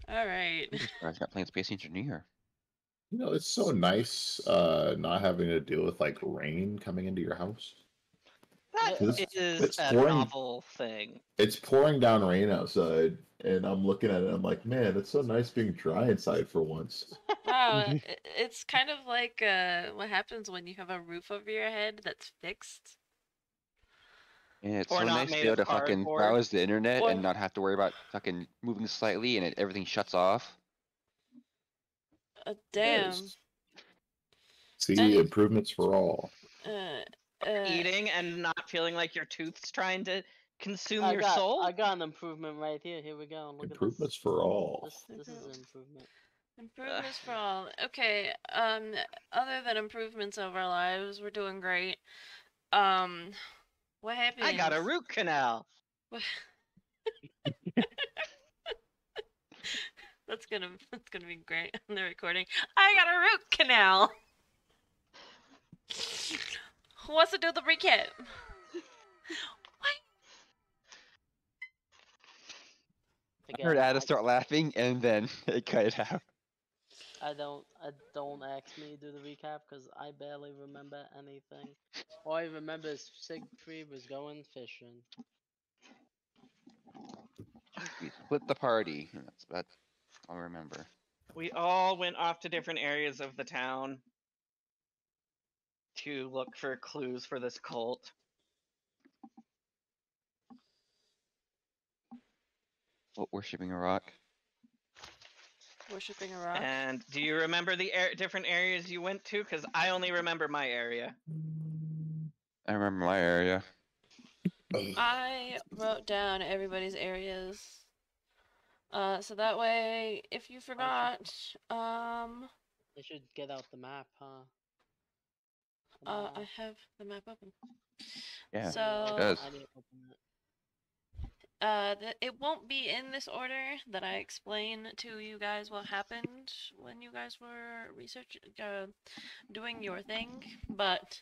All right. I was not playing Space Engineer. It's so nice not having to deal with like rain coming into your house. That 'Cause is it's a pouring. novel thing. It's pouring down rain outside, and I'm looking at it. I'm like, man, it's so nice being dry inside for once. Wow, it's kind of like what happens when you have a roof over your head that's fixed. And it's Or so not nice to made be able of to fucking cardboard. browse the internet Or and not have to worry about fucking moving slightly and everything shuts off. damn. Yes. See, And improvements for all. uh, Eating and not feeling like your tooth's trying to consume I your got soul. I got an improvement right here. Here we go. Look Improvements at for all. this. This is an improvement. improvements for all. Okay. Other than improvements of our lives, we're doing great. What happened? I got a root canal. That's gonna be great on the recording. I got a root canal. Who wants to do the recap? I heard Ada start laughing and then it cut it out. I don't ask me to do the recap because I barely remember anything. All I remember is Siegfried was going fishing. We split the party. That's about all I remember. We all went off to different areas of the town to look for clues for this cult. What, worshipping a rock? Worshipping a rock. And do you remember the different areas you went to? Because I only remember my area. I remember my area. I wrote down everybody's areas. So that way, if you forgot, They should get out the map, huh? I have the map open. Yeah, So it does. I didn't open it. it won't be in this order that I explain to you guys what happened when you guys were doing your thing, but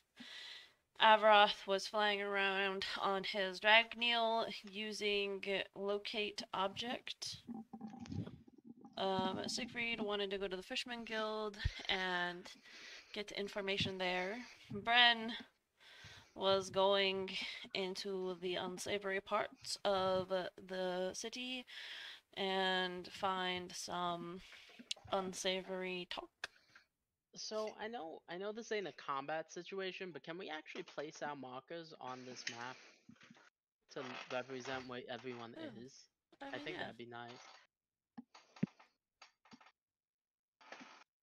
Avroth was flying around on his Dragneel using locate object. Siegfried wanted to go to the Fishman Guild and get information there. Bren was going into the unsavory parts of the city and find some unsavory talk. So I know this ain't a combat situation, but can we actually place our markers on this map to represent where everyone is? I think yeah. that'd be nice.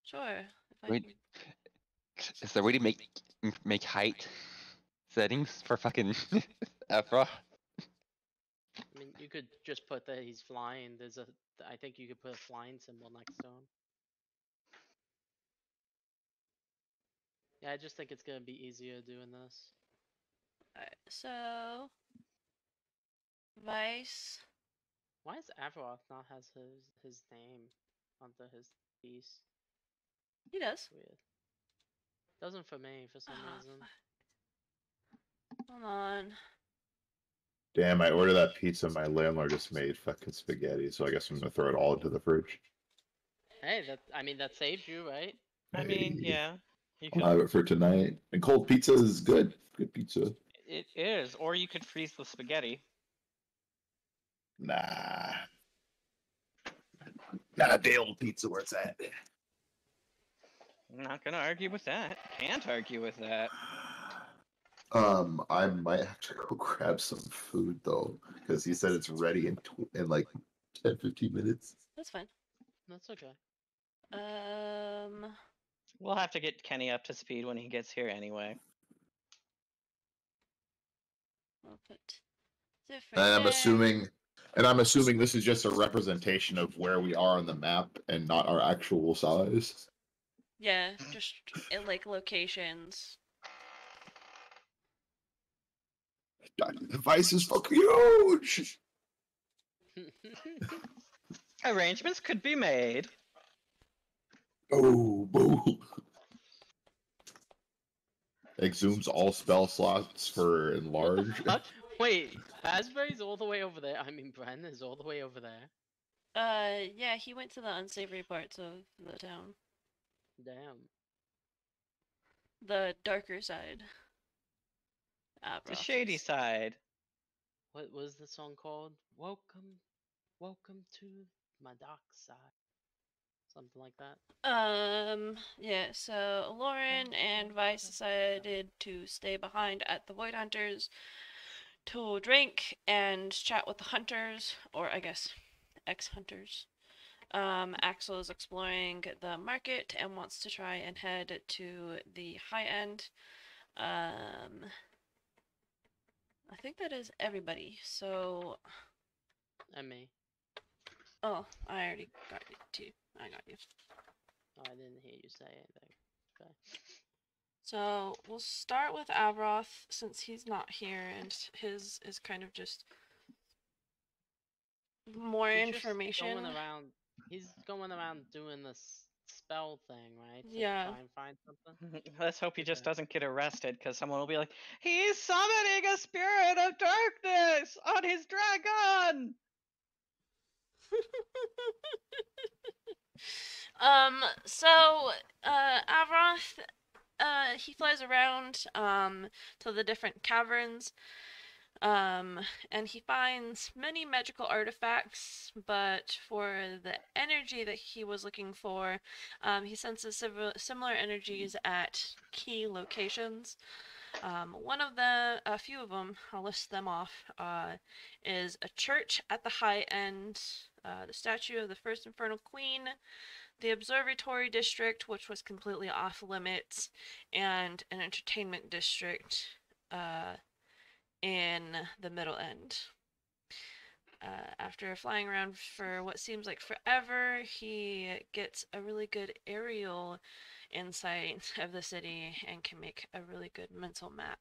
Sure. Wait, is there a way to make height settings for fucking Afro? I mean, you could just put that he's flying. I think you could put a flying symbol next to him. Yeah, I just think it's gonna be easier doing this. Alright, so Vice. Why is Avaroth not has his name onto his piece? He does. Weird. Doesn't for me for some reason. Hold on. Damn, I ordered that pizza. My landlord just made fucking spaghetti, so I guess I'm gonna throw it all into the fridge. Hey, that saved you, right? I mean, yeah. You I'll have could, it for tonight. And cold pizza is good. Good pizza. it is, or you could freeze the spaghetti. Nah. Not a day old pizza where it's at. I'm not gonna argue with that. Can't argue with that. I might have to go grab some food though, because he said it's ready in like 10-15 minutes. That's fine. That's okay. We'll have to get Kenny up to speed when he gets here anyway. I'll put different. And I'm assuming this is just a representation of where we are on the map and not our actual size. Yeah, just like locations. The device is fucking huge. Arrangements could be made. Oh, boo. Exhumes all spell slots for enlarge. Wait, Asbury's all the way over there. I mean, Bren is all the way over there. Yeah, he went to the unsavory parts of the town. Damn. The darker side. The shady Avroth's. side. What was the song called? Welcome to my dark side. Something like that. Yeah, so Lauren and Vice decided to stay behind at the Void Hunters to drink and chat with the hunters, or I guess ex-hunters. Axel is exploring the market and wants to try and head to the high end. I think that is everybody. So, And me. oh, I already got you too. I got you. Oh, I didn't hear you say anything. Okay. So we'll start with Avroth since he's not here and his is kind of just more He's just information. going around. He's going around doing this spell thing, right? To Yeah. try and find something. Let's hope he just Okay. doesn't get arrested, because someone will be like, he's summoning a spirit of darkness on his dragon! So Avroth, he flies around to the different caverns. And he finds many magical artifacts, but for the energy that he was looking for, he senses similar energies at key locations. One of the, a few of them, I'll list them off, is a church at the high end, the statue of the first Infernal Queen, the observatory district, which was completely off limits, and an entertainment district in the middle end. After flying around for what seems like forever, he gets a really good aerial insight of the city and can make a really good mental map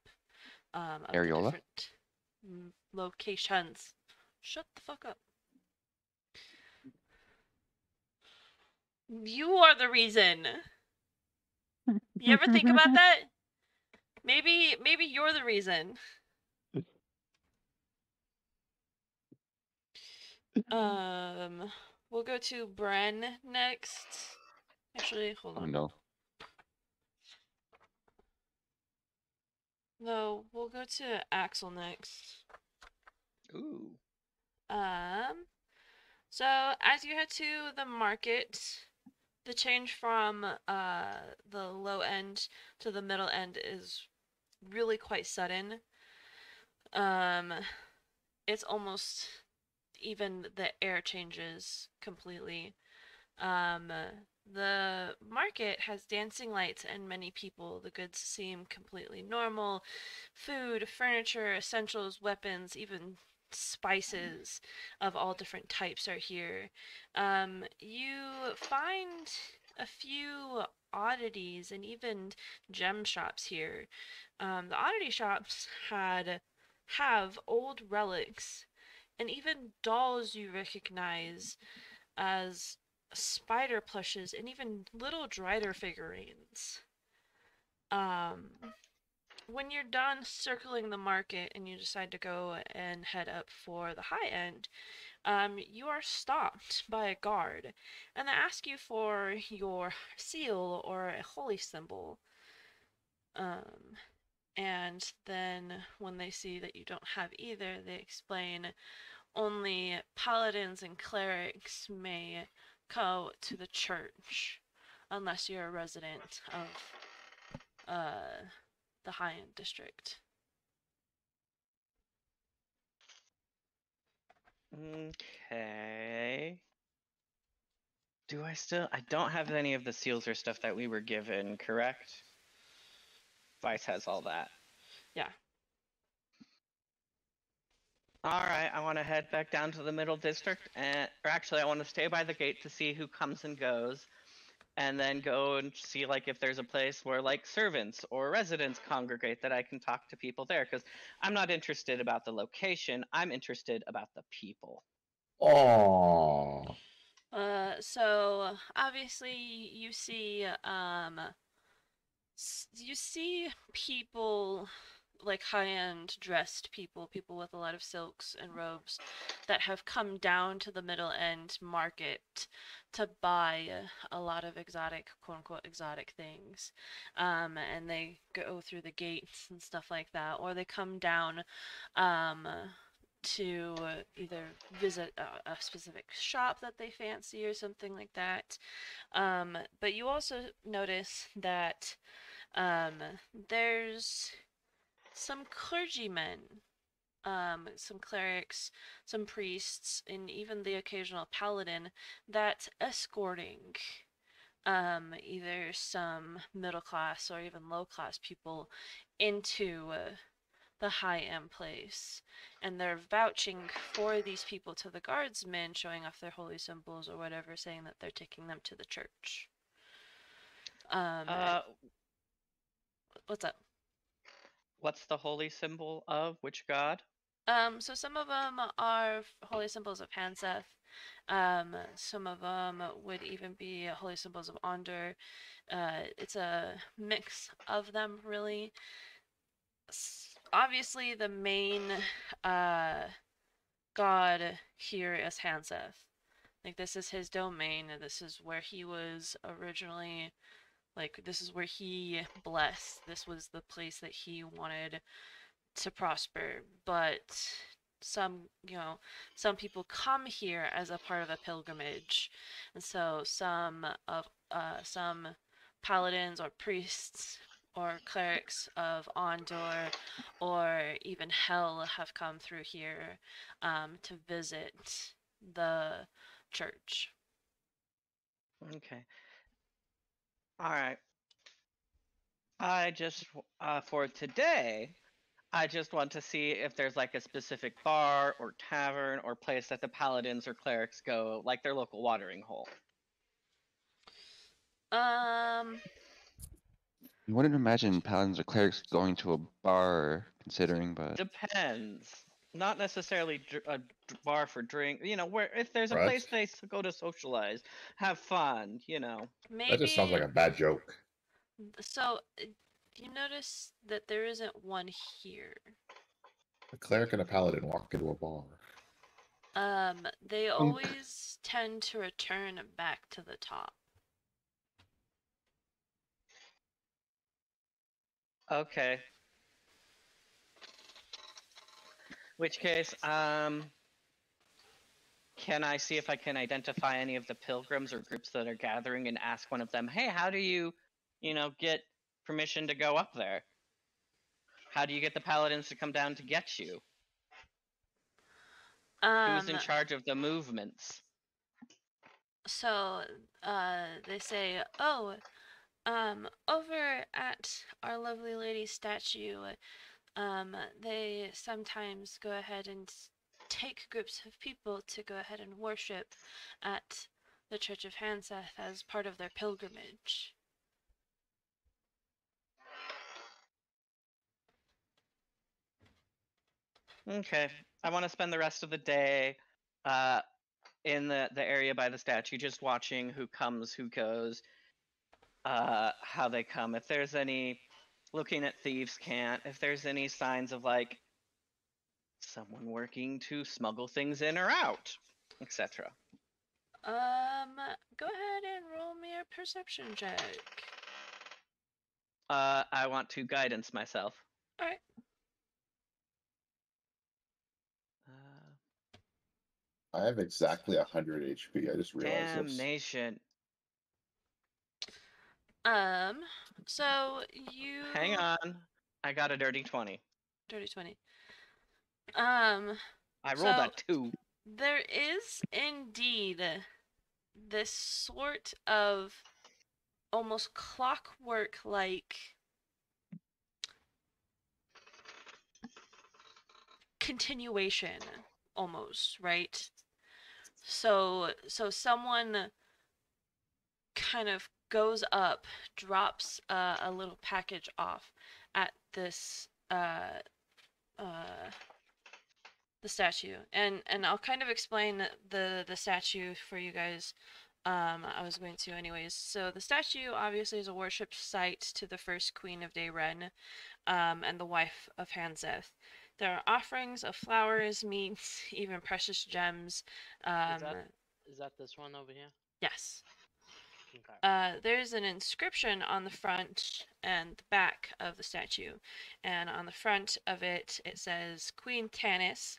of the Areola? different locations. Shut the fuck up. You are the reason. You ever think about that? Maybe you're the reason. We'll go to Bren next. Actually, hold Oh on. no. No, we'll go to Axel next. Ooh. So as you head to the market, the change from the low end to the middle end is really quite sudden. It's almost even the air changes completely. Um, the market has dancing lights and many people. The goods seem completely normal. Food, furniture, essentials, weapons, even spices of all different types are here. You find a few oddities and even gem shops here. The oddity shops have old relics and even dolls you recognize as spider plushes and even little Drider figurines. When you're done circling the market and you decide to go and head up for the high end, you are stopped by a guard and they ask you for your seal or a holy symbol. And then when they see that you don't have either, they explain only paladins and clerics may go to the church unless you're a resident of the high-end district. Okay. Do I still? I don't have any of the seals or stuff that we were given, correct? Vice has all that. Yeah. All right, I want to head back down to the middle district, or actually, I want to stay by the gate to see who comes and goes, and then go and see like if there's a place where like servants or residents congregate that I can talk to people there. Because I'm not interested about the location; I'm interested about the people. Oh. So obviously you see people like high-end dressed people with a lot of silks and robes that have come down to the Middle End market to buy a lot of exotic, quote unquote, exotic things. And they go through the gates and stuff like that, or they come down um, to either visit a specific shop that they fancy or something like that. But you also notice that um, there's some clergymen, some clerics, some priests, and even the occasional paladin that's escorting either some middle class or even low class people into the high end place. And they're vouching for these people to the guardsmen, showing off their holy symbols or whatever, saying that they're taking them to the church. Uh, What's up? what's the holy symbol of which god? So some of them are holy symbols of Hanseth. Some of them would even be holy symbols of Onder. It's a mix of them, really. Obviously, the main god here is Hanseth. Like, this is his domain. This is where he was originally. Like, this is where he blessed. This was the place that he wanted to prosper, but some people come here as a part of a pilgrimage, and so some paladins or priests or clerics of Andor or even Hell have come through here to visit the church. Okay. All right. I just for today, I just want to see if there's like a specific bar or tavern or place that the paladins or clerics go, like their local watering hole. Um, You wouldn't imagine paladins or clerics going to a bar, considering, but Depends. Not necessarily a bar for drink. You know, where if there's a Right. place they go to socialize, have fun. You know. maybe. That just sounds like a bad joke. So, you notice that there isn't one here. A cleric and a paladin walk into a bar. They always tend to return back to the top. Okay. Which case, can I see if I can identify any of the pilgrims or groups that are gathering and ask one of them, hey, how do you, get permission to go up there? How do you get the paladins to come down to get you? Who's in charge of the movements? So, they say, oh, over at Our Lovely Lady statue, they sometimes go ahead and take groups of people to go ahead and worship at the Church of Hanseth as part of their pilgrimage. Okay. I want to spend the rest of the day in the area by the statue, just watching who comes, who goes, how they come. If there's any looking at thieves' cant, if there's any signs of like someone working to smuggle things in or out, etc. Go ahead and roll me a perception check. I want to guidance myself. Alright. I have exactly 100 HP. I just realized this. Damnation. So you Hang on. I got a dirty 20. Dirty 20. I rolled So a 2. there is indeed this sort of almost clockwork like continuation almost, right? So someone kind of goes up, drops a little package off at this the statue, and I'll kind of explain the statue for you guys I was going to anyways. So the statue obviously is a worship site to the first queen of Dayren, and the wife of Hanzeth. There are offerings of flowers, meats, even precious gems. Is that this one over here? Yes. Okay. There's an inscription on the front and the back of the statue. And on the front of it, it says, Queen Tanis,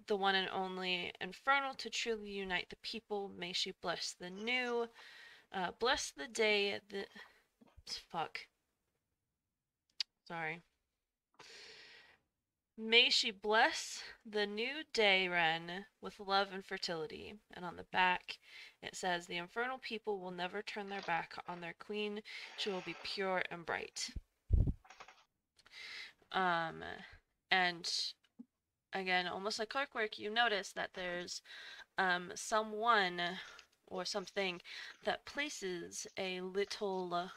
the one and only, infernal to truly unite the people, may she bless the new, bless the day that... Fuck. Sorry. May she bless the new day, Ren, with love and fertility. And on the back, it says, the infernal people will never turn their back on their queen. She will be pure and bright. And again, almost like clockwork, you notice that there's someone or something that places a little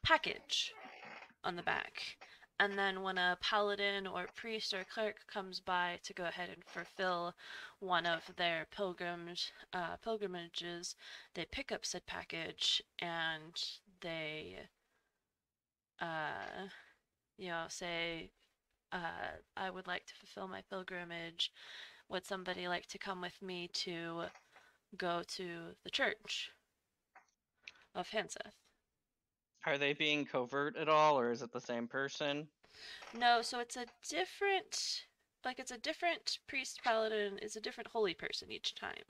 package on the back. And then when a paladin or priest or cleric comes by to go ahead and fulfill one of their pilgrimages, they pick up said package and they, say, I would like to fulfill my pilgrimage. Would somebody like to come with me to go to the church of Hanseth? Are they being covert at all, or is it the same person? No, so it's a different, it's a different priest paladin, it's a different holy person each time.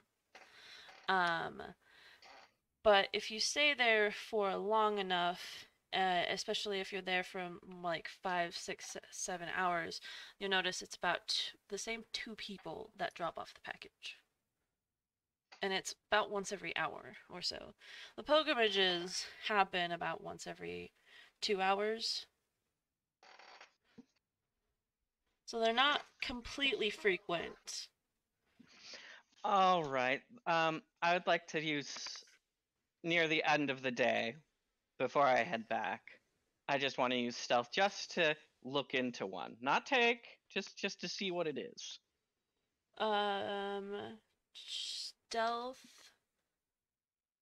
But if you stay there for long enough, especially if you're there for like 5, 6, 7 hours, you'll notice it's about the same 2 people that drop off the package. And it's about once every hour or so. The pilgrimages happen about once every 2 hours. So they're not completely frequent. All right. I would like to use near the end of the day before I head back. I just want to use stealth just to look into one, not take, just to see what it is. Stealth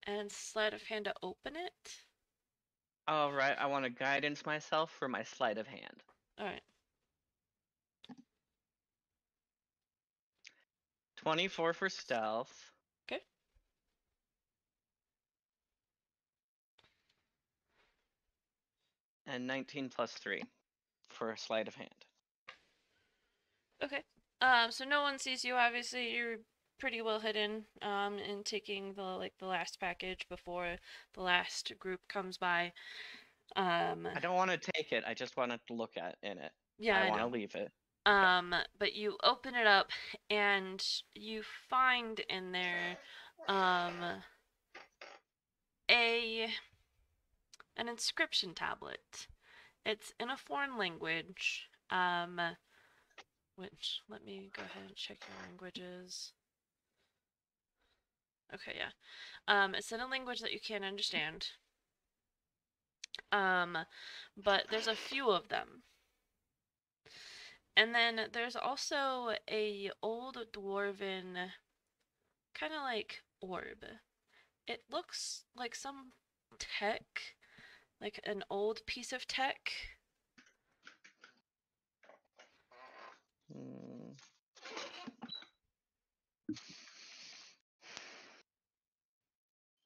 and sleight of hand to open it. All right. I want to guidance myself for my sleight of hand. All right. 24 for stealth. Okay. And 19 plus 3 for sleight of hand. Okay. So no one sees you. Obviously, you're pretty well hidden. In taking the last package before the last group comes by. I don't want to take it. I just want to look at in it. Yeah, I I want to know. leave it. But you open it up and you find in there, an inscription tablet. It's in a foreign language. Which, let me go ahead and check your languages. Okay, yeah. It's in a language that you can't understand. But there's a few of them. And then there's also a old dwarven kind of like orb. It looks like some tech, like an old piece of tech. Hmm.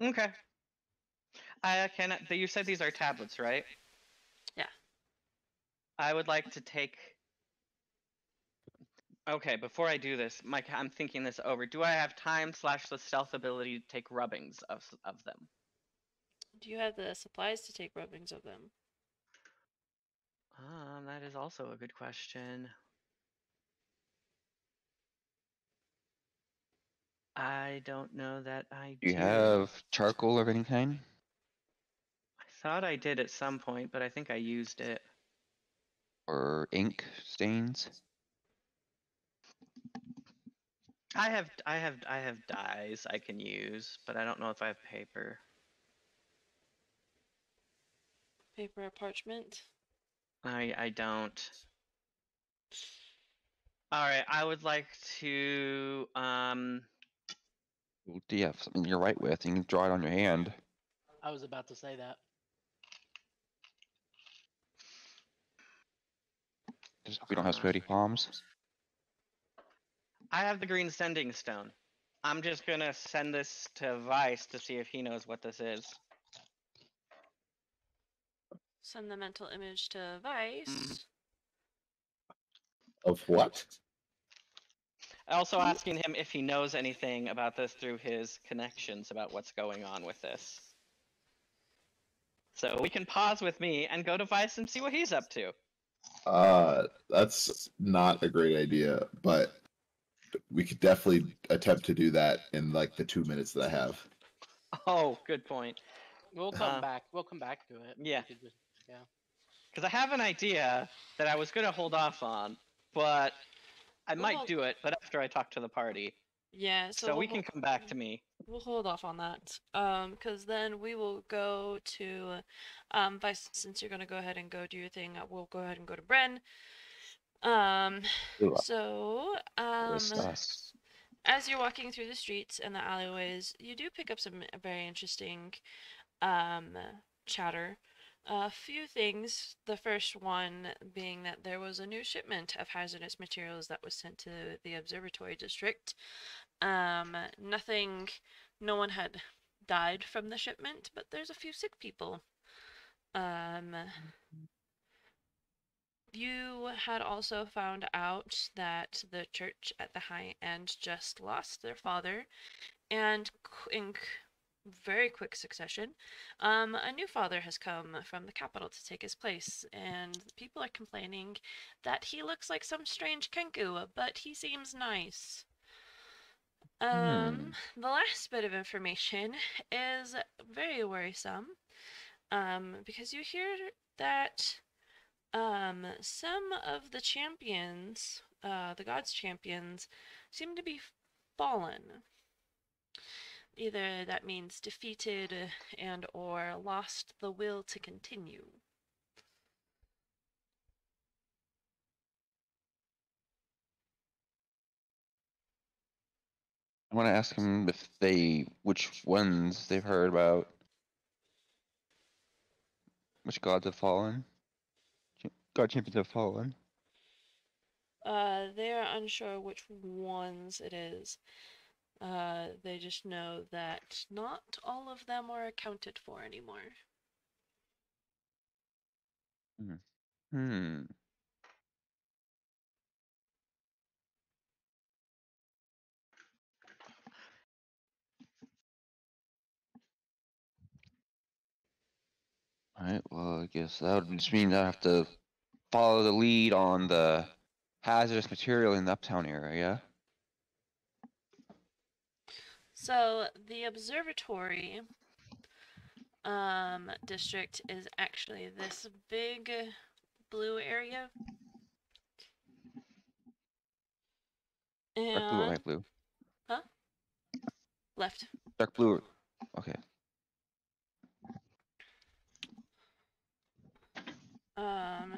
Okay. I can. You said these are tablets, right? Yeah. I would like to take. Okay, before I do this, Mike, I'm thinking this over. Do I have time / the stealth ability to take rubbings of them? Do you have the supplies to take rubbings of them? That is also a good question. I don't know that I Do you do. have charcoal of any kind? I thought I did at some point, but I think I used it. Or ink stains? I have dyes I can use, but I don't know if I have paper. Paper or parchment? I don't. All right, I would like to Well, do you have something you're right with? You can draw it on your hand. I was about to say that. Just hope we don't have sweaty palms. I have the green sending stone. I'm just gonna send this to Vice to see if he knows what this is. Send the mental image to Vice. Of what? Also asking him if he knows anything about this through his connections about what's going on with this. So we can pause with me and go to Vice and see what he's up to. That's not a great idea, but we could definitely attempt to do that in like the 2 minutes that I have. Oh, good point. We'll come back. We'll come back to it. Yeah. We could just, yeah. Because I have an idea that I was gonna hold off on, but I might do it, but after I talk to the party. Yeah, So we can come back to me. We'll hold off on that. Because then we will go to, Vice, since you're gonna go ahead and go do your thing, we'll go ahead and go to Bren. Ooh, So, this us. as you're walking through the streets and the alleyways, you do pick up some very interesting, chatter. A few things. The first one being that there was a new shipment of hazardous materials that was sent to the observatory district. Nothing, no one had died from the shipment, but there's a few sick people. You had also found out that the church at the high end just lost their father, and in very quick succession, a new father has come from the capital to take his place, and people are complaining that he looks like some strange kenku, but he seems nice. The last bit of information is very worrisome, because you hear that, some of the champions, the gods' champions, seem to be fallen. Either that means defeated and or lost the will to continue. I want to ask him if which ones they've heard about. Which gods have fallen? God champions have fallen. They are unsure which ones it is. They just know that not all of them are accounted for anymore. Hmm. Alright, well, I guess that would just mean I have to follow the lead on the hazardous material in the uptown area. So the observatory, district is actually this big blue area. Dark blue or And light blue? left. Dark blue. Okay.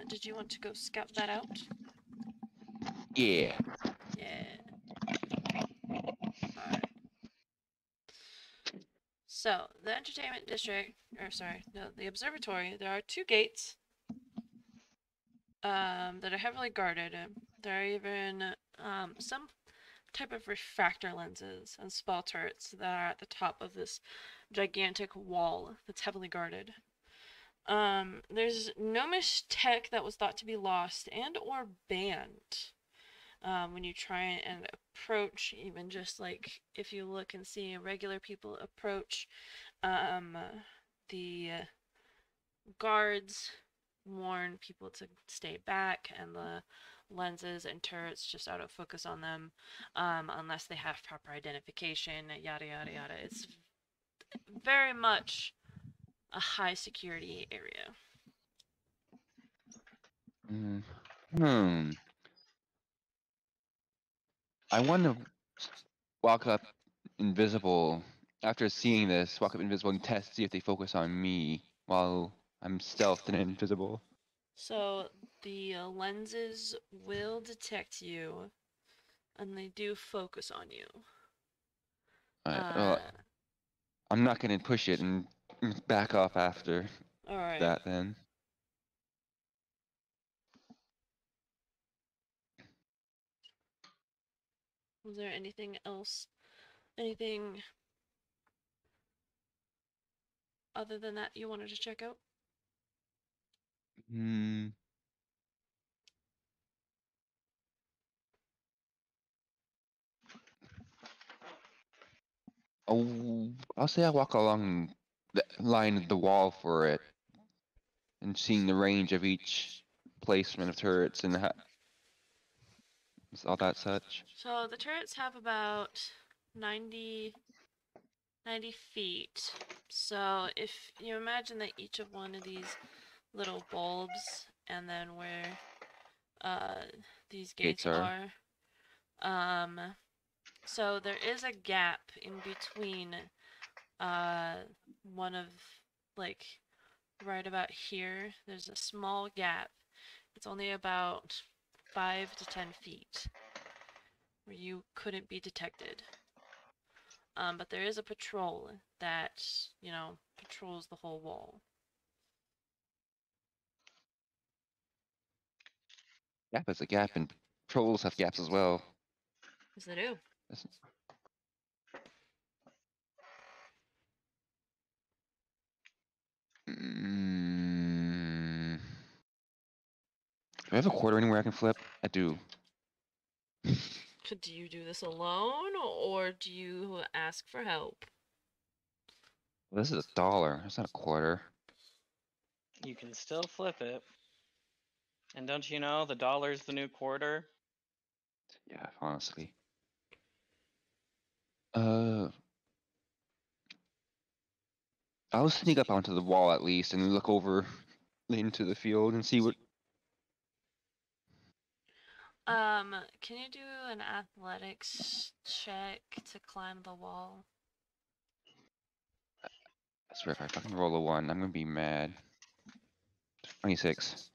Did you want to go scout that out? Yeah. Yeah. Alright. So, the entertainment district, or sorry, no, the observatory, there are two gates, that are heavily guarded. There are even, some type of refractor lenses and spell turrets that are at the top of this gigantic wall that's heavily guarded. There's gnomish tech that was thought to be lost and or banned. When you try and approach, even just like if you look and see regular people approach, the guards warn people to stay back, and the lenses and turrets just out of focus on them, unless they have proper identification, yada yada yada. It's very much a high security area. I want to walk up invisible. After seeing this, walk up invisible and test, see if they focus on me while I'm stealthed and invisible. So the lenses will detect you, and they do focus on you. Alright, Uh, well, I'm not gonna push it and back off after all right. that then. Was there anything else? Anything other than that you wanted to check out? Hmm. Oh, I'll say I walk along the line of the wall for it and seeing the range of each placement of turrets and all that such. So the turrets have about 90, 90 feet. So if you imagine that each of one of these little bulbs and then where uh, these gates Gates are. are, um, so there is a gap in between uh, one of, like, right about here. There's a small gap. It's only about 5 to 10 feet where you couldn't be detected. But there is a patrol that, patrols the whole wall. Gap is a gap, and trolls have gaps as well. Yes, they do. That's- Mm, do I have a quarter anywhere I can flip? I do. Do you do this alone, or do you ask for help? This is $1. That's not a quarter. You can still flip it. And don't you know the dollar's the new quarter? Yeah, honestly. I'll sneak up onto the wall at least and look over into the field and see what. Can you do an athletics check to climb the wall? I swear, if I fucking roll a 1, I'm gonna be mad. 26.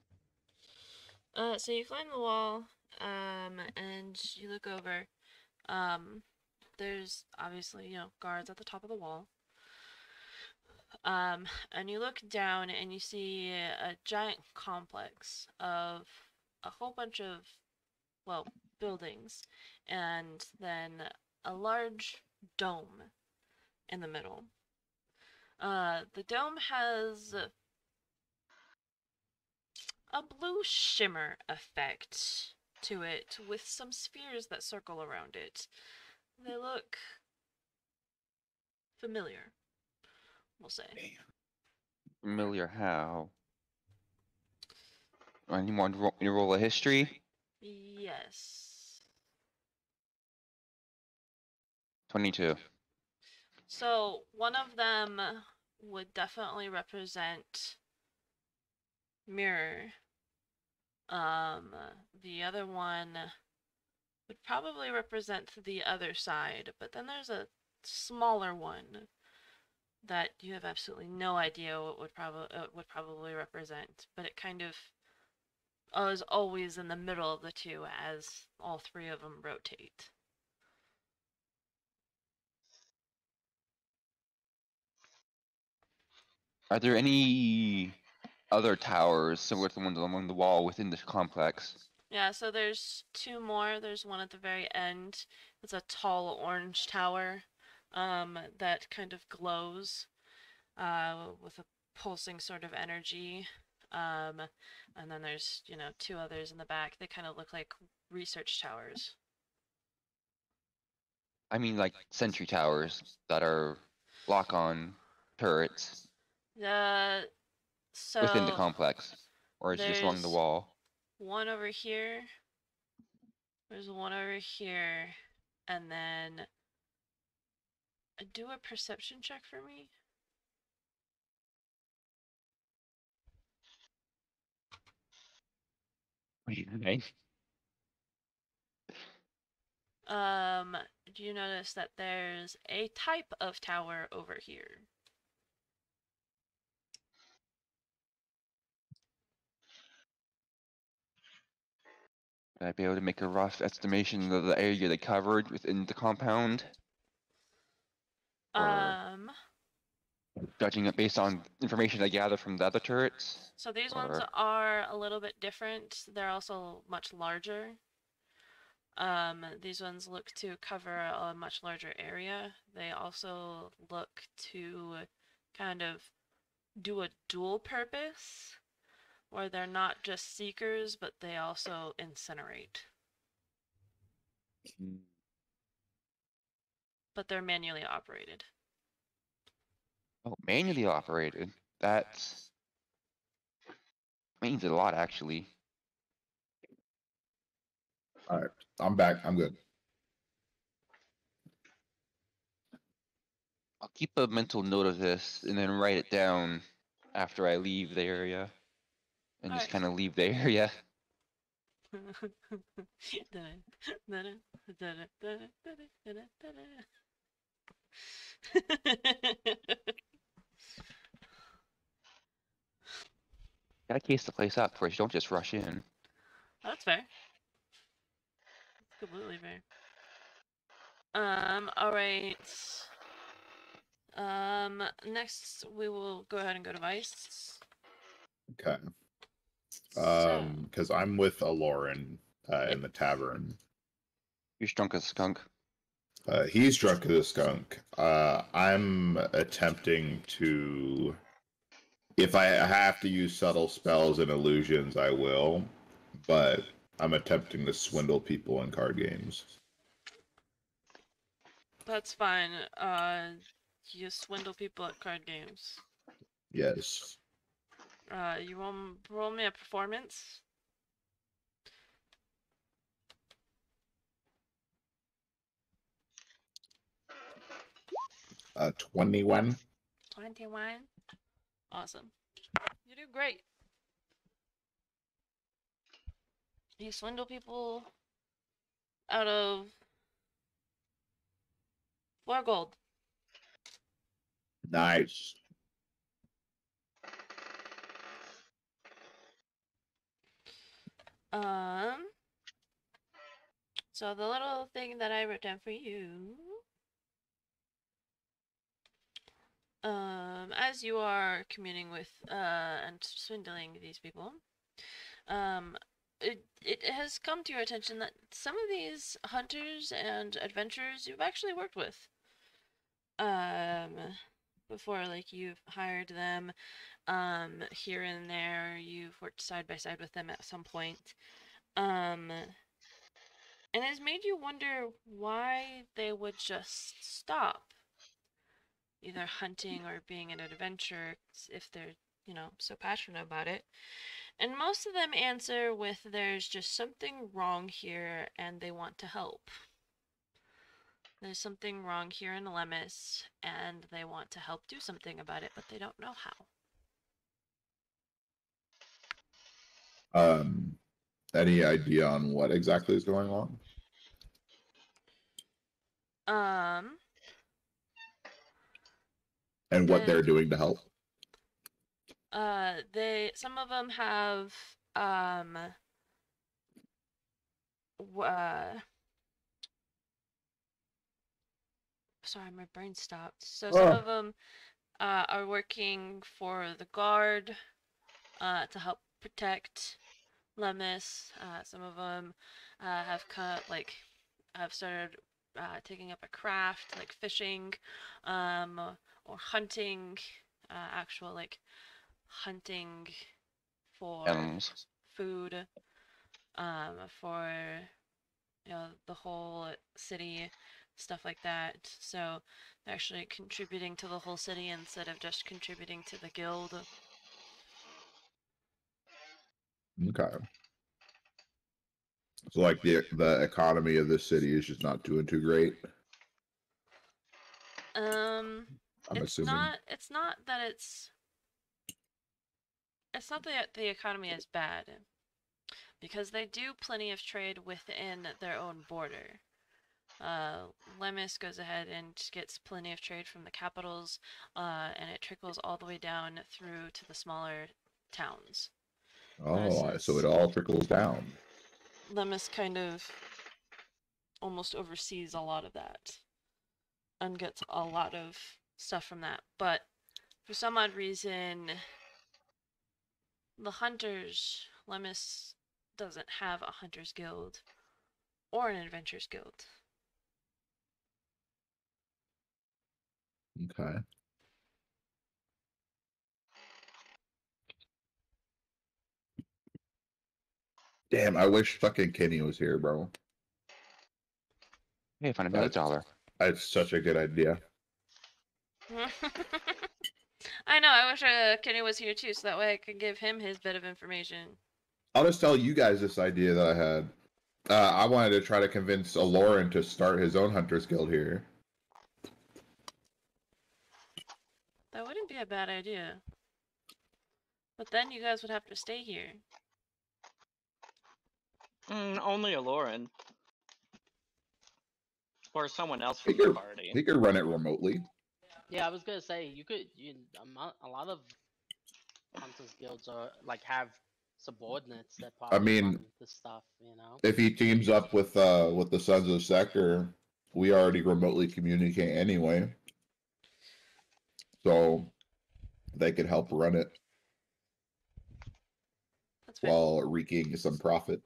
So you climb the wall, and you look over. There's obviously, guards at the top of the wall. And you look down and you see a giant complex of a whole bunch of, well, buildings, and then a large dome in the middle. The dome has a blue shimmer effect to it with some spheres that circle around it. They look familiar, we'll say. Familiar how? Anyone want me to roll a history? Yes. 22. So one of them would definitely represent mirror. The other one would probably represent the other side, but then there's a smaller one that you have absolutely no idea what would probably represent, but it kind of is always in the middle of the two as all three of them rotate. Are there any other towers similar to the ones along the wall within the complex? Yeah, so there's two more. There's one at the very end. It's a tall orange tower that kind of glows with a pulsing sort of energy. Um, and then there's, two others in the back. They kind of look like research towers. I mean, like sentry towers that are lock-on turrets Uh, within the so complex, or is it just along the there's wall? one over here. There's one over here, and then do a perception check for me. Okay. Do you notice that there's a type of tower over here? Would I be able to make a rough estimation of the area they covered within the compound? Or Judging it based on information I gather from the other turrets? So these ones Or are a little bit different. They're also much larger. These ones look to cover a much larger area. They also look to kind of do a dual purpose, where they're not just seekers, but they also incinerate. But they're manually operated. oh, manually operated. That means a lot, actually. all right, I'm back. I'm good. I'll keep a mental note of this and then write it down after I leave the area. And just Alright. kind of leave the area. Gotta case the place up first. Don't just rush in. That's fair. That's completely fair. Alright. Next we will go ahead and go to Vice. Okay. So, Because I'm with Aloran Yep. in the tavern. You're drunk as a skunk. He's drunk as a skunk. I'm attempting to. If I have to use subtle spells and illusions, I will. But I'm attempting to swindle people in card games. that's fine. You swindle people at card games. Yes. You roll me a performance. 21. 21. Awesome. You do great. You swindle people out of 4 gold. Nice. So the little thing that I wrote down for you, as you are communing with and swindling these people, it has come to your attention that some of these hunters and adventurers you've actually worked with before. Like, you've hired them here and there, you've worked side by side with them at some point, and it's made you wonder why they would just stop either hunting or being an adventurer if they're, so passionate about it. And most of them answer with, there's just something wrong here and they want to help. There's something wrong here in Lemis and they want to help do something about it, but they don't know how. Any idea on what exactly is going on? And what they're doing to help? Some of them have, sorry, my brain stopped. So some of them are working for the guard to help protect Lemis. Some of them have started taking up a craft like fishing, or hunting, actual hunting for Animals. food, for the whole city, stuff like that. So they're actually contributing to the whole city instead of just contributing to the guild. Okay. So like the economy of this city is just not doing too great. I'm assuming. It's not that the economy is bad, because they do plenty of trade within their own border. Lemis goes ahead and gets plenty of trade from the capitals, and it trickles all the way down through to the smaller towns. Oh, so it all trickles down. Lemis kind of almost oversees a lot of that. and gets a lot of stuff from that. But for some odd reason, the hunters, Lemus doesn't have a hunters guild or an adventurers guild. Okay. Damn, I wish fucking Kenny was here, bro. Hey, find another dollar. That's such a good idea. I know. I wish Kenny was here too, so that way I could give him his bit of information. I'll just tell you guys this idea that I had. I wanted to try to convince Aloran to start his own Hunters Guild here. That wouldn't be a bad idea. But then you guys would have to stay here. Only a Lauren. Or someone else He from the could, party. he could run it remotely. Yeah, I was gonna say you could. A lot of hunters guilds are like have subordinates that probably mean, run the stuff. You know. If he teams up with the Sons of Sector, we already remotely communicate anyway. So they could help run it That's fair. while wreaking some profit.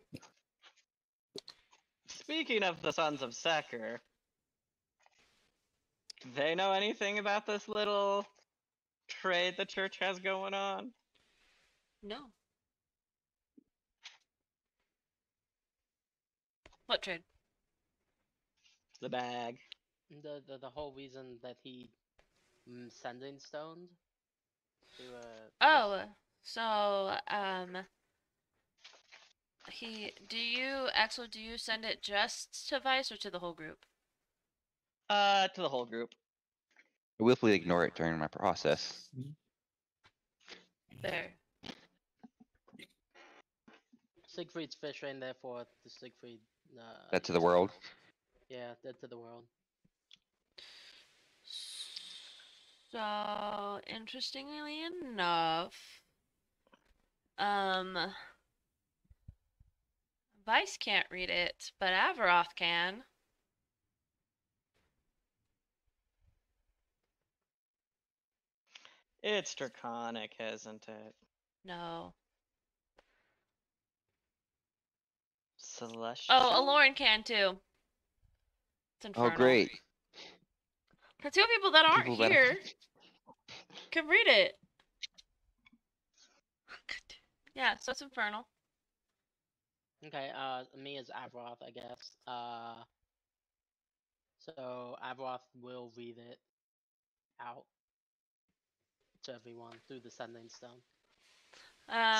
Speaking of the Sons of Secker, do they know anything about this little trade the church has going on? No. What trade? The bag. The whole reason that he sending stoned to Oh, so do you send it just to Vice or to the whole group? To the whole group. I willfully ignore it during my process. There. Siegfried's fishing, therefore the Siegfried. That to the world. Yeah, dead to the world. So interestingly enough, Vice can't read it, but Avaroth can. It's draconic, isn't it? No. Celestial? Oh, Aloran can too. It's infernal. Oh, great. The two people that aren't People that- here can read it. Yeah, so it's infernal. Okay, me as Avroth, I guess. So Avroth will read it out to everyone through the sending stone.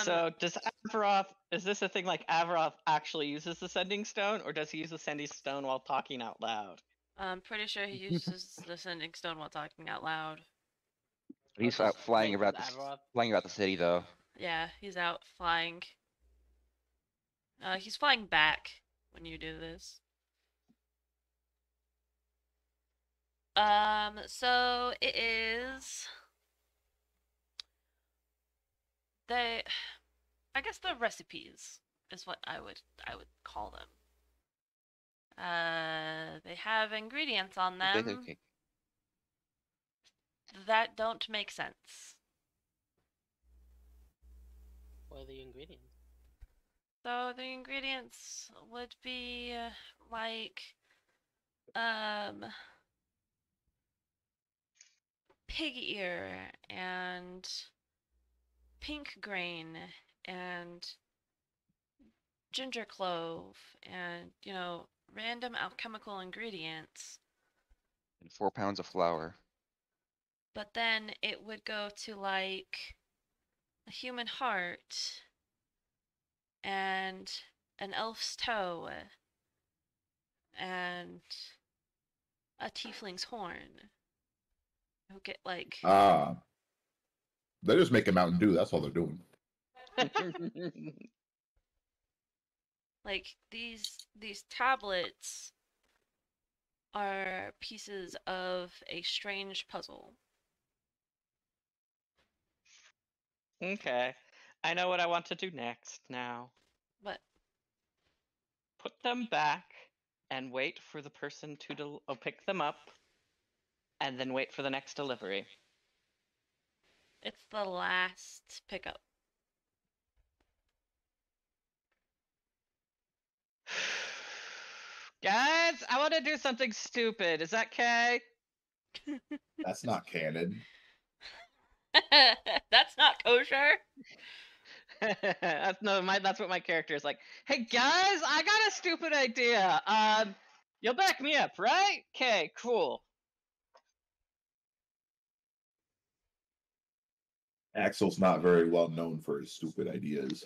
So does Avaroth, is this a thing like Avaroth actually uses the sending stone, or does he use the sending stone while talking out loud? I'm pretty sure he uses the sending stone while talking out loud. He's Oh, out just flying make about it the Avaroth. flying about the city though. Yeah, he's out flying. He's flying back when you do this. So it is I guess the recipes is what I would call them. They have ingredients on them Okay. that don't make sense. What are the ingredients? So the ingredients would be like pig ear and pink grain and ginger clove and, random alchemical ingredients. And 4 pounds of flour. But then it would go to like a human heart and an elf's toe and a tiefling's horn. Who get like They're just making Mountain Dew. That's all they're doing. like these tablets are pieces of a strange puzzle. Okay. I know what I want to do next now. But Put them back and wait for the person to pick them up and then wait for the next delivery. It's the last pickup. Guys, I want to do something stupid. Is that okay? That's not canon. That's not kosher. That's what my character is like. Hey guys, I got a stupid idea. You'll back me up, right? Okay, cool. Axel's not very well known for his stupid ideas.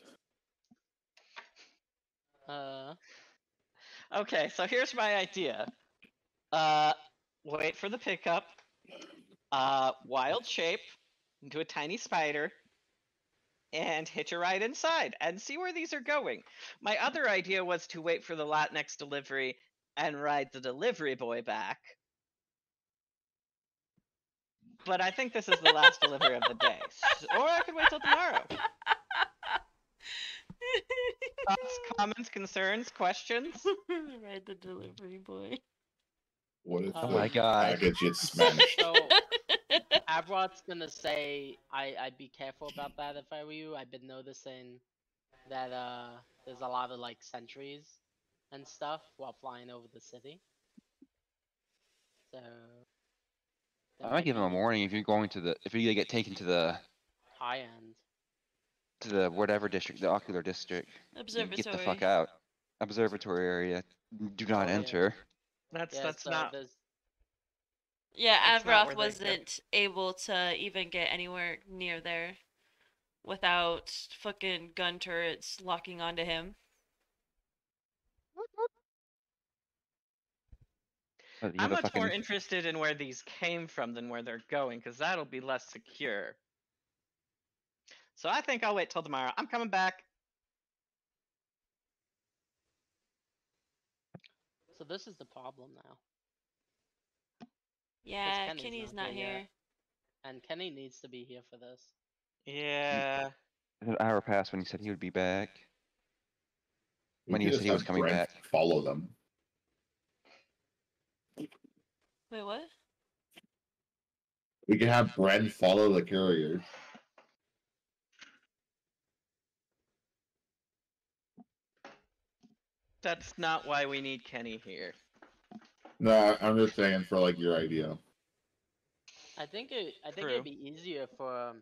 Okay, so here's my idea. Wait for the pickup. Wild shape into a tiny spider, and hitch a ride inside and see where these are going. My other idea was to wait for the lot next delivery and ride the delivery boy back. But I think this is the last delivery of the day. Or I could wait till tomorrow. Thoughts, comments, concerns, questions? Ride the delivery boy. What if Oh the my God. package gets smashed? So, Abrot's gonna say I'd be careful about that if I were you. I've been noticing that there's a lot of like sentries and stuff while flying over the city. So I might give him a warning if you're going to the if you get taken to the high end. whatever district, the ocular district. Observatory. Get the fuck out. Observatory area. Do not yeah. enter. That's Yeah, that's so not. there's Yeah, That's not where Avroth they go. wasn't able to even get anywhere near there without fucking gun turrets locking onto him. But you I'm have a much more fucking interested in where these came from than where they're going, because that'll be less secure. So I think I'll wait till tomorrow. I'm coming back. so this is the problem now. Yeah, Kenny's Kenny's not not here yet. here. And Kenny needs to be here for this. Yeah. an hour passed when he said he would be back. We When could he just said he was have coming Brent back. follow them. Wait, what? We could have Brent follow the courier. That's not why we need Kenny here. No, I'm just saying for like your idea. I think True. it'd be easier for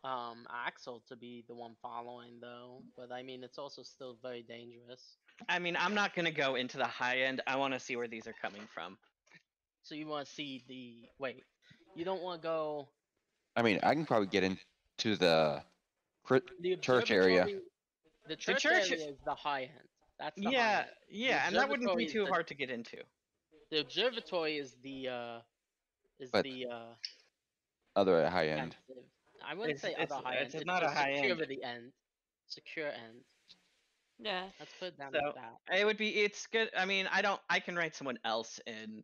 Axel to be the one following though, but I mean it's also still very dangerous. I mean, I'm not gonna go into the high end. I want to see where these are coming from. So you want to see the wait, you don't want to go I mean, I can probably get into the the church area. observatory. The church, church- area is the high end. That's the high Yeah, end. yeah, and that wouldn't observatory be is too the- hard to get into. The observatory is the But- Other high end. expensive. I wouldn't It's- say it's- other high it's end. not the a high end. security end. Secure end. Yeah. Let's put it down So like that. it would be. It's good. I mean, I can write someone else in.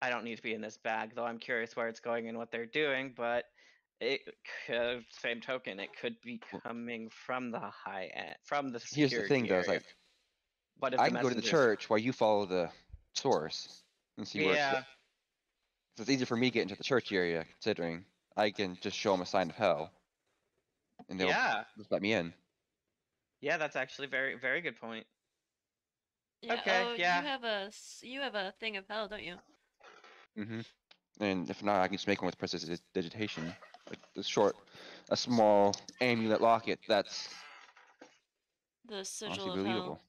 I don't need to be in this bag, though. I'm curious where it's going and what they're doing. But it could, same token, it could be coming from the high end, from the security Here's the thing, though, is area. like What if I the can go to the messengers- church while you follow the source and see where Yeah. So it's easier for me to get into the church area, considering I can just show them a sign of hell, and they'll Yeah. just let me in. Yeah, that's actually very, very good point. Yeah. Okay, Oh, yeah. you have a thing of hell, don't you? Mm-hmm. And if not, I can just make one with prestidigitation, like a small amulet locket that's The sigil honestly of believable. hell.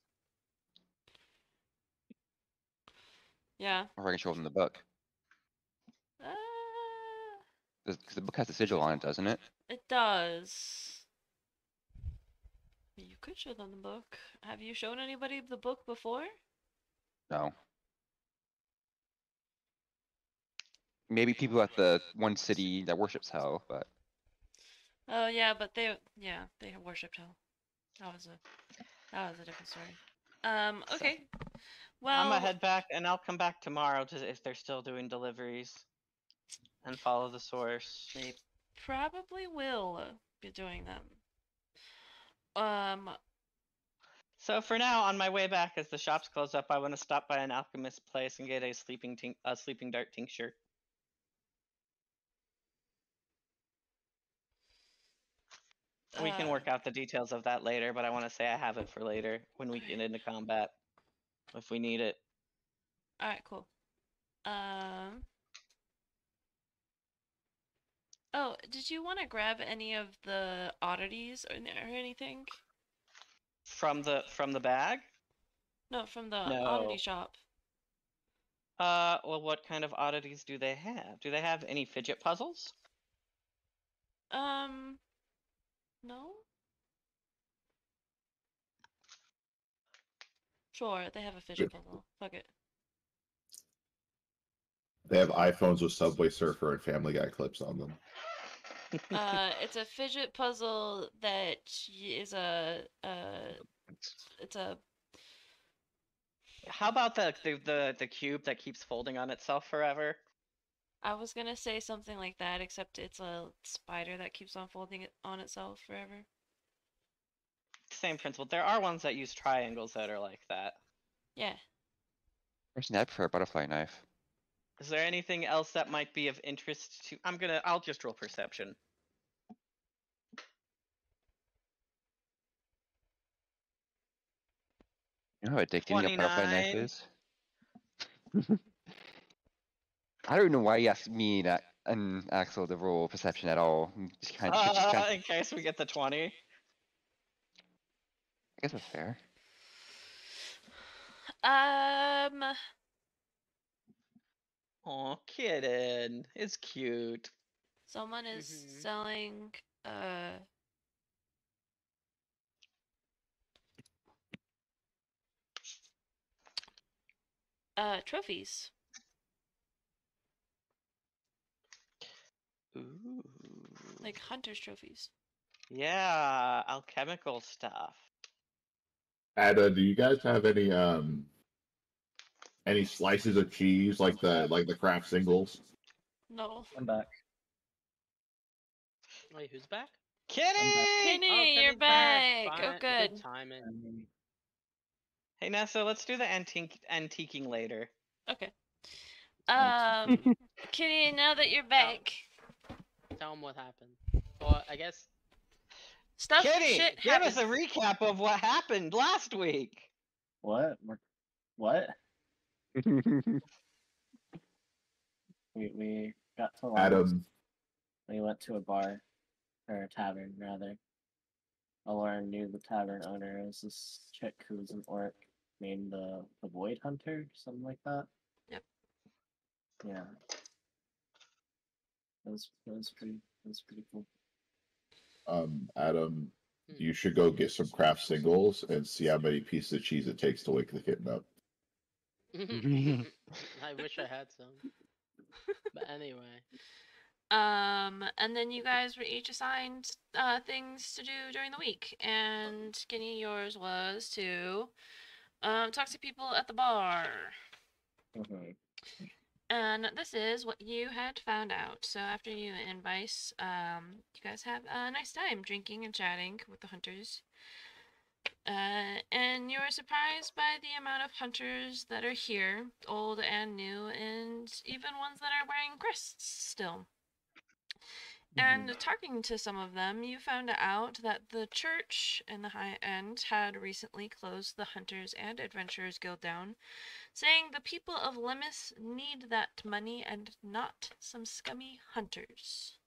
Yeah. Or I can show them the book. Because the book has the sigil on it, doesn't it? It does. You could show them the book. Have you shown anybody the book before? No. Maybe people at the one city that worships hell, but Oh yeah, but they worshipped hell. That was a different story. So, Okay. I'm Well, gonna head back, and I'll come back tomorrow to if they're still doing deliveries, and follow the source. they probably will be doing them. So for now, on my way back, as the shops close up, I want to stop by an alchemist place and get a sleeping dart tincture. We can work out the details of that later, but I want to say I have it for later when we get into combat, if we need it. All right, cool. Oh, did you want to grab any of the oddities or anything? From the bag? No, from the oddity No. shop. Well, what kind of oddities do they have? Do they have any fidget puzzles? No? Sure, they have a fidget puzzle. Fuck it. They have iPhones with Subway Surfer and Family Guy clips on them. It's a fidget puzzle that is it's a. How about the cube that keeps folding on itself forever? I was gonna say something like that, except it's a spider that keeps on folding it on itself forever. Same principle. There are ones that use triangles that are like that. Yeah. Personally, I prefer a butterfly knife. Is there anything else that might be of interest to... I'll just roll perception. You know how addicting a butterfly knife 29. is? I don't know why you asked me that and Axel to roll perception at all. In case we get the 20. I guess that's fair. Oh, kitten. It's cute. Someone is selling trophies. Ooh. Like hunter's trophies. Yeah, alchemical stuff. Ada, do you guys have any slices of cheese like the craft singles? No. I'm back. Wait, who's back? Kitty! Kenny, you're Kenny's back. Oh, Fine. good. Good timing. Hey, Nessa, let's do the antiquing later. Okay. Kenny, now that you're back, Tell him what happened. Well, I guess. stuff Kitty, shit give happens. us a recap of what happened last week. What? What? We got to Lawrence. Adam, We went to a bar, or a tavern rather. Lauren knew the tavern owner. It was this chick who was an orc named the Void Hunter, something like that. Yep. Yeah. It was pretty cool. Adam, you should go get some craft singles and see how many pieces of cheese it takes to wake the kitten up. I wish I had some. But anyway. And then you guys were each assigned things to do during the week, and Kenny, yours was to talk to people at the bar. Mm-hmm. And this is what you had found out. So after you and Vice, you guys have a nice time drinking and chatting with the hunters. And you are surprised by the amount of hunters that are here, old and new, and even ones that are wearing crests still. And talking to some of them, you found out that the church in the high end had recently closed the Hunters and Adventurers Guild down, saying the people of Lemus need that money and not some scummy hunters.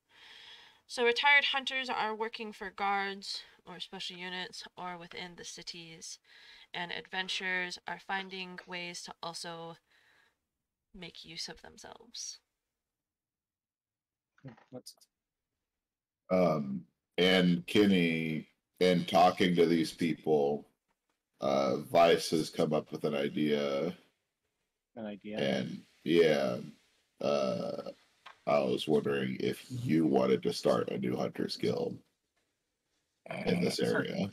So retired hunters are working for guards or special units or within the cities, and adventurers are finding ways to also make use of themselves. And Kenny, in talking to these people, Vice has come up with an idea. And yeah, I was wondering if you wanted to start a new Hunters Guild in this area.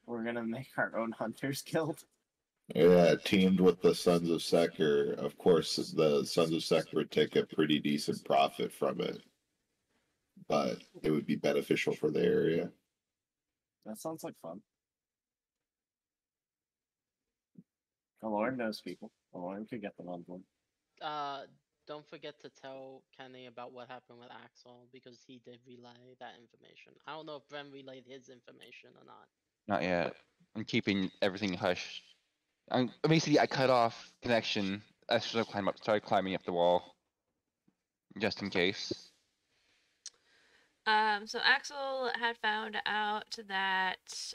We're gonna make our own Hunters Guild. Yeah, teamed with the Sons of Secker. Of course, the Sons of Secker would take a pretty decent profit from it, but it would be beneficial for the area. That sounds like fun. Lauren knows people. Lauren could get them on board. Don't forget to tell Kenny about what happened with Axel because he did relay that information. I don't know if Bren relayed his information or not. Not yet. I'm keeping everything hush. Basically, I cut off connection. I started climbing up the wall, just in case. So Axel had found out that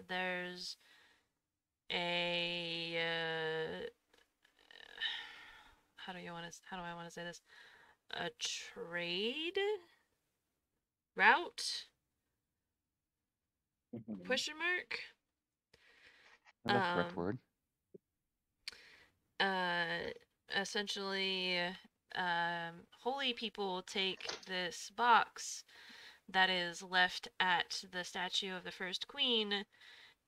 there's a how do I want to say this? A trade route? Question mark? That's the correct word. Essentially, holy people take this box that is left at the statue of the first queen,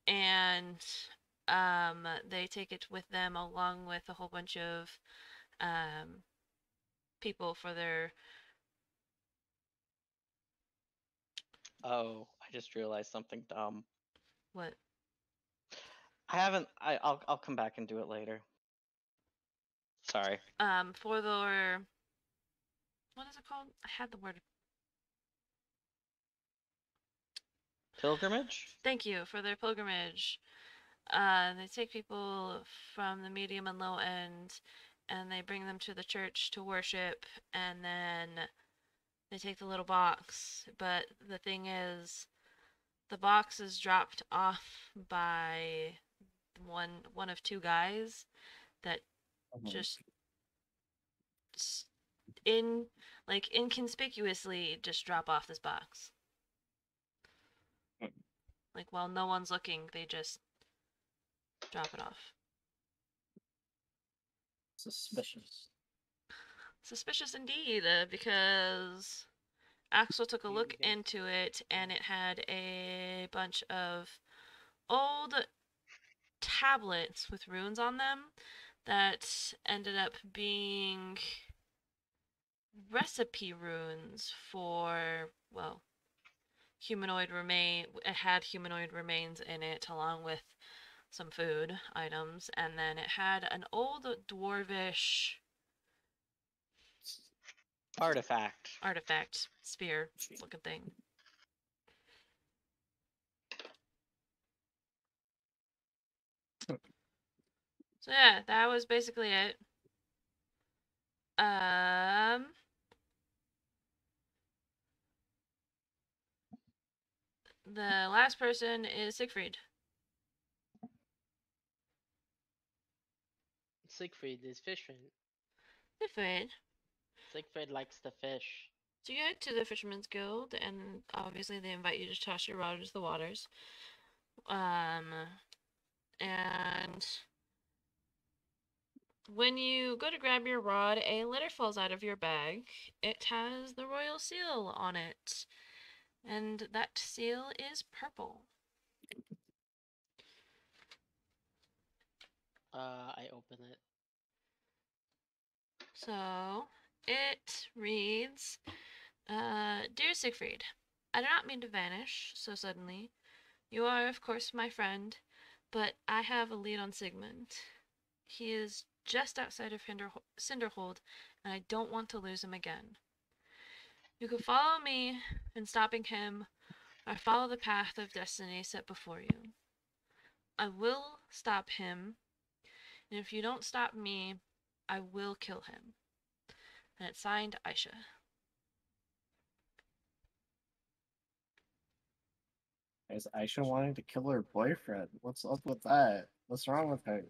and they take it with them along with a whole bunch of people for their. Oh, I just realized something dumb. What? I'll come back and do it later. Sorry. For their. What is it called? I had the word. Pilgrimage? Thank you for their pilgrimage. They take people from the medium and low end, and they bring them to the church to worship, and then they take the little box. But the thing is, the box is dropped off by one of two guys that just inconspicuously just drop off this box. Like while no one's looking, they just drop it off. Suspicious. Suspicious indeed, because Axel took a look into it, and it had a bunch of old tablets with runes on them that ended up being recipe runes for, well, it had humanoid remains in it along with some food items, and then it had an old dwarvish artifact spear looking thing. So yeah, that was basically it. The last person is Siegfried. Siegfried is fishing. Siegfried. Siegfried likes to fish. So you get to the Fisherman's Guild, and obviously they invite you to toss your rod into the waters. And when you go to grab your rod, a letter falls out of your bag. It has the royal seal on it, and that seal is purple. I open it. So it reads, Dear Siegfried, I do not mean to vanish so suddenly. You are, of course, my friend, but I have a lead on Sigmund. He is just outside of Cinderhold, and I don't want to lose him again. You can follow me in stopping him, or follow the path of destiny set before you. I will stop him, and if you don't stop me, I will kill him. And it's signed Aisha. Is Aisha wanting to kill her boyfriend? What's up with that? What's wrong with her?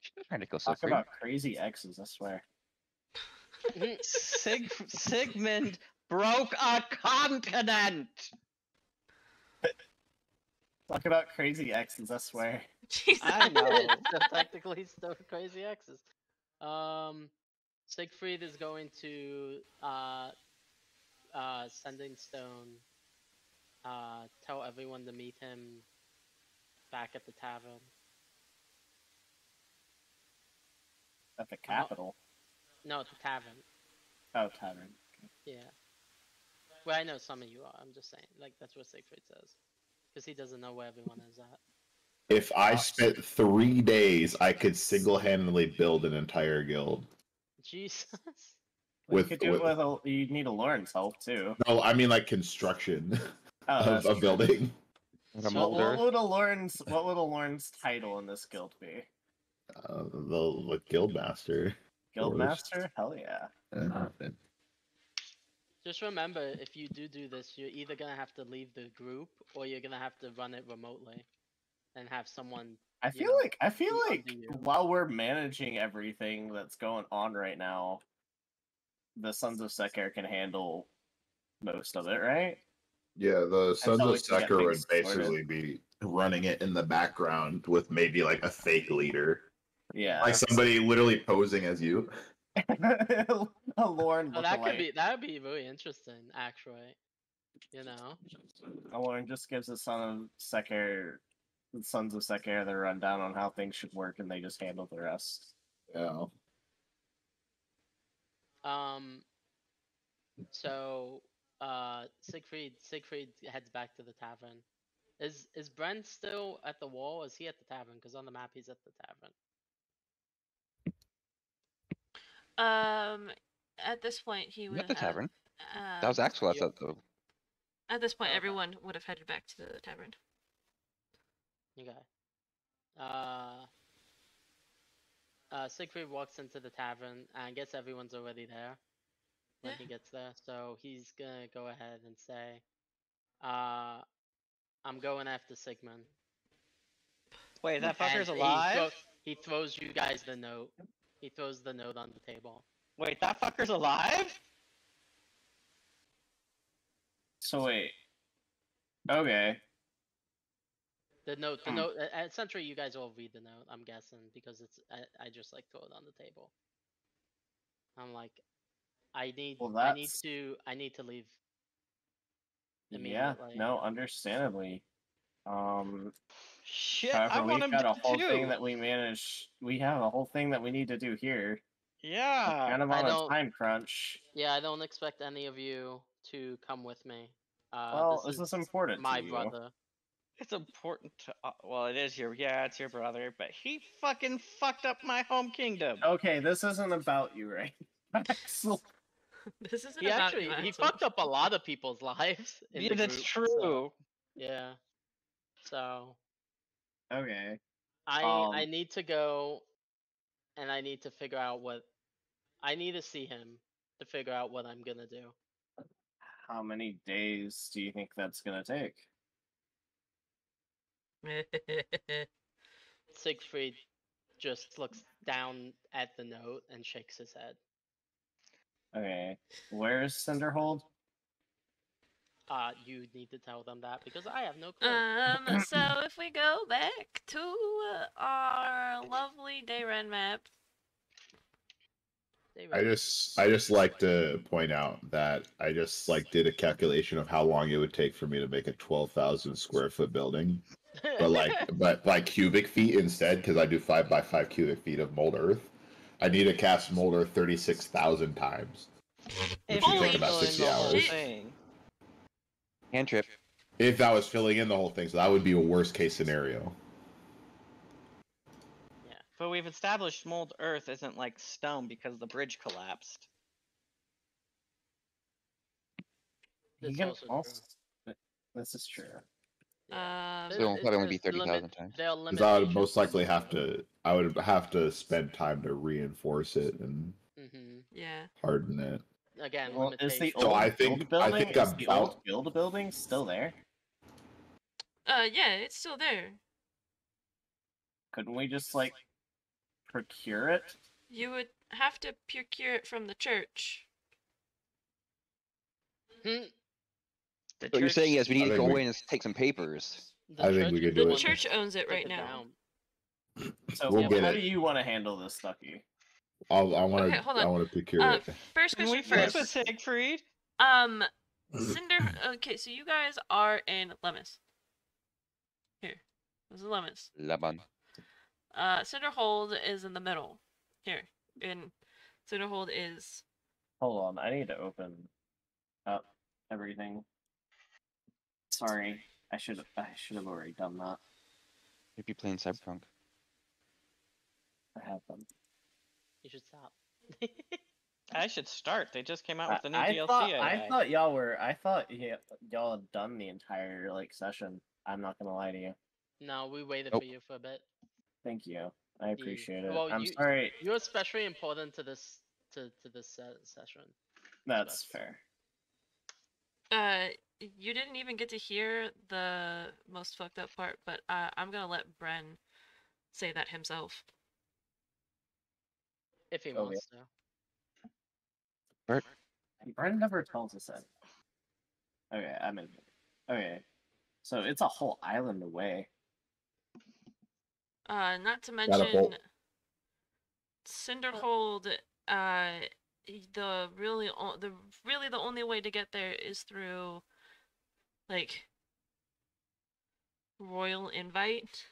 She's trying to kill Talk Siegfried. about crazy exes, I swear. Sigmund broke a continent! Talk about crazy exes, I swear. Jesus. I know. So technically still crazy exes. Siegfried is going to Sending Stone tell everyone to meet him back at the tavern. At the capital. No, at the tavern. Oh, tavern. Okay. Yeah. Well, I know some of you are. I'm just saying. Like, that's what Siegfried says. Because he doesn't know where everyone is at. If I spent 3 days, I could single-handedly build an entire guild. Jesus. You With- could do it with- with you need a Lauren's help too. No, I mean like construction Oh, of that's a true. building. Like a So- mold earth. What would a Lauren's title in this guild be? The guild master. Guildmaster? Hell yeah. Just remember, if you do this, you're either gonna have to leave the group or you're gonna have to run it remotely, and have someone. I You feel know, like be under you. while we're managing everything that's going on right now, the Sons of Sekir can handle most of it, right? Yeah, the Sons Until of we can get Sekir would things sorted. basically be running it in the background with maybe like a fake leader. Yeah. Like somebody literally posing as you. A Lauren Oh, that could lookalike. be really interesting, actually. You know. A Lauren just gives the Sons of Sekir the rundown on how things should work, and they just handle the rest. Yeah. So, Siegfried heads back to the tavern. Is Brent still at the wall? Or is he at the tavern? Because on the map he's at the tavern. At this point, he would Not the have. tavern. That was Axel you- outside though. At this point, Okay. everyone would have headed back to the tavern. Okay. Siegfried walks into the tavern, and I guess everyone's already there when Yeah. he gets there. So he's gonna go ahead and say, I'm going after Sigmund. Wait, that And fucker's alive? he throws you guys the note. He throws the note on the table. Wait, that fucker's alive? So wait. Okay. The note, at Sentry, you guys all read the note, I'm guessing, because I just like throw it on the table. I'm like, I need to leave Yeah. immediately. No, understandably. Shit, I However, want we've him got a dead whole thing too. that we manage. We have a whole thing that we need to do here. Yeah. Kind of I on a don't- time crunch. Yeah, I don't expect any of you to come with me. Well, this is important my to you. brother. It's important to. Well, it is it's your brother, but he fucking fucked up my home kingdom. Okay, this isn't about you, right? Axel. This isn't He about actually you, he Axel. fucked up a lot of people's lives. In Yeah, the that's group, true. so, yeah. So Okay. I need to go, and I need to figure out what I need to see him to figure out what I'm gonna do. How many days do you think that's gonna take? Siegfried just looks down at the note and shakes his head. Okay. Where is Cinderhold? You need to tell them that because I have no clue. So if we go back to our lovely Dayren map, I just like to point out that I just like did a calculation of how long it would take for me to make a 12,000 square foot building, but like cubic feet instead, because I do 5 by 5 cubic feet of mold earth. I need to cast mold earth 36,000 times, which would Holy take about filling 60 the whole hours. thing. Cantrip. If that was filling in the whole thing, so that would be a worst case scenario. Yeah. But we've established mold earth isn't like stone because the bridge collapsed. You That's can also also. This is true. Yeah. So it'll probably only be There's 30,000 times. There are Because I would limitations most likely on have to. I would have to spend time to reinforce it and Mhm. yeah. harden it. Again, Well, is the limitations. So old I guild think- building? I think is the old about- guild building still there? Yeah, it's still there. Couldn't we just like procure it? You would have to procure it from the church. Hmm, The What you're church- saying is we need I to think go we- in and take some papers. the I think church we is could the do The it. one church that owns it took right now. down. So We'll get how it. do you want to handle this, Stucky? I want Okay, to. hold I on. want to procure it. First Can we question finish first. with Siegfried? Cinder. Okay, so you guys are in Lemus. Here, this is Lemus. Laban. Cinderhold is in the middle. Here, and Cinderhold is. Hold on, I need to open up everything. Sorry, I should have already done that. If you playing Cyberpunk. I have them. You should stop. I should start. They just came out with the new I DLC. thought y'all had done the entire session. I'm not gonna lie to you. No, we waited Nope. for you for a bit. Thank you. I appreciate it. Well, I'm sorry. You're especially important to this session. That's But- fair. You didn't even get to hear the most fucked up part, but I'm gonna let Bren say that himself. If he Oh, wants to. Bert? Brent never tells us that. Okay, I'm in. Okay, so it's a whole island away. Not to Got a mention bolt. Cinderhold. The only way to get there is through, like, royal invite.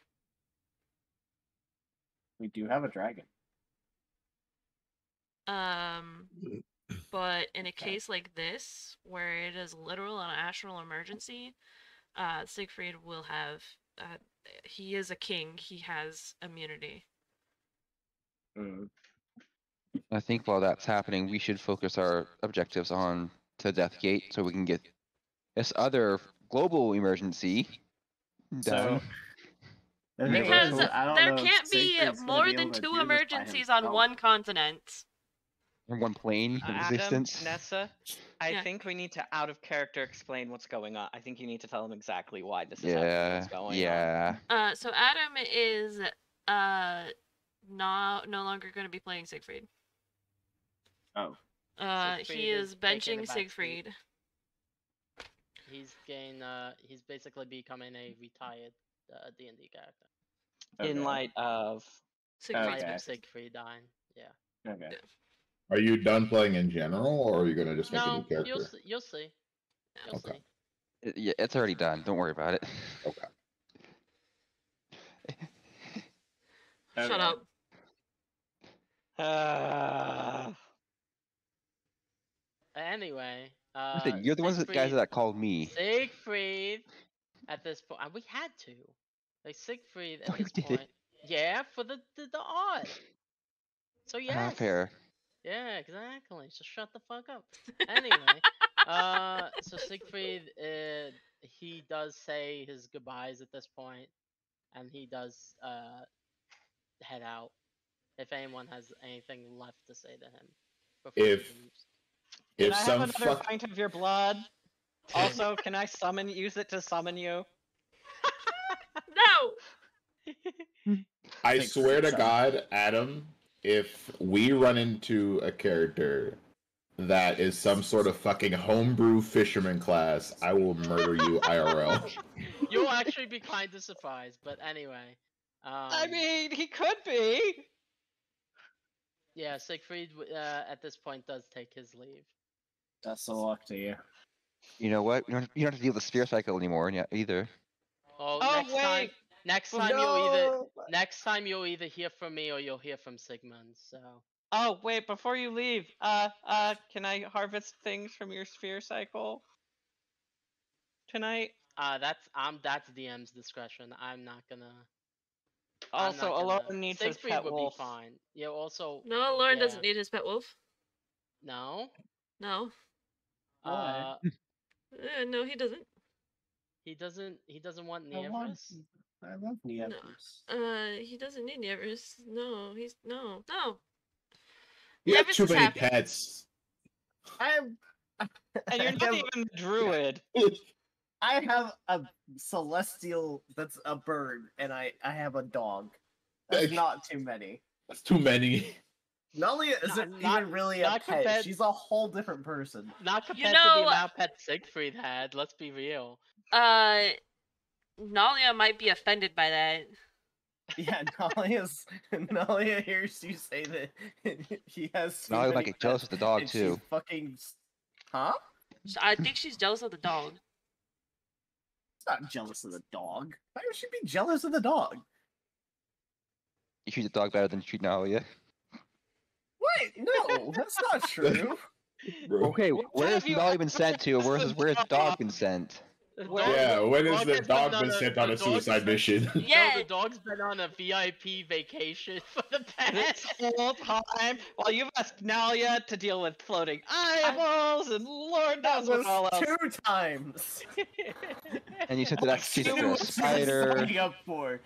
We do have a dragon. But in a Okay. case like this, where it is literal and astral emergency, Siegfried will have. He is a king. He has immunity. Mm. I think while that's happening, we should focus our objectives on to Death Gate so we can get this other global emergency done. The thing Because is, I don't there know if can't be Siegfried's gonna more be than able to 2 do this by emergencies on himself. one continent. In one plane of Adam, existence. Nessa, I Yeah. think we need to out of character explain what's going on. I think you need to tell them exactly why this is happening. Yeah, What's going on. yeah. So Adam is no longer going to be playing Siegfried. Oh, Siegfried He is is taking benching the back seat. Siegfried. He's basically becoming a retired D&D character. In okay. light of Siegfried's Okay. Light of Siegfried dying. Yeah. Okay. Are you done playing in general, or are you gonna just make a new No, character? you'll see. You'll Okay. see. Yeah, it's already done. Don't worry about it. Okay. Shut Okay. up. Anyway, You're the ones guys that called me. Siegfried at this point, and we had to. Like Siegfried No, at you this didn't. point. Yeah, for the art. So yes. Fair. Yeah, exactly. So shut the fuck up. Anyway, so Siegfried, he does say his goodbyes at this point, and he does head out. If anyone has anything left to say to him before If- he leaves. Can If I have some another fuck, pint of your blood? Also, can I use it to summon you? No! I Thanks, swear to son. God, Adam, if we run into a character that is some sort of fucking homebrew fisherman class, I will murder you IRL. You'll actually be kind of surprised, but anyway. I mean, he could be. Yeah, Siegfried at this point does take his leave. Best of luck to you. You know what? You don't have to deal with the spear cycle anymore either. Oh, Oh, next time, wait. next time you'll either hear from me or you'll hear from Sigmund. So Oh, wait, before you leave, can I harvest things from your sphere cycle tonight? that's DM's discretion. I'm not gonna. Also, Alone Alone needs his Siegfried pet would wolf. be fine. Yeah. Also. No, Lauren Yeah. doesn't need his pet wolf. No. No. Why? No, he doesn't. He doesn't. He doesn't want I love, Neaverus. I love Neaverus. He doesn't need Neaverus. No, he's no. You have Nevis too is many happy. pets. And you're not even a druid. I have a celestial that's a bird, and I have a dog. That's That's- not too many. That's too many. Nalia isn't not- even really a not pet. compared- She's a whole different person. Not You compared to know- the amount pet Siegfried had. Let's be real. Nalia might be offended by that. Yeah, Nalia hears you say that he has. too Now I many might get jealous pets, with the dog and too. She's fucking. Huh? I think she's jealous of the dog. She's not jealous of the dog. Why would she be jealous of the dog? You treat the dog better than you treat Nalia. What? No, that's not true. Bro. Okay, where's have you Nalia been sent to? ever Where's the dog been sent? The Where- dog- Yeah, when has dog the has dog been on been a- sent the on a dog's suicide been- mission? No, Yeah. the dog's been on a VIP vacation for the this past. whole time, while you've asked Nalia to deal with floating eyeballs and Lord That knows what was all else. 2 times. And you said that that's chased after a spider. Signing up for.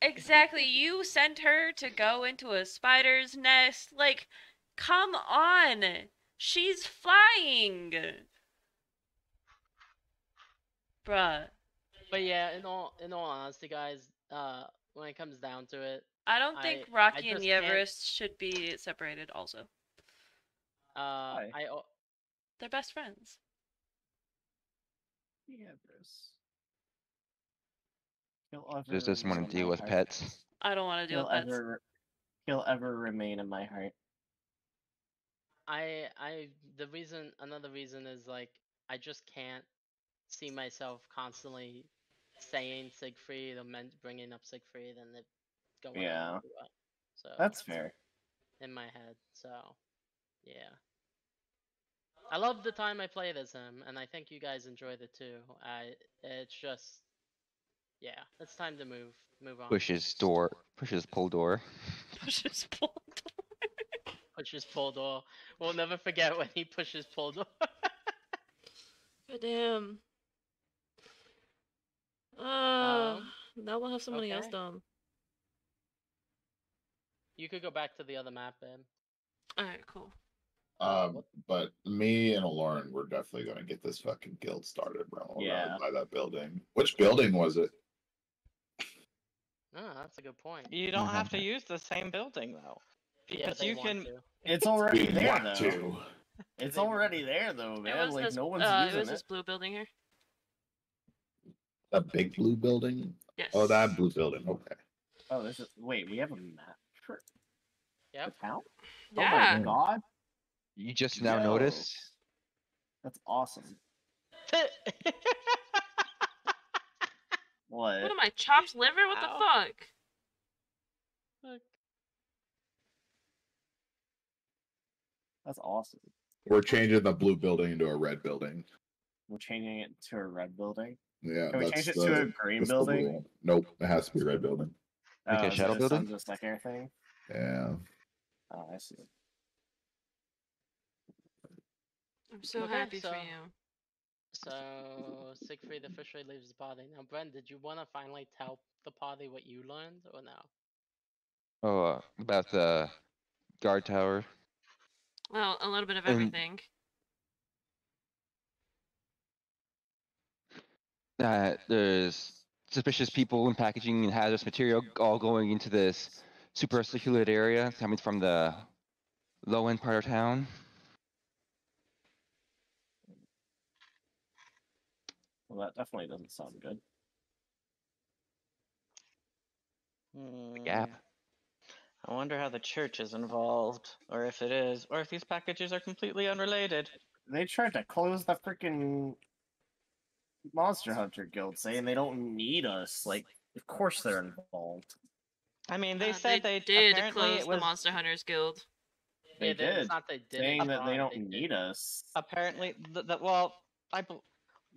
Exactly. You sent her to go into a spider's nest. Like, come on. She's flying. Bruh. But yeah, in all honesty, guys, when it comes down to it, I don't think I Rocky and just the can't- Everest should be separated also. Why? They're best friends. Yeah, Bruce. He'll ever Just doesn't want remain to in deal my with heart. pets. I don't want to deal He'll with pets. he'll ever remain in my heart. another reason is like I just can't see myself constantly saying Siegfried or bringing up Siegfried and it going Yeah. on throughout. So That's fair. in my head. So yeah, I love the time I played as him, and I think you guys enjoyed it too. It's just yeah, it's time to move on. Pushes pull door. Pushes pulled. Pushes pull door. We'll never forget when he pushes pull door. But damn. Now we'll have somebody else okay. done. You could go back to the other map, babe. Alright, cool. But me and Lauren, we're definitely gonna get this fucking guild started, bro. Yeah. By that building. Which building was it? Oh, that's a good point. You don't have to use the same building though, Yeah, because they you want can. to. It's already We there want though. to. It's They want already there though, It man. was Like this, no one's it using was it. this blue building here. A big blue building? Yes. Oh, that blue building. Okay. Oh, this is wait. We have a map for Yep. the town. Yeah. Oh my god, You just now Yo. noticed? that's awesome. What? What am I, chopped liver? What the Ow. fuck? That's awesome. We're changing the blue building into a red building. We're changing it to a red building. Yeah, Can we that's change it the, to a green that's the building? rule. Nope, it has to be a red building. Like a is it shadow a building? Sons of Second thing? Yeah. Oh, I see. I'm so Okay, happy for so- you. So Siegfried officially leaves the party. Now, Bren, did you want to finally tell the party what you learned, or no? Oh, about the guard tower. Well, a little bit of And- everything. There's suspicious people and packaging and hazardous material all going into this super secluded area coming from the low end part of town. Well, that definitely doesn't sound good. Gap. I wonder how the church is involved, or if it is, or if these packages are completely unrelated. They tried to close the freaking Monster Hunter Guild, saying they don't need us. Like, of course they're involved. I mean, they said they did apparently close it was the Monster Hunters Guild. They Yeah, did, It's not they didn't. saying that they try, don't did. need us. apparently well,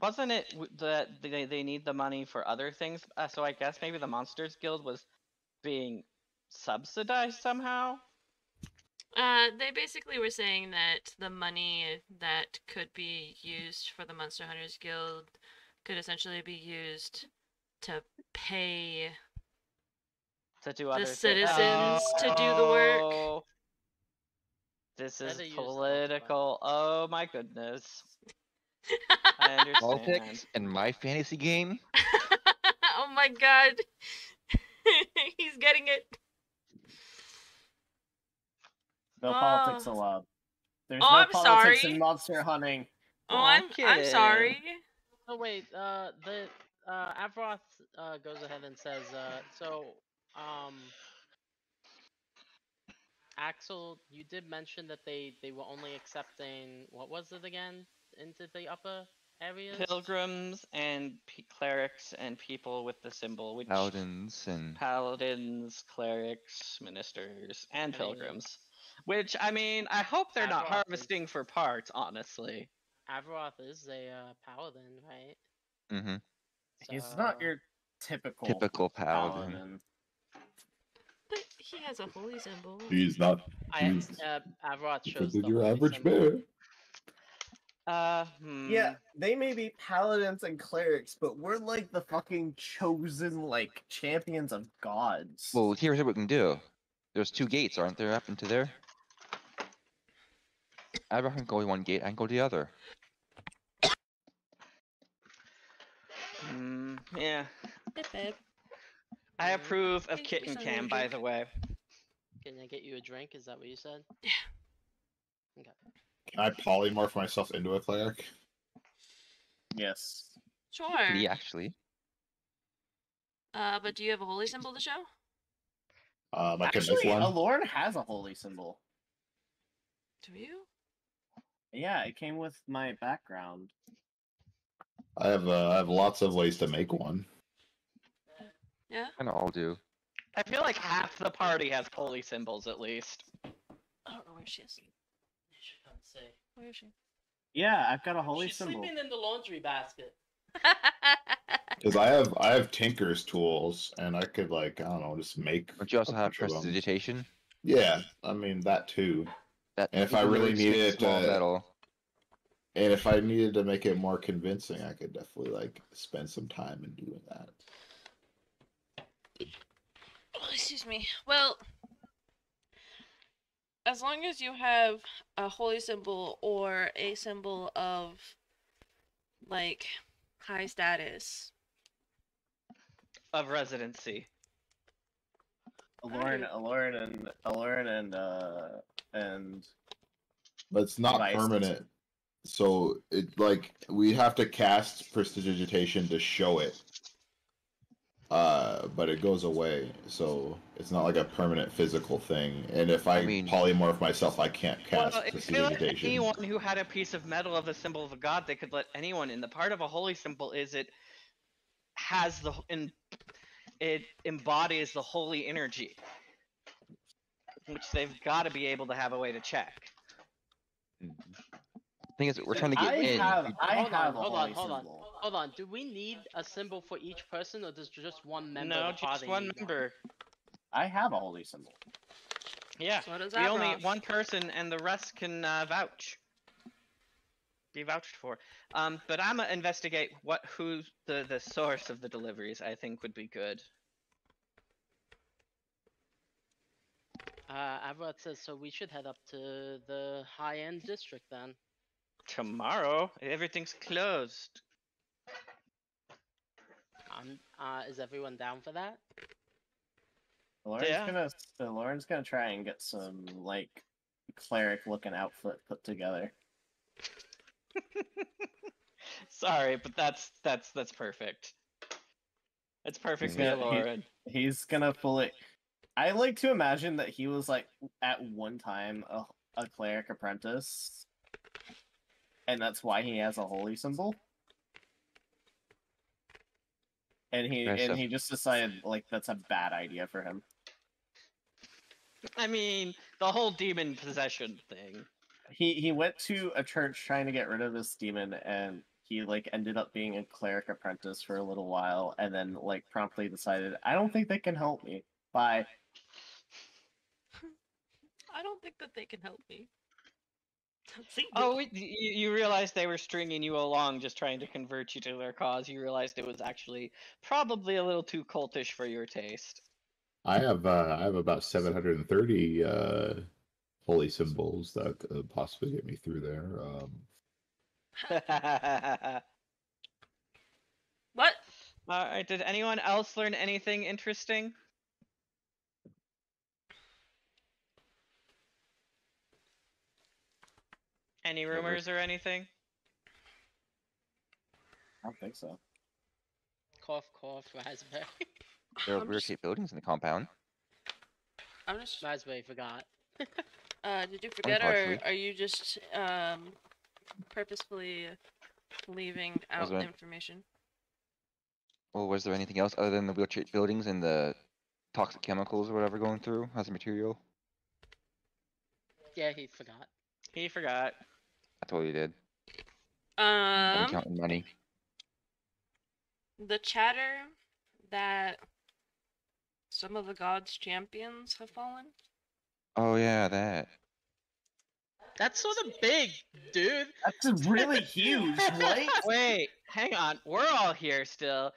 wasn't it that they need the money for other things? So I guess maybe the Monsters Guild was being subsidized somehow. They basically were saying that the money that could be used for the Monster Hunters Guild could essentially be used to pay To do other citizens to do the work. Oh, this is Better use them, but- political. Oh my goodness. I understand. Politics and my fantasy game. Oh my god. He's getting it. No Oh. politics allowed. There's Oh, no I'm politics sorry. in monster hunting. Oh, Aw, I'm kid. sorry. Oh wait, the Avroth goes ahead and says, Axel, you did mention that they were only accepting what was it again into the upper areas? Pilgrims and clerics and people with the symbol, which Paladins and paladins, clerics, ministers, and I mean, pilgrims. Which I mean, I hope they're not Avroth is- harvesting for parts. Honestly, Azeroth is a paladin, right? Mm-hmm. He's not So- your typical Typical paladin. But he has a holy symbol. He's not. He's Azeroth shows simply the your holy average symbol. bear. Yeah, they may be paladins and clerics, but we're like the fucking chosen, like, champions of gods. Well, here's what we can do. There's 2 gates, aren't there, up into there? I can go to one gate, I can go to the other. Yeah. Hey, babe. I approve of Hey, kitten we saw cam, you by drink. the way. Can I get you a drink? Is that what you said? Yeah. Okay. Can I polymorph myself into a cleric? Yes. Sure. Me, actually. But do you have a holy symbol to show? I can Actually, make one. Alorn has a holy symbol. Do you? Yeah, it came with my background. I have lots of ways to make one. Yeah. Kinda all do. I feel like half the party has holy symbols at least. I don't know where she is. Let's see. Where is she? Yeah, I've got a holy She's symbol. sleeping in the laundry basket. Because I have Tinker's tools, and I could, like, I don't know, just make. Don't you also a have bunch of them. prestidigitation? Yeah, I mean that too. That And if you I can really literally just make needed small to- metal. And if I needed to make it more convincing, I could definitely like spend some time in doing that. Oh, excuse me. Well, as long as you have a holy symbol or a symbol of, like, high status. Of residency. Alorn and But it's not Devices. permanent. So it like we have to cast prestidigitation to show it. But it goes away, so it's not like a permanent physical thing. And if I mean- polymorph myself, I can't cast Well, if they let prestidigitation. anyone who had a piece of metal of the symbol of a god, they could let anyone in. The part of a holy symbol is it has it embodies the holy energy, which they've got to be able to have a way to check. Thing is, we're trying to get I in. have Hold a on, holy hold on. symbol. Hold on. Do we need a symbol for each person, or does just one member No, of the party just one need member. I have a holy symbol. Yeah, So does we only Abrav. one person, and the rest can vouch. Be vouched for. But I'm gonna investigate who's the source of the deliveries. I think would be good. Avrot says so. We should head up to the high-end district then. Tomorrow, everything's closed. Is everyone down for that? Lauren's gonna try and get some like cleric looking outfit put together. Sorry, but that's perfect. It's perfect, Yeah, Lauren. He's gonna fully. I like to imagine that he was like at one time a cleric apprentice, and that's why he has a holy symbol. And he just decided like that's a bad idea for him. I mean, the whole demon possession thing. He went to a church trying to get rid of this demon, and he like ended up being a cleric apprentice for a little while, and then like promptly decided, I don't think they can help me. Bye. I don't think that they can help me. See, Oh, you realized they were stringing you along, just trying to convert you to their cause. You realized it was actually probably a little too cultish for your taste. I have about 730 holy symbols that could possibly get me through there. What? Alright, did anyone else learn anything interesting? Any rumors or anything? I don't think so. Cough, cough, raspberry. There are I'm rear just- shaped buildings in the compound. I'm just. Raspberry forgot. Did you forget, or partially. are you just purposefully leaving out Was there- information? Well, was there anything else other than the wheel shaped buildings and the toxic chemicals or whatever going through as a material? Yeah, he forgot. He forgot. I totally did. I'm Um, counting money. the chatter that some of the gods' champions have fallen. Oh yeah, that. That's sort of big, dude. That's really huge. What? Wait, hang on. We're all here still.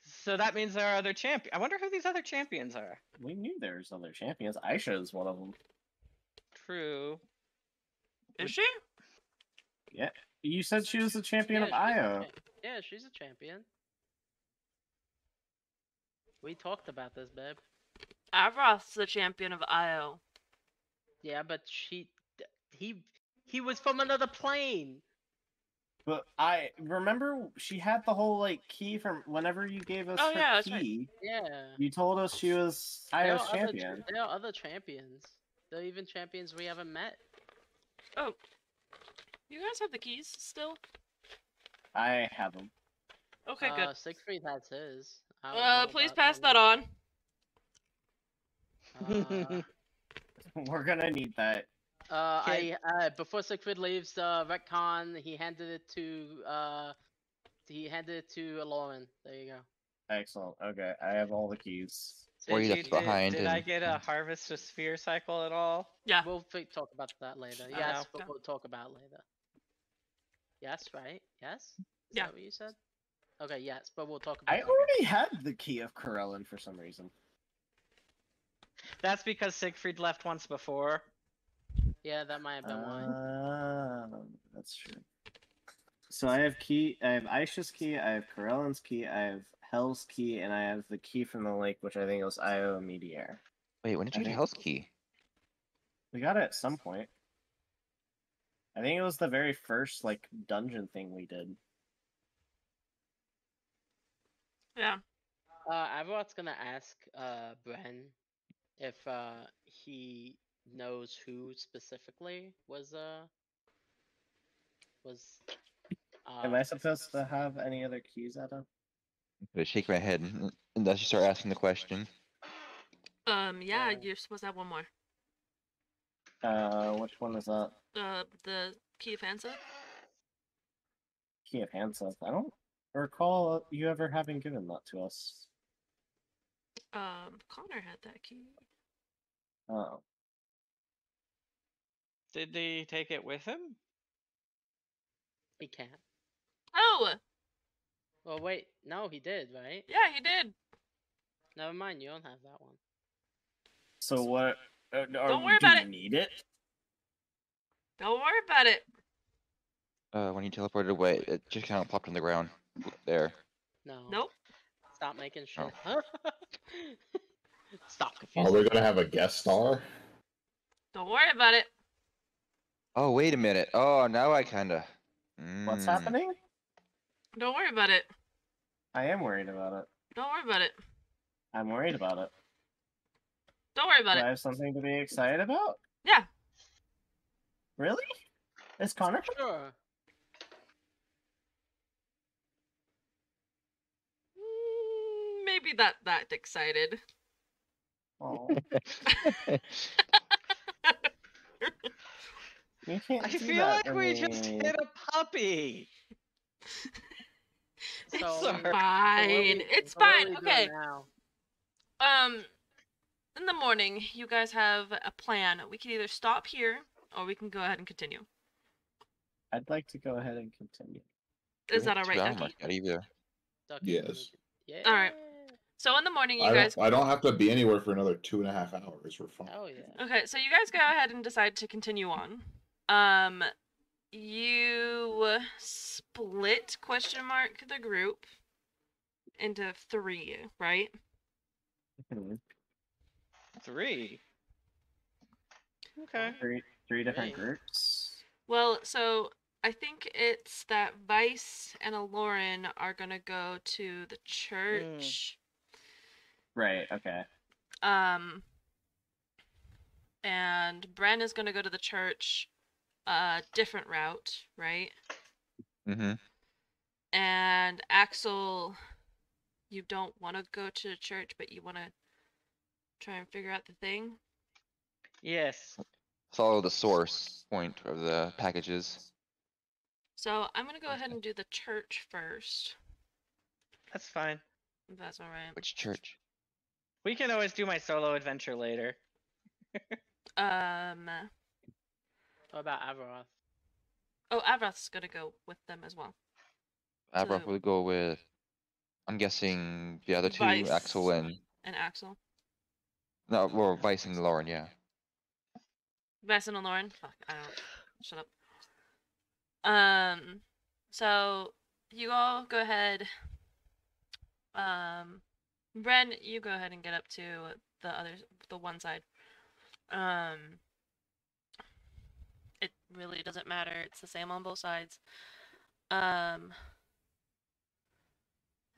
So that means there are other champions. I wonder who these other champions are. We knew there was other champions. Aisha is one of them. True. Is she? Yeah. You said she was the champion of she's a Io. yeah, she's a champion. We talked about this, babe. Avroth's the champion of Io. Yeah, but he was from another plane. But I remember she had the whole like key from whenever you gave us Oh, her yeah, that's right. key. Yeah. You told us she was There Io's are other champion. there are other champions. There are even champions we haven't met. Oh, you guys have the keys still? I have them. Okay, good. Siegfried has his. I don't know Please about pass that others. on. We're gonna need that. Before Siegfried leaves retcon, he handed it to Lauren. There you go. Excellent. Okay, I have all the keys. Or you Did, left behind did I and- get a harvest a sphere cycle at all? Yeah. We'll talk about that later. I Yes, know. but we'll talk about it later. Yes, right? Yes? Is Yeah. that what you said? Okay, yes, but we'll talk about I that. already had the key of Corellin for some reason. That's because Siegfried left once before. Yeah, that might have been why. That's true. So I have key. I have Aisha's key. I have Corellin's key. I have Hell's key, and I have the key from the lake, which I think was Io Meteor. Wait, when did you I get a think- Hell's Key? We got it at some point. I think it was the very first like dungeon thing we did. Yeah. Avarot's gonna ask Bren if he knows who specifically was Am I supposed to have any other keys, Adam? I'm gonna shake my head unless you start asking the question. Yeah, you're supposed to have one more. Which one is that? The key of Hansa. Key of Hansa. I don't recall you ever having given that to us. Connor had that key. Oh. Did he take it with him? he can't. Oh, Well, wait, no, he did, right? yeah, he did. Never mind, you don't have that one. So what? Don't worry about it. Need it? Don't worry about it. When you teleported away, it just kind of plopped on the ground. There. No. Nope. Stop making shit. Oh. Stop Are confusing. we gonna have a guest star? Don't worry about it. Oh, wait a minute. Oh, now I kinda. What's Mm. happening? Don't worry about it. I am worried about it. Don't worry about it. I'm worried about it. Don't worry about Do it. I have something to be excited about? Yeah. Really? Is Connor? Sure. Maybe that excited. Oh, you can't I do feel that like to we just me. hit a puppy. So, Sorry. Fine. It's what are fine. we doing Okay. now? In the morning, you guys have a plan. We can either stop here or we can go ahead and continue. I'd like to go ahead and continue. Is that alright, I Ducky? got either. Ducky, Yes. Yeah. Alright. So in the morning, you I guys. don't have to be anywhere for another 2.5 hours. We're fine. Oh yeah. Okay, so you guys go ahead and decide to continue on. You split the group into 3, right? Mhm. 3. Okay. Three different Three. groups. Well, so I think it's that Vice and Aloran are gonna go to the church. Right. Okay. And Bren is gonna go to the church, different route, right? Mm-hmm. And Axel, you don't want to go to church, but you want to try and figure out the thing. Yes. Follow the source point of the packages. So I'm gonna go ahead and do the church first. That's fine. If that's all right. Which church? We can always do my solo adventure later. What about Avaroth? Oh, Avrath's gonna go with them as well. I To the- probably go with. I'm guessing the other two, Vice. Axel and And Axel. no, well, Vice and Lauren. Yeah. Vice and Lauren. Fuck, I don't. Shut up. So you all go ahead. Bren, you go ahead and get up to the one side. It really doesn't matter. It's the same on both sides.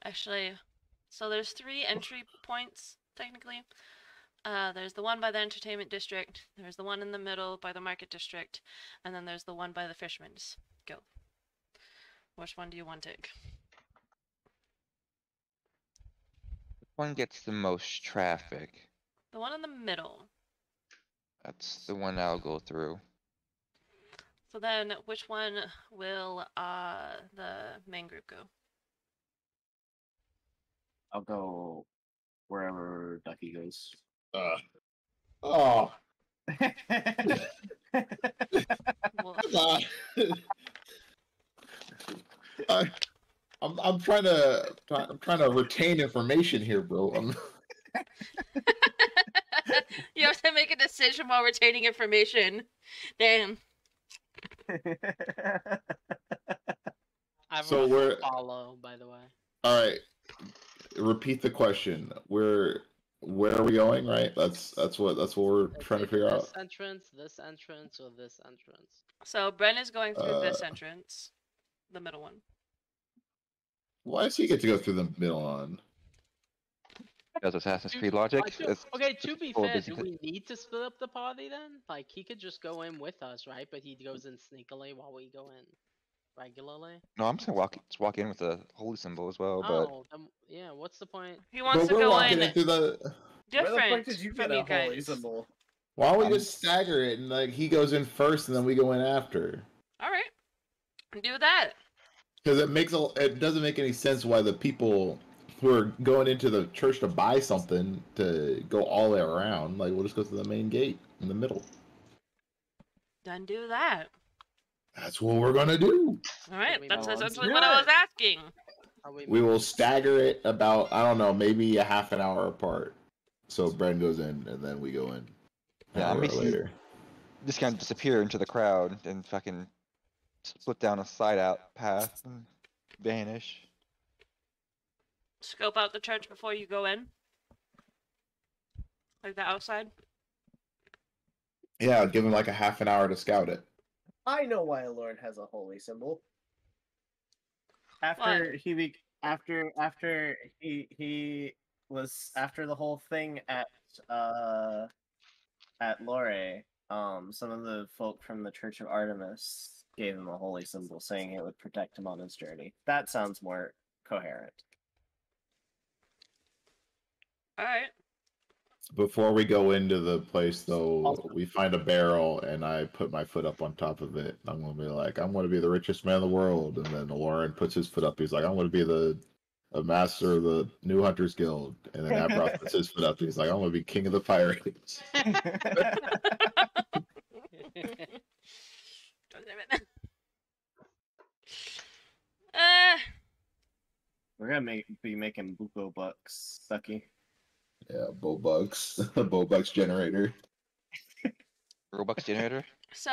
Actually, so there's 3 entry points technically. There's the one by the entertainment district. There's the one in the middle by the market district, and then there's the one by the fisherman's guild. Which one do you want to take? Which one gets the most traffic? The one in the middle. That's the one I'll go through. So then, which one will the main group go? I'll go wherever Ducky goes. Oh, Well, I'm trying to retain information here, bro. you have to make a decision while retaining information. Damn. Avaroth So will we're- follow, by the way. All right. Repeat the question. Where are we going? Right. That's what we're trying to figure out. This entrance, or this entrance. So Bren is going through this entrance, the middle one. Why does he get to go through the middle on? As Assassin's Dude, Creed logic. Okay, to be full of fair, do busy- we need to split up the party then? Like, he could just go in with us, right? But he goes in sneakily while we go in regularly. No, I'm just gonna walk in with the holy symbol as well. But Oh, yeah. What's the point? He wants But to we're go walking in into the. Where the different fuck did you from get a you holy guys. symbol? Why don't we I'm- just stagger it and like he goes in first and then we go in after? All right, do that. Because it doesn't make any sense why the people who are going into the church to buy something to go all the way around. Like we'll just go to the main gate in the middle. Then do that. That's what we're gonna do. All right, we that's move on? essentially what I was asking. Are we We will stagger it about I don't know maybe a half an hour apart. So Bren goes in and then we go in. Yeah, an I'm hour basically- later. just kind of disappear into the crowd and fucking split down a side out path and vanish. Scope out the church before you go in, like the outside. Yeah, give him like a half an hour to scout it. I know why Lord has a holy symbol. After he was after the whole thing at Lore, some of the folk from the Church of Artemis gave him a holy symbol, saying it would protect him on his journey. That sounds more coherent. All right. Before we go into the place, though, Also- we find a barrel, and I put my foot up on top of it. I'm gonna be like, I'm gonna be the richest man in the world, and then Lauren puts his foot up. He's like, I'm gonna be a master of the New Hunters Guild, and then Abroth puts his foot up. He's like, I'm gonna be king of the pirates. We're gonna be making buco bucks, Ducky. Yeah, Bobucks, Bobucks generator. Robux generator. So,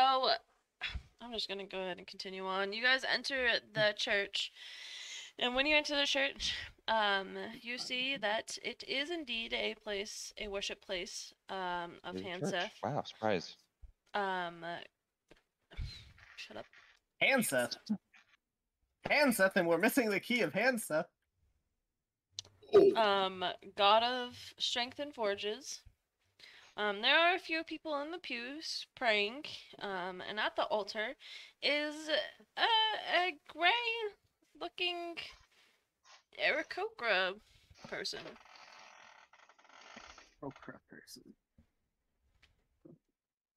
I'm just gonna go ahead and continue on. You guys enter the church, and when you enter the church, you see that it is indeed a worship place, of There's a church. Hanseth. Wow, surprise. Shut up. Hanseth, and we're missing the key of Hanseth. God of Strength and Forges. There are a few people in the pews praying, and at the altar is a gray-looking Aarakocra person. Oh, crap, person.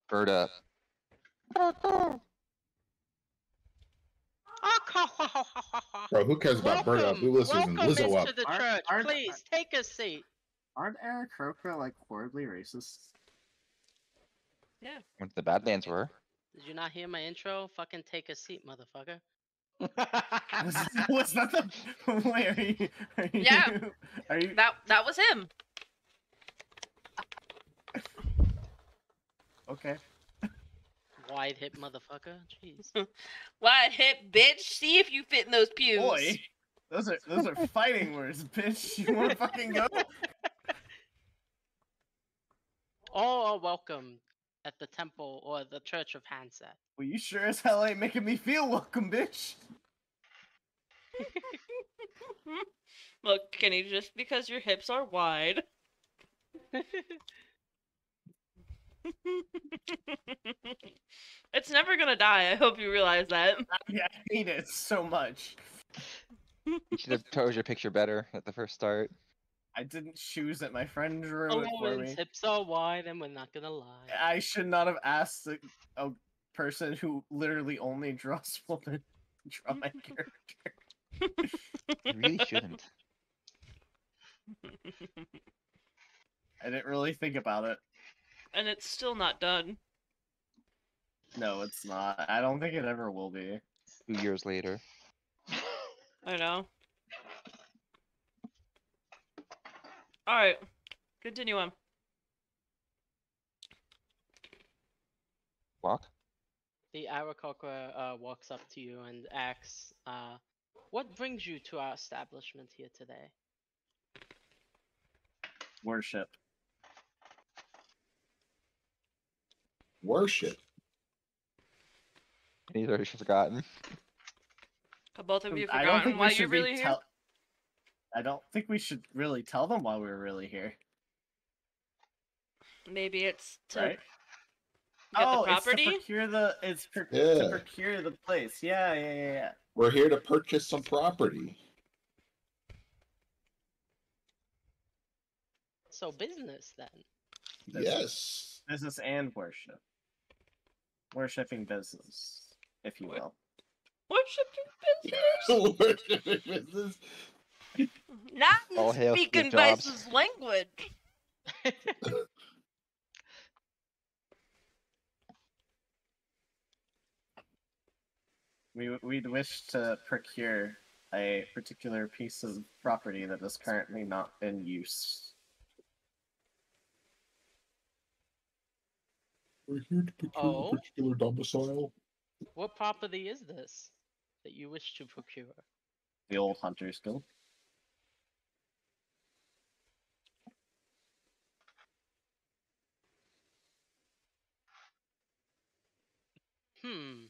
Bird up. Bro, who cares about Bird Up? Who listens in welcome Lizzo into Up? the Aren't- church. aren't- Please take a seat. Aren't Aarakocra like horribly racist? What the Badlands were. Did you not hear my intro? Fucking take a seat, motherfucker. Was that the? Wait, are you? Yeah. Are you? That was him. Okay. Wide hip motherfucker. Jeez. Wide hip, bitch. See if you fit in those pews. Boy, those are fighting words, bitch. You want to fucking go? All are welcome at the temple or the church of Hanset. Well, you sure as hell ain't making me feel welcome, bitch. Look, Kenny, just because your hips are wide. It's never gonna die. I hope you realize that. I hate it so much. You should have chose your picture better at the first start. I didn't choose it. My friend drew it for Owen's me. hips are wide, and we're not gonna lie. I should not have asked a person who literally only draws women to draw my character. You really shouldn't. I didn't really think about it. And it's still not done. No, it's not. I don't think it ever will be. 2 years later. I know. Alright. Continue on. Walk? The Aarakocra walks up to you and asks, what brings you to our establishment here today? Worship. Worship. He's already forgotten. Have both of you I don't forgotten think why we you're should really be here? tell. I don't think we should really tell them why we're really here, Maybe it's to right? get Oh, the property? it's to procure the. It's to Yeah. procure the place. Yeah. We're here to purchase some property. So business then. Yes. Business and worship. Worshipping business, if you will. Worship Worshiping business. Not All hail speaking Steve Jobs. Vice's language. We'd wish to procure a particular piece of property that is currently not in use. We're here to procure Oh? a particular domicile. What property is this that you wish to procure? The old Hunters Guild. Hmm.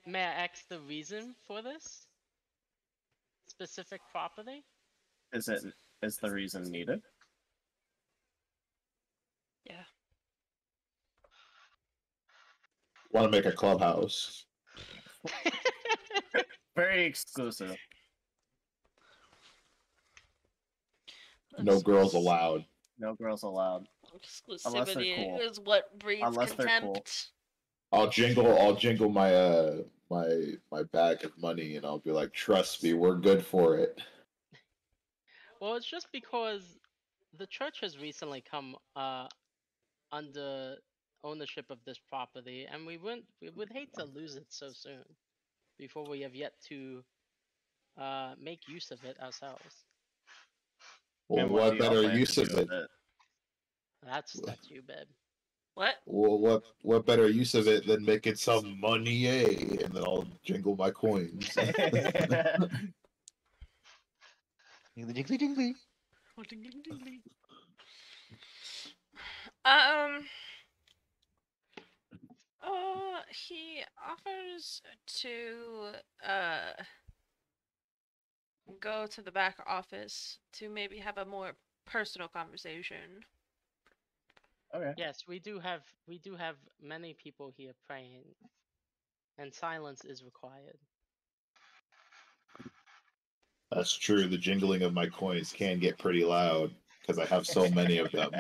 May I ask the reason for this specific property? Is the reason needed? Yeah. Want to make a clubhouse. Very exclusive. No girls allowed. No girls allowed. Unless they're Exclusivity cool. is what breeds Unless they're contempt. cool. I'll jingle my my bag of money and I'll be like, trust me, we're good for it. Well, it's just because the church has recently come under ownership of this property, and we would hate to lose it so soon before we have yet to make use of it ourselves. Well, And what do y'all better plan to use do of with it? That's you, babe. What? Well, what better use of it than making some money, and then I'll jingle my coins. Jingly, jingly, jingly. He offers to go to the back office to maybe have a more personal conversation. Okay. Yes, we do have many people here praying, and silence is required. That's true. The jingling of my coins can get pretty loud because I have so many of them.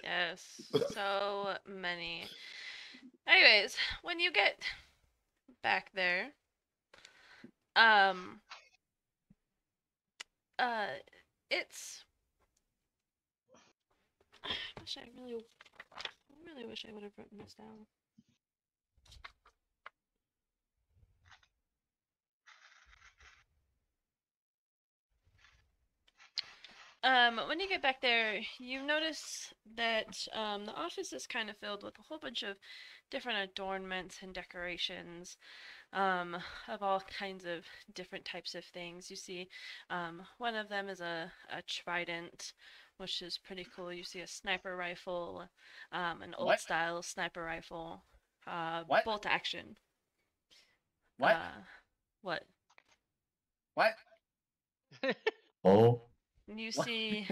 Yeah, Yes, so many. Anyways, when you get back there, um, uh, it's. I wish I really wish I would have written this down. When you get back there, you notice that the office is kind of filled with a whole bunch of different adornments and decorations, um, of all kinds of different types of things. You see, one of them is a trident, which is pretty cool. You see a sniper rifle, an old What? style sniper rifle, What? bolt action. What? What? What? Oh, You What? see,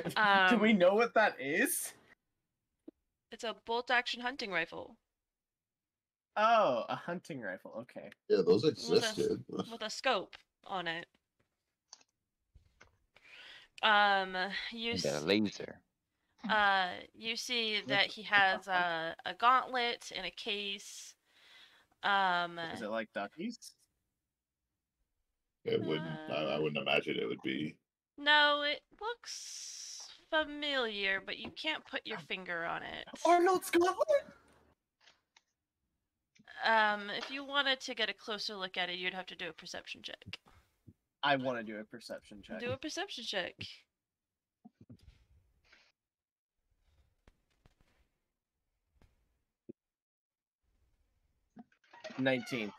Do we know what that is? it's a bolt action hunting rifle Oh, a hunting rifle. Okay. yeah, those with a existed. with a scope on it. You And a laser. you see that he has a gauntlet in a case. Is it like duckies? It wouldn't. I wouldn't imagine it would be. No, it looks familiar, but you can't put your finger on it. Arnold's gauntlet. If you wanted to get a closer look at it, you'd have to do a perception check. I want to do a perception check. Do a perception check. 19.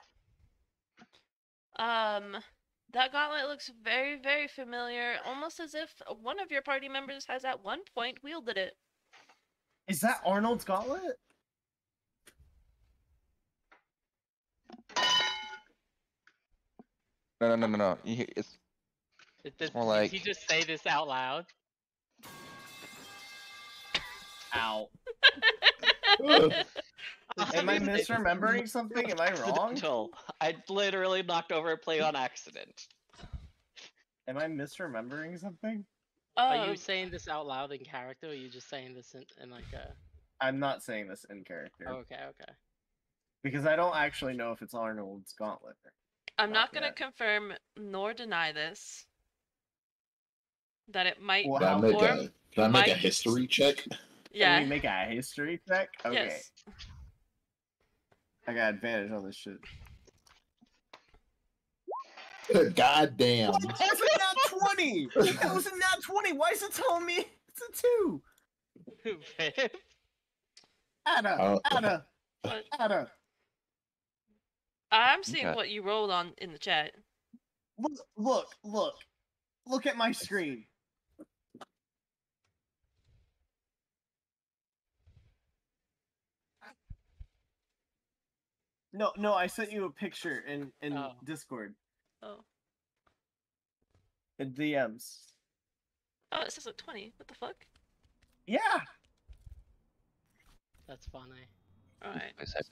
That gauntlet looks very, very familiar, almost as if one of your party members has at one point wielded it. Is that Arnold's gauntlet? No. It's more like. Did he just say this out loud? Ow. Ugh. Am I misremembering something? Am I wrong? Accidental. I literally knocked over a plate on accident. Am I misremembering something? Are you saying this out loud in character, or are you just saying this in like a? I'm not saying this in character. Okay. Because I don't actually know if it's Arnold's gauntlet. I'm not Not going to yet. confirm nor deny this. That it might. Well, Can I how make or a Can I make a might- history check? Can Yeah. we make a history check? Okay. Yes. I got advantage on this shit. God damn. What? That was a nat 20! That was a nat 20! Why is it telling me it's a 2? Viv? Anna! What? Anna! I'm seeing Okay. what you rolled on in the chat. Look at my screen. No, I sent you a picture in Oh. Discord. Oh. In DMs. Oh, it says like 20. What the fuck? Yeah! That's funny. Alright. I said,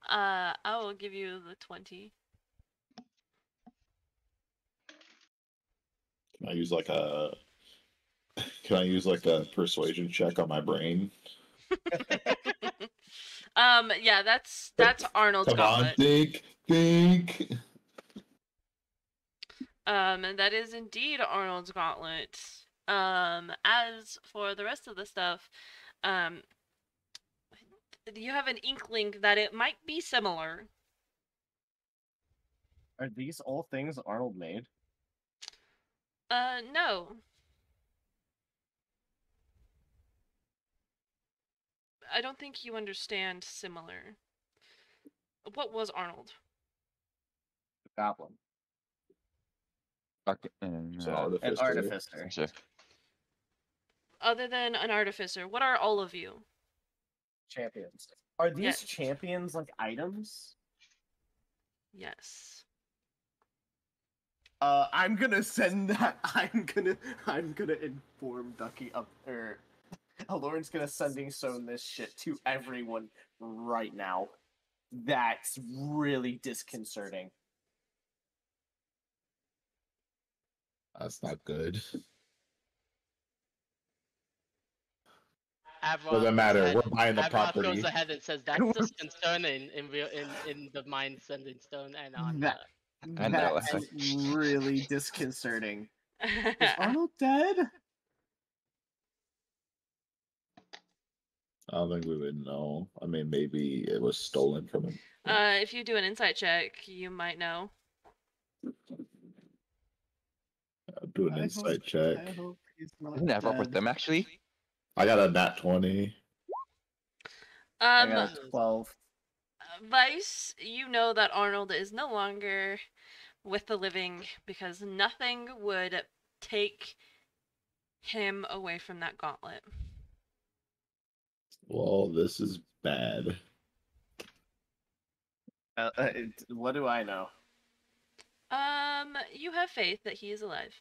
I will give you the 20. Can I use like a persuasion check on my brain? Yeah, that's Arnold's Come on, gauntlet. think. And that is indeed Arnold's gauntlet. As for the rest of the stuff, you have an inkling that it might be similar. Are these all things Arnold made? No. I don't think you understand similar. What was Arnold? The goblin. It's an uh, artificer. An artificer. sure. Other than an artificer, what are all of you? Champions. Are these Yes. champions like items? Yes. I'm gonna send that. I'm gonna inform Ducky up or Lauren's gonna sending Stone this shit to everyone right now. That's really disconcerting. That's not good. Avrod Doesn't goes matter. ahead. We're buying the Avrod goes property. ahead and says that's disconcerting in real in the mind sending stone and on That- I know. That's really disconcerting. Is Arnold dead? I don't think we would know. I mean, maybe it was stolen from him. If you do an insight check, you might know. I'll do an insight check. I hope he's not Isn't Avrop with dead. them actually? I got a nat 20. I Um, got a 12. Vice, you know that Arnold is no longer with the living because nothing would take him away from that gauntlet. Well, this is bad. What do I know? You have faith that he is alive.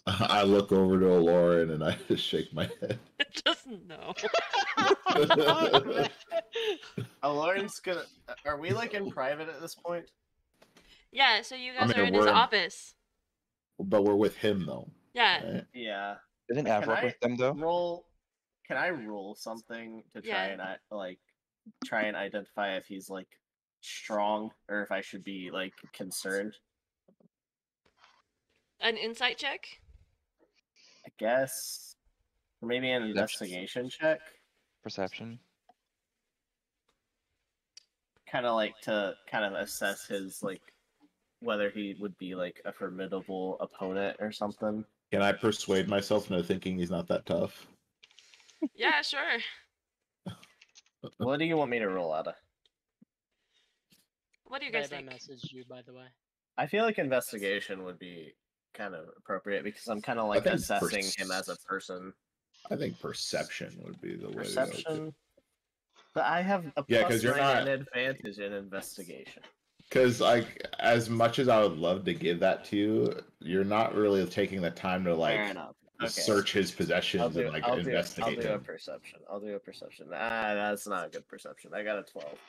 I look over to Lauren and I just shake my head. Just no. Lauren's gonna. Are we like in private at this point? Yeah, so you guys mean, are in his we're- office. But we're with him though. Yeah. Right? Yeah. Isn't Can Avrop I with them though? roll? Can I roll something to try Yeah. and try and identify if he's like strong or if I should be like concerned? An insight check? I guess. Or maybe an Perception. investigation check. Perception. Kind of like to kind of assess his like whether he would be like a formidable opponent or something. Can I persuade myself into thinking he's not that tough? Yeah, sure. What do you want me to roll out of? What do you guys Babe, I think? messaged you, by the way. I feel like investigation would be kind of appropriate because I'm kind of I like think assessing him as a person. I think perception would be the way to go. Perception. But I have a Yeah, plus 'cause you're 9 not- and advantage in investigation. Because, like, as much as I would love to give that to you, you're not really taking the time to Fair like enough. Okay. search his possessions and like I'll investigate do a them. perception. I'll do a perception. Ah, that's not a good perception. I got a 12.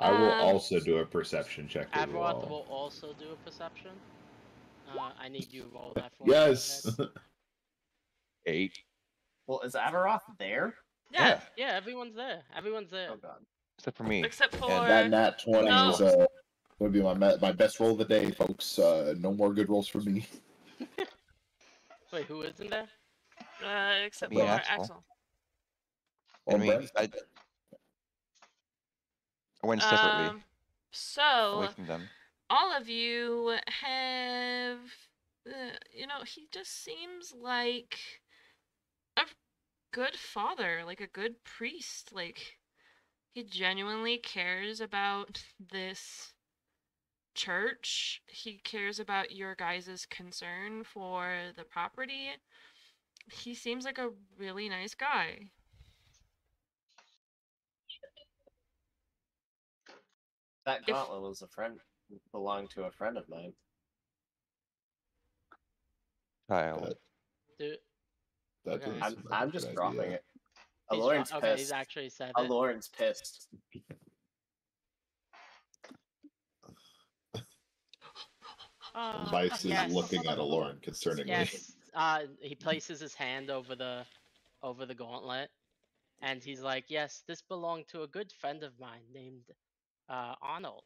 I will Um, also do a perception check as Avrod well. will also do a perception. I need you to roll that for Yes. me. 8. Well, is Avaroth there? Yeah. Yeah, everyone's there. Everyone's there. Oh god. Except for me. Except for That nat 20 No. is would be my best roll of the day, folks. No more good rolls for me. Wait, who isn't there? except Me for and Axel. Axel. Well, And me. Brent's I went separately away So from them. all of you have, he just seems like a good father, like a good priest. Like, he genuinely cares about this church. He cares about your guys' concern for the property. He seems like a really nice guy. That If- gauntlet was belonged to a friend of mine. Child. Dude, That Okay. doesn't I'm seem like a just good dropping idea. it. he's Aloran's okay, he's pissed. actually said it. Aloran's pissed. Vice is yes. looking at Aloran concerningly. Yes. He places his hand over the gauntlet, and he's like, "Yes, this belonged to a good friend of mine named Arnold."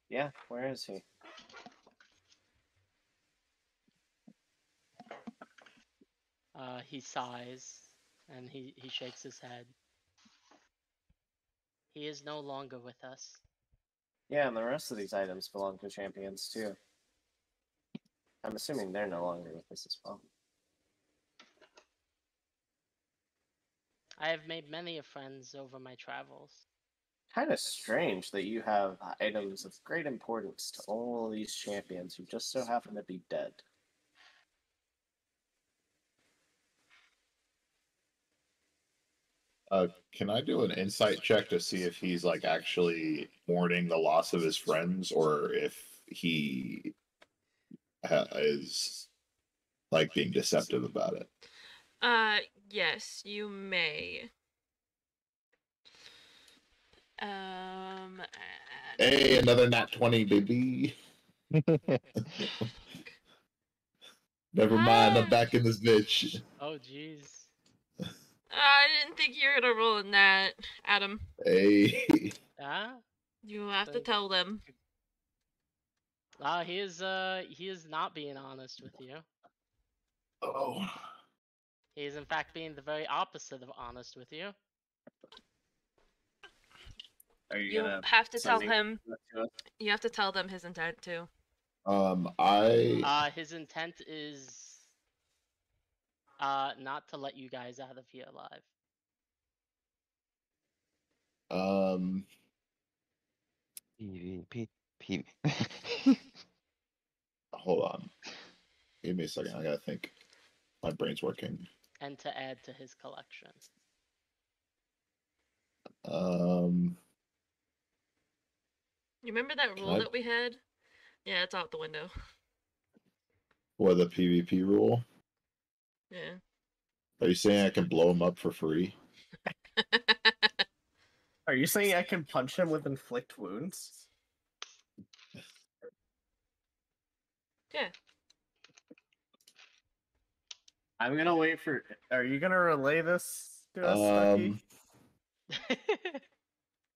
Yeah, where is he? He sighs, and he shakes his head. He is no longer with us. Yeah, and the rest of these items belong to champions too. I'm assuming they're no longer with us as well. I have made many friends over my travels. Kind of strange that you have items of great importance to all these champions who just so happen to be dead. Can I do an insight check to see if he's like actually mourning the loss of his friends, or if he is like being deceptive about it? Yes, you may. Hey, another nat 20, baby. Never mind, I'm back in this bitch. Oh jeez. I didn't think you were gonna roll in that, Adam. Hey. Ah. You have to Thank- tell them. He is not being honest with you. Oh. He is in fact being the very opposite of honest with you. Are you You gonna have to tell send me him. that to us? You have to tell them his intent too. His intent is not to let you guys out of here alive. PvP. Hold on. Give me a second. I gotta think. My brain's working. And to add to his collection. You remember that rule that we had? Yeah, it's out the window. What, the PvP rule? Yeah. Are you saying I can blow him up for free? Are you saying I can punch him with inflict wounds? Yeah. I'm gonna wait for. Are you gonna relay this to us, Stucky?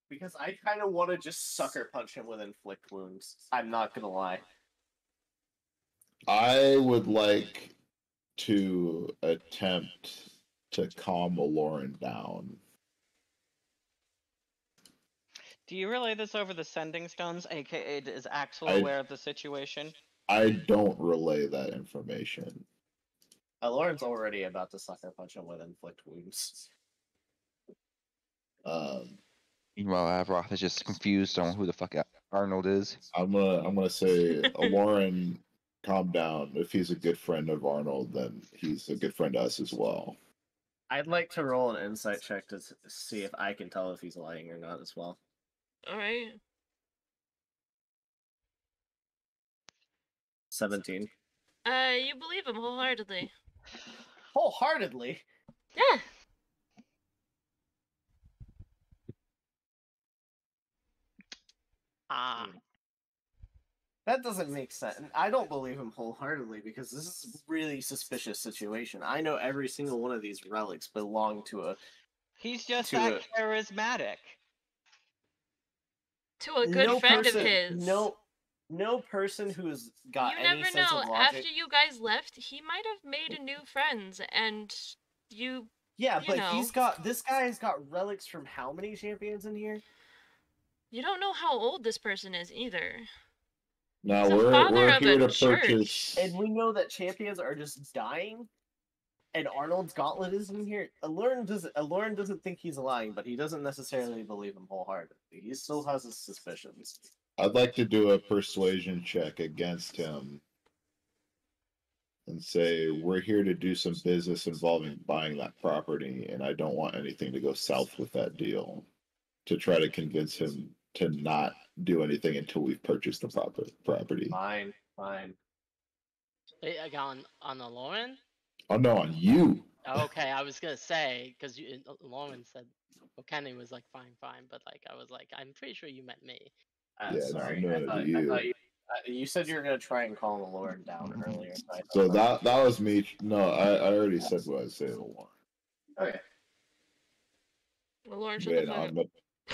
Because I kind of want to just sucker punch him with inflict wounds. I'm not gonna lie. I would like to attempt to calm Lauren down. Do you relay this over the sending stones, aka is Axel I- aware of the situation? I don't relay that information. Lauren's already about to sucker punch him with inflict wounds. Meanwhile, Avroth is just confused on who the fuck Arnold is. I'm gonna say, Lauren, calm down. If he's a good friend of Arnold, then he's a good friend to us as well. I'd like to roll an insight check to see if I can tell if he's lying or not as well. Alright. 17. You believe him wholeheartedly. Wholeheartedly? Yeah. Ah. That doesn't make sense. I don't believe him wholeheartedly because this is a really suspicious situation. I know every single one of these relics belong to a He's just To that a- charismatic. To a good friend person, of his. No person who's got You any never sense know. of logic. After you guys left, he might have made a new friends, and you. Yeah, you but know. this guy has got relics from how many champions in here? You don't know how old this person is either. Now He's a we're father of here a to church. purchase. And we know that champions are just dying. And Arnold's gauntlet is in here. Lauren doesn't think he's lying, but he doesn't necessarily believe him wholeheartedly. He still has his suspicions. I'd like to do a persuasion check against him and say, we're here to do some business involving buying that property, and I don't want anything to go south with that deal. To try to convince him to not do anything until we've purchased the property. Fine. Wait, on the Lauren? Oh no, on you. Okay, I was gonna say because Lauren said, well, Kenny was like fine, but like I was like, I'm pretty sure you meant me. Yeah, no, Sorry. I'm doing it to you. I thought you said you were gonna try and calm Lauren down earlier. So that was me. No, I already said what I said. Okay. Well, Lauren, shut Wait, the fuck up.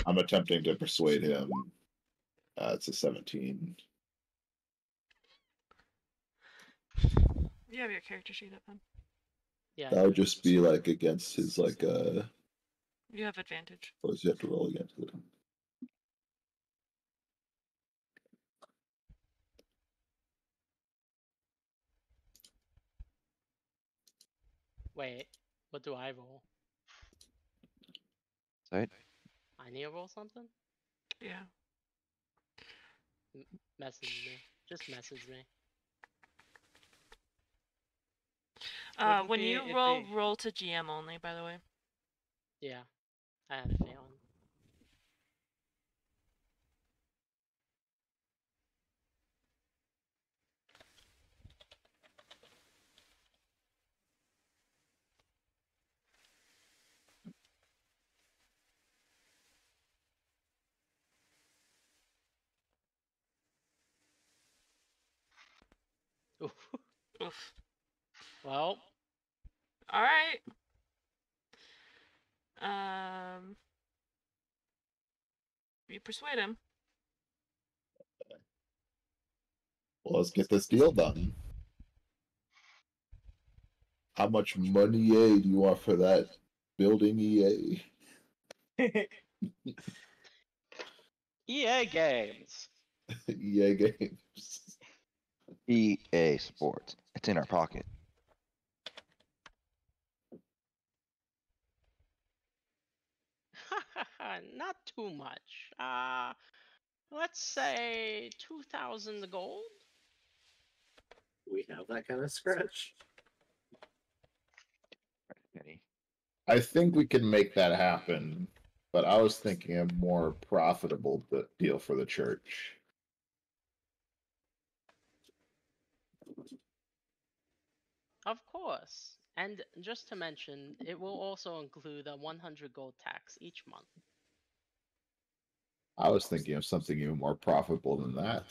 I'm attempting to persuade him. It's a 17. You have your character sheet up, then. Yeah. That would just be like against his like You have advantage. what does he have to roll against it? Wait, what do I roll? Right? I need to roll something? Yeah. Message me. Just message me. Wouldn't When be- you it'd roll, be- roll to GM only, by the way. Yeah, I had a feeling. Oof. Oof. Well, All right. Um, you persuade him. Well, let's get this deal done. How much money do you want for that building, EA? EA Games. EA Games. EA Sports. It's in our pocket. not too much. Let's say 2,000 gold. We have that kind of scratch. Kenny. I think we can make that happen, but I was thinking a more profitable deal for the church. Of course. And just to mention, it will also include a 100 gold tax each month. I was thinking of something even more profitable than that.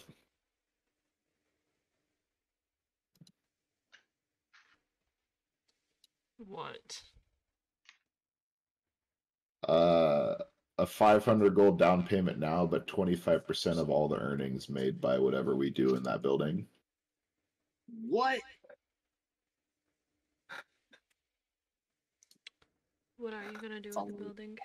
What? A 500 gold down payment now, but 25% of all the earnings made by whatever we do in that building. What? What are you gonna do It's in the all- building?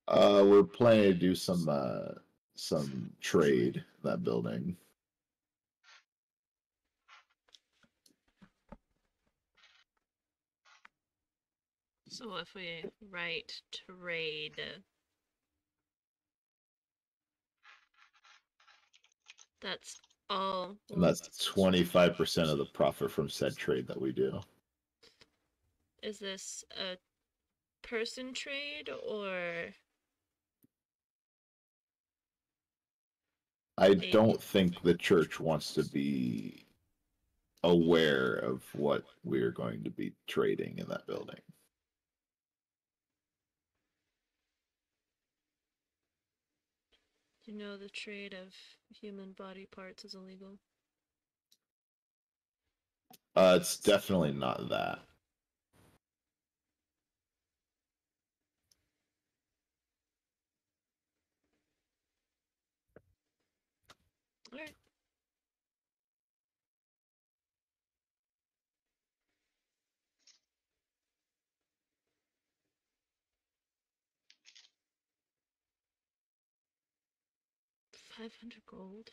We're planning to do some trade in that building. So if we write trade, that's all. And that's 25% of the profit from said trade that we do. Is this a person trade or I don't think the church wants to be aware of what we're going to be trading in that building. you know the trade of human body parts is illegal? It's definitely not that. Alright. $500 gold.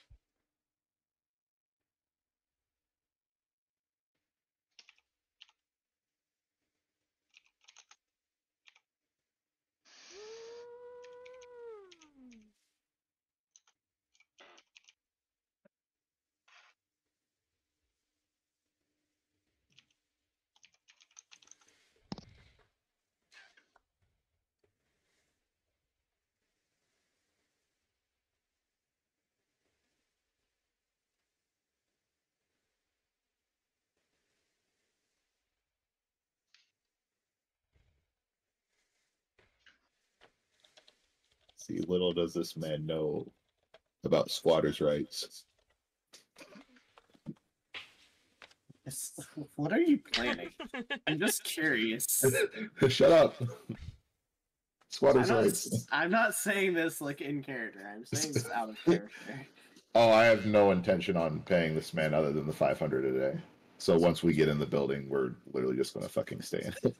See, little does this man know about squatters' rights. What are you planning? I'm just curious. Shut up. Squatters' I'm not, rights. I'm not saying this like in character. I'm saying this out of character. Oh, I have no intention on paying this man other than the 500 a day. So once we get in the building, we're literally just going to fucking stay in it.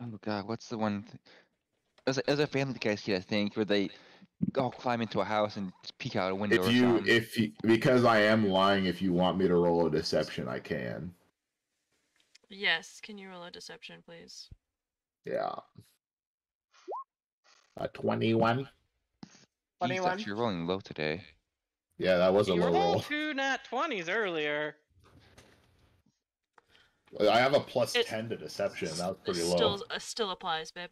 Oh god, what's the one? As a Family Guy skit, I think, where they all climb into a house and just peek out a window or something. Because I am lying, if you want me to roll a deception, I can. Yes, can you roll a deception, please? Yeah. A 21. He's actually rolling low today. Yeah, that was a You low roll. rolled 2 nat 20s earlier. I have a plus It- 10 to deception. That was It pretty low. still applies, babe.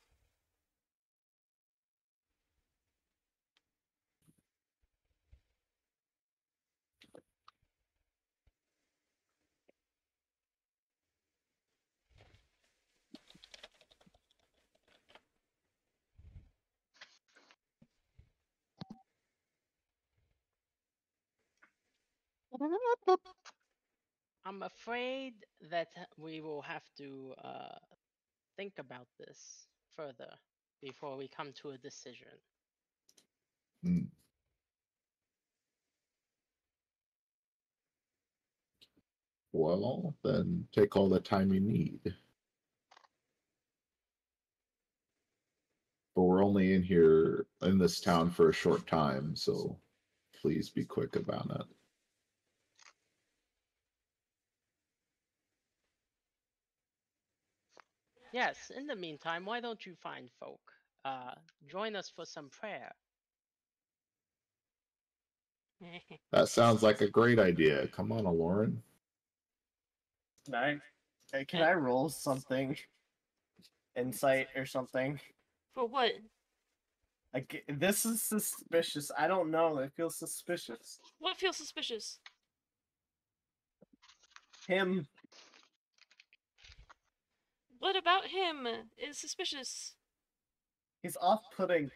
I'm afraid that we will have to think about this further before we come to a decision. Hmm. Well, then take all the time you need. But we're only in this town for a short time, so please be quick about it. Yes, in the meantime, why don't you find folk? Join us for some prayer. That sounds like a great idea. Come on, Lauren. Can I roll something? Insight or something? For what? Like, this is suspicious. I don't know. It feels suspicious. What feels suspicious? Him. What about him is suspicious? He's off-putting.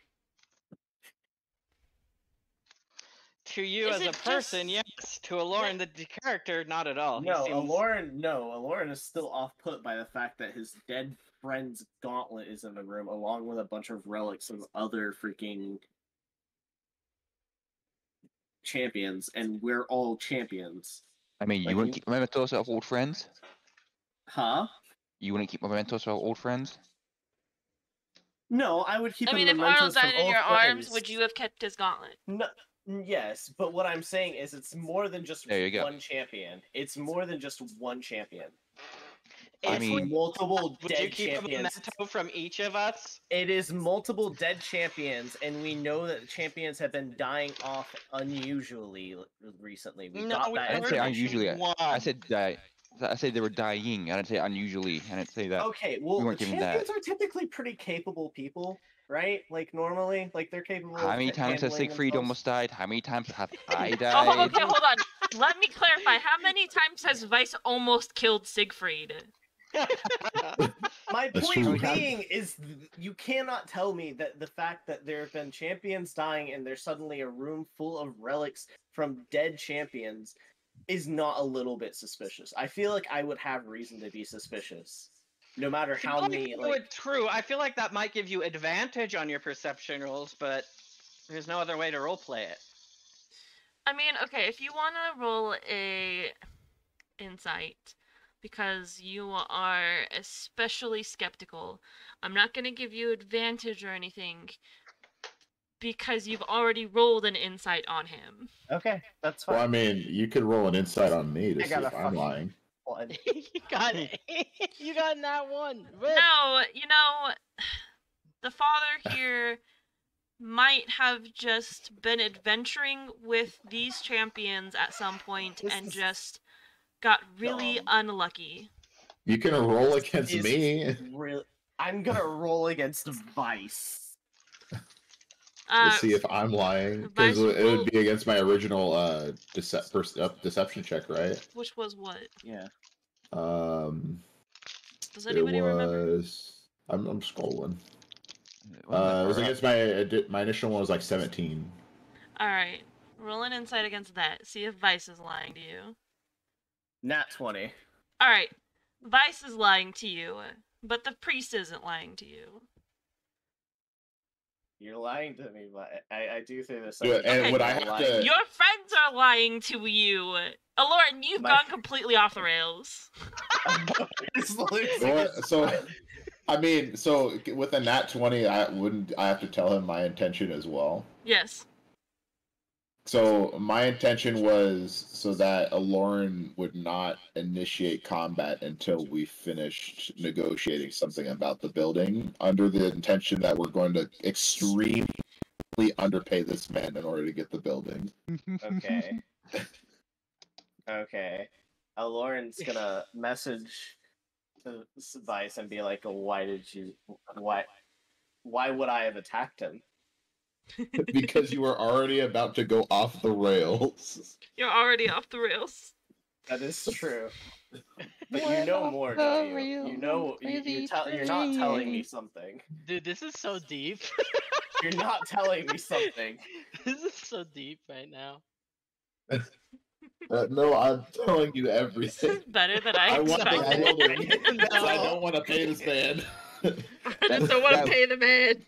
To you Is as a it person, just- yes. To Aloran, the character, not at all. No, He seems... Aloran is still off-put by the fact that his dead friend's gauntlet is in the room, along with a bunch of relics of other freaking champions, and we're all champions. I mean, Like, you wouldn't keep mementos of old friends? Huh? You wouldn't keep mementos of old friends? No, I would keep I him mean, if mementos Arnold from died in old your arms, friends. would you have kept his gauntlet? No, yes, but what I'm saying is it's more than just There you go. one champion. It's more than just one champion. I It's mean- multiple Would you dead keep a champions. memento from each of us? It is multiple dead champions, and we know that champions have been dying off unusually recently. We No, got we that I didn't say heard information. unusually. one. I said I said they were dying. I didn't say unusually. I didn't say that. Okay, well, We the weren't given champions that. are typically pretty capable people, right? Like, normally, like, they're capable How of many times has handling Siegfried themselves. almost died? How many times have I Oh, died? okay, hold on. Let me clarify. How many times has Vice almost killed Siegfried? My That's point true. being is you cannot tell me that the fact that there have been champions dying and there's suddenly a room full of relics from dead champions is not a little bit suspicious. I feel like I would have reason to be suspicious. No matter I feel how like many, that like... would true. I feel like that might give you advantage on your perception rolls, but there's no other way to roleplay it. I mean, okay, if you want to roll a insight because you are especially skeptical, I'm not going to give you advantage or anything because you've already rolled an insight on him. Okay, that's Well, I fine. mean, you could roll an insight on me to I see got if a I'm fucking- lying. One. you got it. You got that one. Rip. No, you know, the father here might have just been adventuring with these champions at some point This and is just got really dumb. unlucky. You can roll against Is me. Real... I'm gonna roll against Vice. To see if I'm lying, because Vice, it roll- would be against my original deception check, right? which was what? Yeah. Does It anybody remember? was. I'm scrolling. Wasn't that It was far up? against my initial one was like 17. Alright, roll an insight against that. See if Vice is lying to you. Nat 20. Alright, Vice is lying to you, but the priest isn't lying to you. You're lying to me, but I do think there's Yeah, something. and Okay, would I have to? Your friends are lying to you. Lauren, you've My- gone completely off the rails. It's losing Or- its so, mind. I mean, so with a nat 20, I have to tell him my intention as well. Yes. So my intention was so that Aloran would not initiate combat until we finished negotiating something about the building, under the intention that we're going to extremely underpay this man in order to get the building. Okay. Okay. Lauren's gonna message to Vice and be like, why would I have attacked him? Because you were already about to go off the rails. You're already off the rails. That is true. But you know more, don't you? You know, you're not telling me something. Dude, this is so deep. You're not telling me something. This is so deep right now. No, I'm telling you This everything. is better than I I want this expected. building because I No. don't want to pay this man. I just don't want that- to pay the man.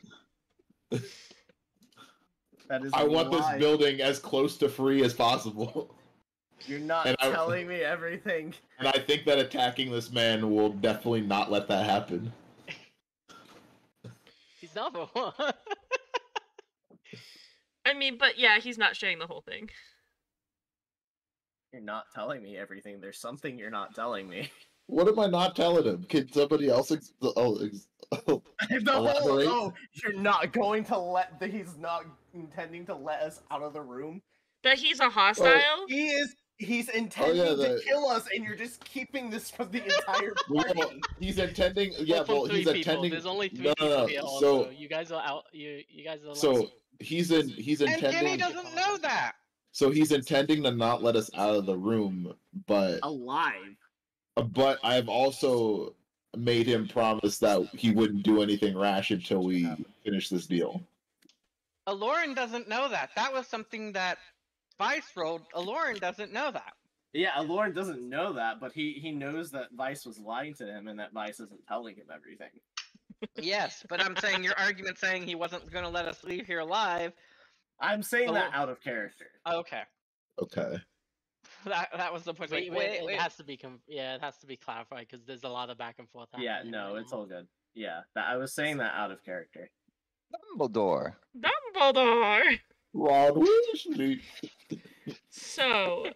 That is I want this lie. building as close to free as possible. You're not And I- telling me everything. And I think that attacking this man will definitely not let that happen. He's not the one. I mean, but yeah, he's not sharing the whole thing. You're not telling me everything. There's something you're not telling me. What am I not telling him? Can somebody else? The whole, Elaborate? oh, you're not going to let. He's not intending to let us out of the room. That he's a hostile? He is. He's intending to the- kill us, and you're just keeping this from the entire party. Well, he's intending. Yeah, From well, three he's people. intending. There's only three No, people no, no. here. So, Also, you guys are out. You guys are. so he's And Kenny intending. doesn't know that. So he's intending to not let us out of the room, but Alive. I've also made him promise that he wouldn't do anything rash until we finish this deal. Aloran doesn't know that. That was something that Vice rolled. Aloran doesn't know that. Yeah, Aloran doesn't know that, but he knows that Vice was lying to him, and that Vice isn't telling him everything. Yes, but I'm saying your argument saying he wasn't going to let us leave here alive. I'm saying that Alor- out of character. Okay, Okay. that was the point. Like, wait. It has to be. Yeah, it has to be clarified because there's a lot of back and forth. Yeah, happening no, right it's now. all good. Yeah, I was saying that out of character. Dumbledore. Dumbledore! Ron Weasley. So,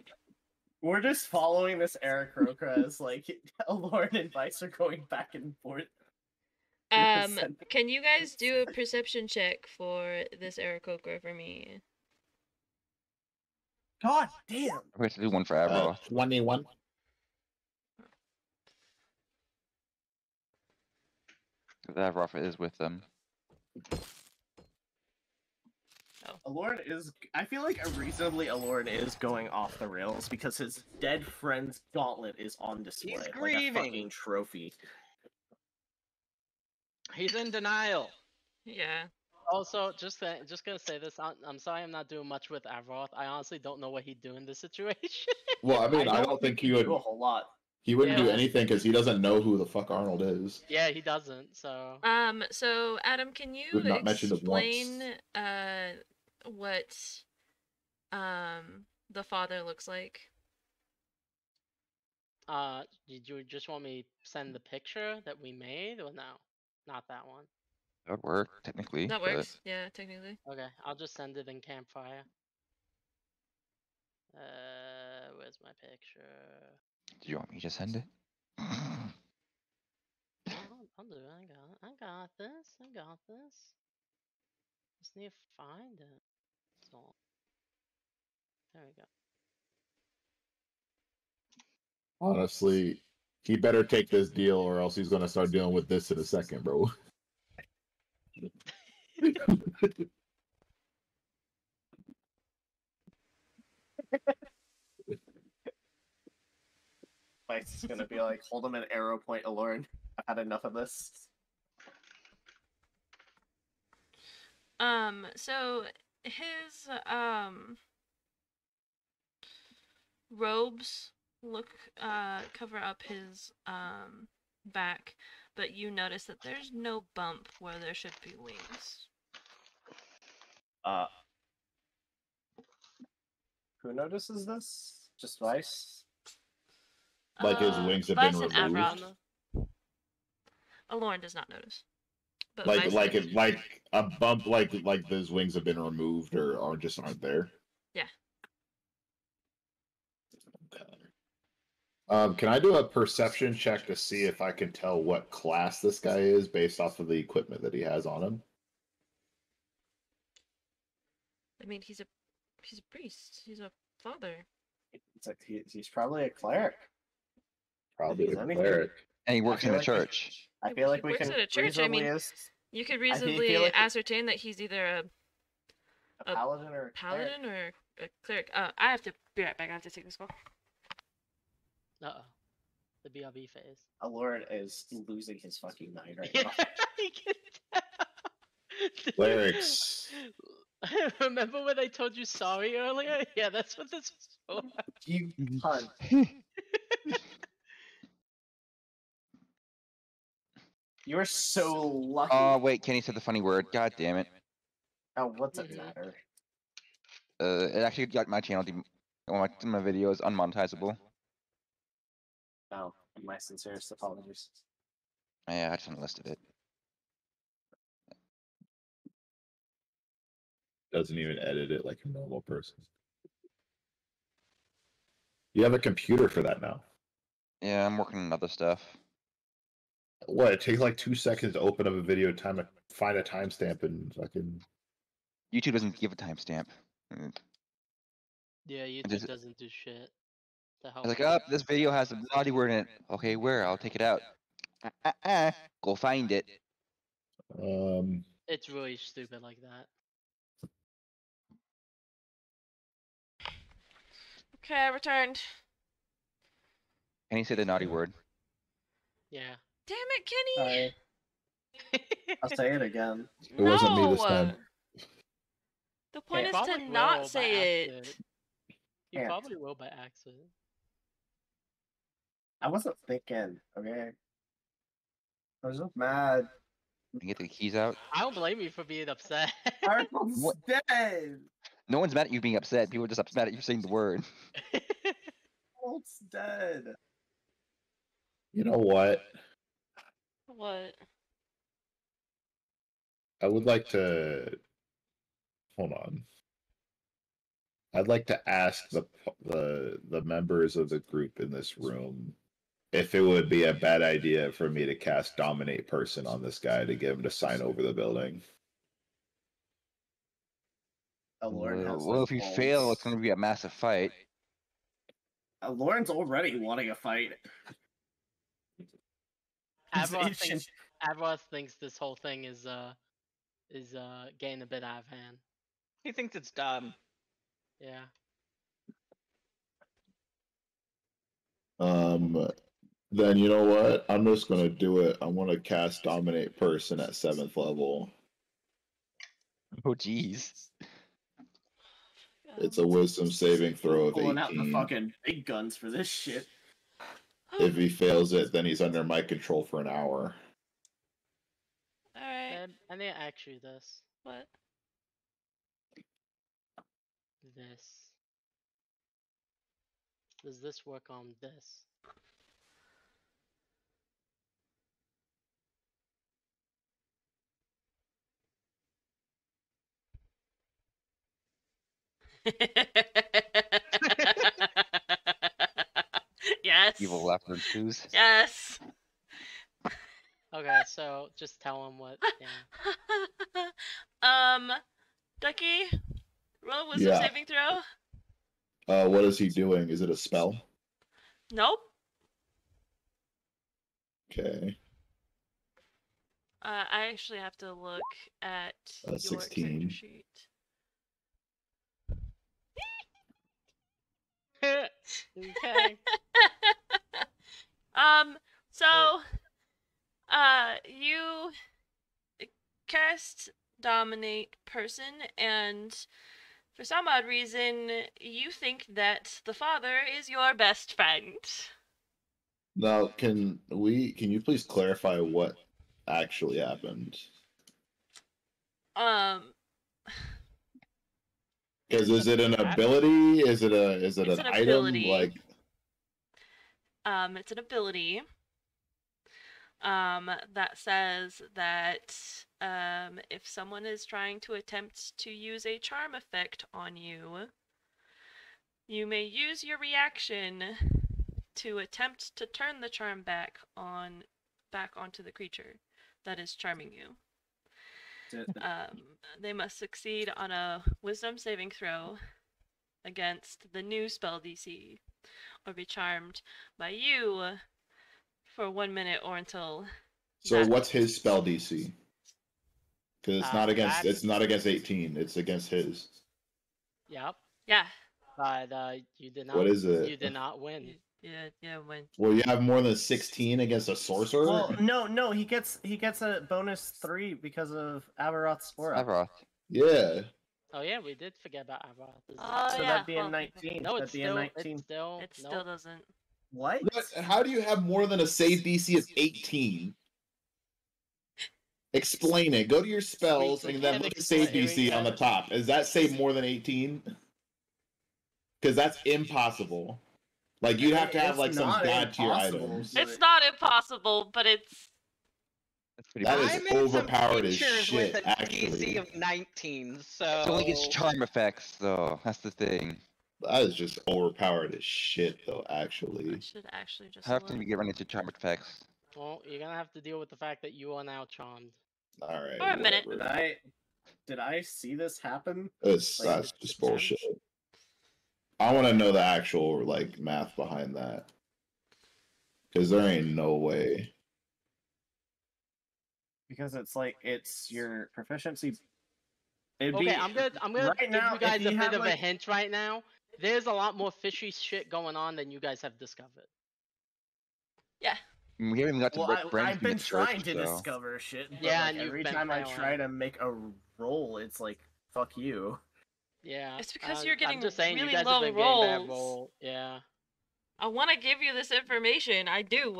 We're just following this Eric Roca as like Aloran and Vice are going back and forth. can you guys do a perception check for this Aarakocra for me? God damn! We have to do one for Aberoth. 21. Aberoth is with them. Aloran is. I feel like reasonably Aloran is going off the rails because his dead friend's gauntlet is on display. He's like a grieving. fucking trophy. He's in denial. Yeah. Also, just gonna say this. I'm sorry, I'm not doing much with Aberoth. I honestly don't know what he'd do in this situation. Well, I mean, I don't think he would. do a whole lot. He wouldn't do Yeah. anything because he doesn't know who the fuck Arnold is. Yeah, he doesn't. So So Adam, can you We've not mentioned it once. explain what the father looks like? did you just want me to send the picture that we made, or no? Not that one. That would work, technically. That but- works. Yeah, technically. Okay, I'll just send it in Campfire. Where's my picture? Do you want me to send it? I'll do it. I got this. I got this. Just need to find it. So, there we go. Honestly, he better take this deal or else he's gonna start dealing with this in a second, bro. Vice is gonna be like, hold him at arrow point, Aloran. I've had enough of this. So his robes cover up his back, but you notice that there's no bump where there should be wings. Who notices this? Just Vice? Like his wings have been Vice and removed? Aberoth. Aloran does not notice. But Like Vice like does. it like a bump like those wings have been removed or just aren't there. Yeah. Can I do a perception check to see if I can tell what class this guy is based off of the equipment that he has on him? I mean, he's a priest. He's a father. It's like he's probably a cleric. Probably He's a anything. cleric. And he works in feel the like church. I feel like He we works can at a church, I mean, reasonably You could feel reasonably like- ascertain that he's either a a paladin or a cleric. paladin or a cleric. I have to be right back. I have to take this call. Uh-oh. The BRB phase. Aloran is losing his fucking mind right Yeah, now. I can tell. Clerics. Remember when I told you sorry earlier? Yeah, that's what this was for. You cunt. You're so lucky. Oh wait, Kenny said the funny word. God damn it. Oh, what's it Mhm. matter? It actually got my channel, my videos unmonetizable. No, my sincerest apologies. Yeah, I just unlisted it. Doesn't even edit it like a normal person. You have a computer for that now. Yeah, I'm working on other stuff. What? It takes like 2 seconds to open up a video, time to find a timestamp, and fucking. YouTube doesn't give a timestamp. Yeah, YouTube just- doesn't do shit. The hell I was like, with oh, that. this video has a naughty word in it. Okay, where? I'll take it out. Go find it. It's really stupid like that. Okay, I returned. Kenny said the naughty word. Yeah. Damn it, Kenny! I'll say it again. It wasn't me this No! time. The point Yeah. is to Probably will not by say it. accident. You Can't. probably will by accident. I wasn't thinking, okay? I was just mad. And get the keys out. I don't blame you for being upset. Arnold's What? dead! No one's mad at you being upset. People are just upset at you saying the word. Arnold's dead. You know what? What? I would like to. Hold on. I'd like to ask the members of the group in this room if it would be a bad idea for me to cast Dominate Person on this guy to get him to sign over the building. Lauren has Well, no if you balls. fail, it's going to be a massive fight. Lauren's already wanting a fight. He's itching. Avroth thinks this whole thing is getting a bit out of hand. He thinks it's dumb. Yeah. Then you know what? I'm just gonna do it. I want to cast Dominate Person at 7th level. Oh, jeez. It's a Wisdom saving throw of Pulling out the 18. fucking big guns for this shit. If he fails it, then he's under my control for an hour. Alright. Dad, I need to ask you this. What? This. Does this work on this? Yes. Evil laughter ensues. Yes. Okay, so just tell him what. Yeah. Ducky, roll a wisdom Yeah. saving throw. What is he doing? Is it a spell? Nope. Okay. I actually have to look at your 16. character sheet. Okay. So, you cast Dominate Person, and for some odd reason, you think that the father is your best friend. Now, can you please clarify what actually happened? Because is it an ability? Is it It's an an item? ability. Like, It's an ability that says that if someone is trying to attempt to use a charm effect on you, you may use your reaction to attempt to turn the charm back onto the creature that is charming you. They must succeed on a Wisdom saving throw against the new spell DC, or be charmed by you for 1 minute or until. so that- what's his spell DC? Because it's not against that's- it's not against 18. It's against his. Yep. Yeah. But you did not. What is it? You did not win. Yeah, when. Well, you have more than 16 against a sorcerer. Well, no, he gets a bonus 3 because of Avaroth's aura. Avroth. Yeah. Oh yeah, we did forget about Avar. Oh So yeah. that'd be a well, 19. No, That'd it's be a still 19. It still nope. doesn't. What? What? How do you have more than a save DC of 18? Explain it. Go to your spells We and then can't look at save explain DC on the it. top. Does that save more than 18? Because that's impossible. Like you'd have to have It's like some not god tier impossible, items. but- It's not impossible, but it's That's pretty That bad. is I'm in some overpowered as creatures shit, with a actually. DC of 19, so It only gets charm effects, though. That's the thing. That is just overpowered as shit, though, I actually. should actually just How often do look. we get run into charm effects? Well, you're gonna have to deal with the fact that you are now charmed. Alright, For a minute. whatever. Did I see this happen? That's Like, just bullshit. I want to know the actual like math behind that, because there ain't no way. Because it's your proficiency. It'd Okay, be, I'm gonna right give now, you if guys you a bit had, of a like- hint right now. There's a lot more fishy shit going on than you guys have discovered. Yeah. We haven't even got to Well, Brent's I've been church, trying to so- discover shit, but Yeah, like, and you've every been time I failing. try to make a roll, it's like, fuck you. Yeah. It's because you're getting I'm just saying, really you guys low have been getting bad rolls. roll. Yeah. I want to give you this information. I do.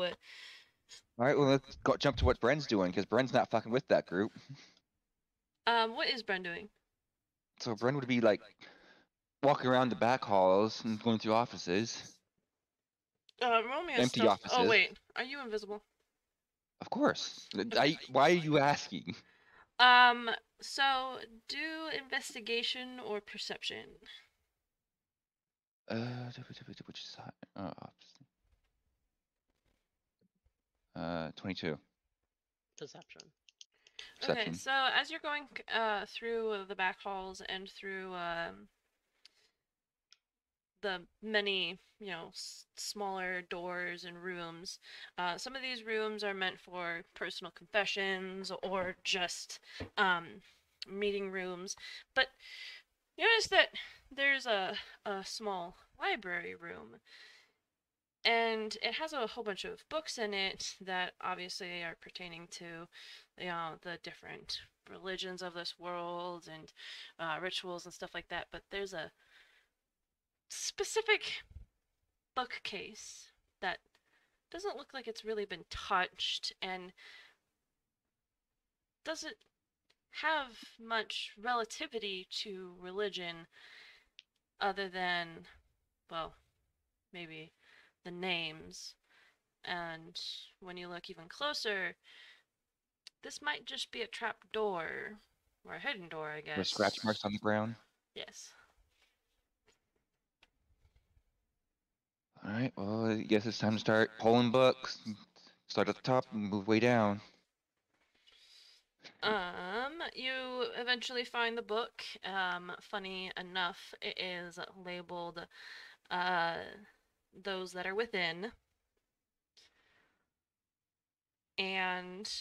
Alright, well, let's go jump to what Bren's doing, because Bren's not fucking with that group. What is Bren doing? So Bren would be, like, walking around the back halls and going through offices. Roll me a Empty stealth. Oh offices. wait, are you invisible? Of course. Why are you asking? So do investigation or perception. Which side? 22. Perception. Okay, Perception. so as you're going through the back halls and through the many, smaller doors and rooms, some of these rooms are meant for personal confessions or just meeting rooms, but you notice that there's a small library room, and it has a whole bunch of books in it that obviously are pertaining to, the different religions of this world and rituals and stuff like that. But there's a specific bookcase that doesn't look like it's really been touched and doesn't have much relativity to religion other than, well, maybe the names. And when you look even closer, this might just be a trap door. Or a hidden door, I guess. With scratch marks on the ground. Yes. Alright, well, I guess it's time to start pulling books. Start at the top and move way down. You eventually find the book. Funny enough, it is labeled, those that are within. And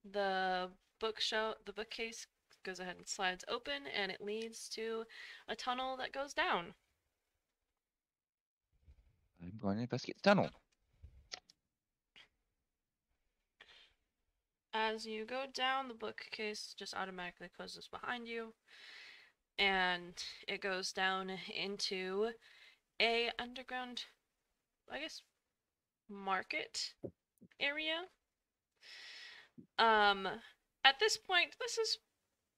the bookcase goes ahead and slides open, and it leads to a tunnel that goes down. I'm going to investigate the tunnel. As you go down, the bookcase just automatically closes behind you, and it goes down into a underground, I guess, market area. At this point, this is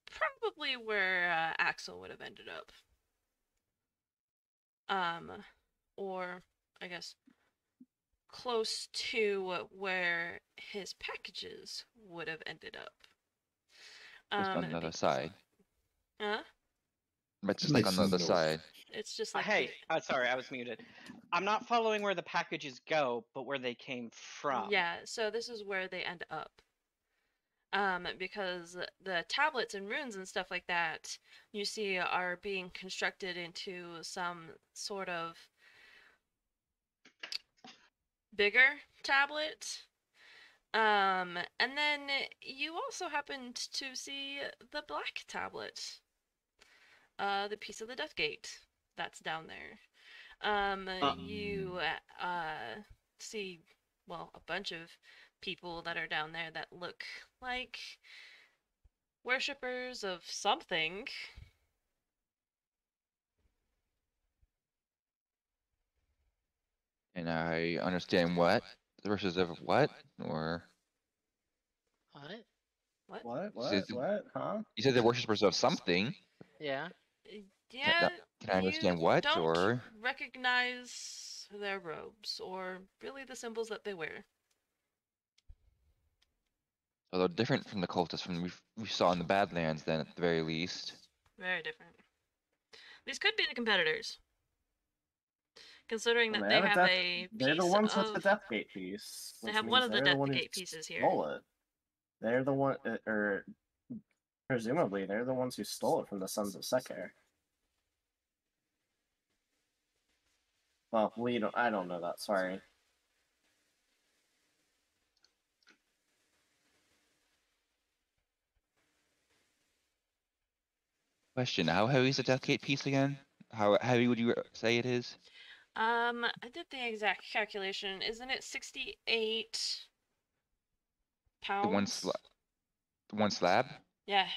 probably where Axel would have ended up. Or I guess close to where his packages would have ended up. Just on the other side. Huh? But just like on the other Nice. side. It's just like hey, sorry, I was muted. I'm not following where the packages go, but where they came from. Yeah, so this is where they end up. Because the tablets and runes and stuff like that, you see, are being constructed into some sort of bigger tablet. And then you also happened to see the black tablet. The piece of the Death Gate that's down there. You see, well, a bunch of people that are down there that look like worshippers of something. And I understand what versus of what, or What? What? What? Huh? you said they're worshippers of something. Yeah. Yeah, Can I understand you what, don't or recognize their robes or really the symbols that they wear. so they're different from the cultists from we saw in the Badlands, then at the very least. Very different. These could be the competitors, considering Well, that they they have a have death. a They're the piece ones with the of. death gate piece. They Which have means one of the they're death one who gate pieces here. stole it. They're the one, or presumably they're the ones who stole it from the Sons of Sekar. Well, we don't. I don't know that. Sorry. Question: how heavy is the Deathgate piece again? How heavy would you say it is? I did the exact calculation. Isn't it 68 The one pounds? the one slab. Yeah.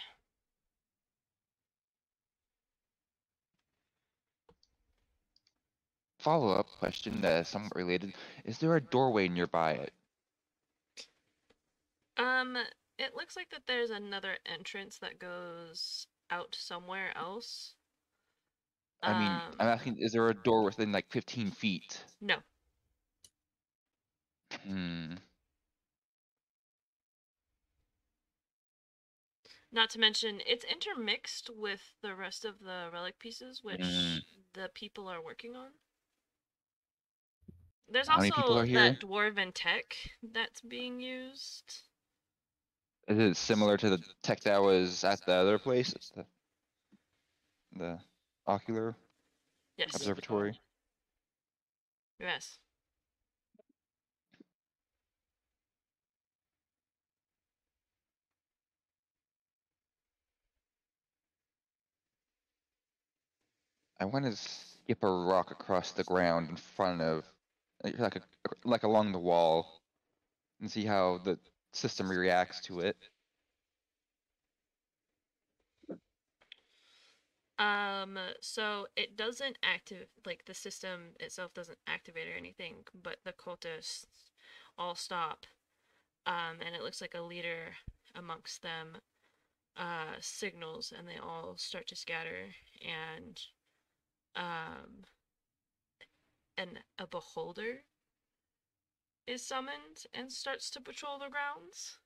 Follow-up question that is somewhat related: is there a doorway nearby it? It looks like that there's another entrance that goes out somewhere else. I mean, I'm asking: is there a door within like 15 feet? No. Hmm. Not to mention, it's intermixed with the rest of the relic pieces, which the people are working on. There's How many people also are here? that dwarven tech that's being used. Is it similar to the tech that was at the other place? The ocular Yes. observatory? Yes. I want to skip a rock across the ground in front of, like along the wall, and see how the system reacts to it. So it doesn't active, like the system itself doesn't activate or anything, but the cultists all stop. And it looks like a leader amongst them signals, and they all start to scatter, and um a beholder is summoned and starts to patrol the grounds.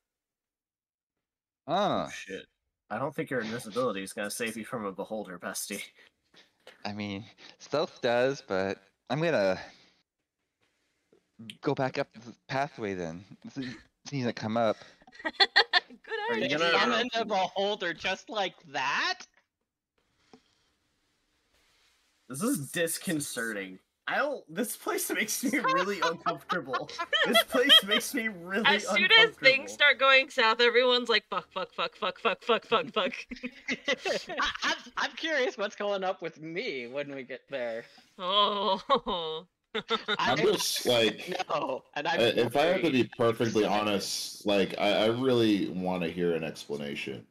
Oh Ah, shit! I don't think your invisibility is gonna save you from a beholder, bestie. I mean, stealth does, but I'm gonna go back up the pathway then. Seems to come up. Good Are you They idea. gonna- summoned a beholder just like that? This is disconcerting. I don't. This place makes me really uncomfortable. This place makes me really As soon uncomfortable. as things start going south, everyone's like, fuck, fuck, fuck, fuck, fuck, fuck, fuck, fuck. I'm curious what's going up with me when we get there. Oh. I'm just like, no, and I'm if I have to worried. be perfectly So- honest, like I really want to hear an explanation,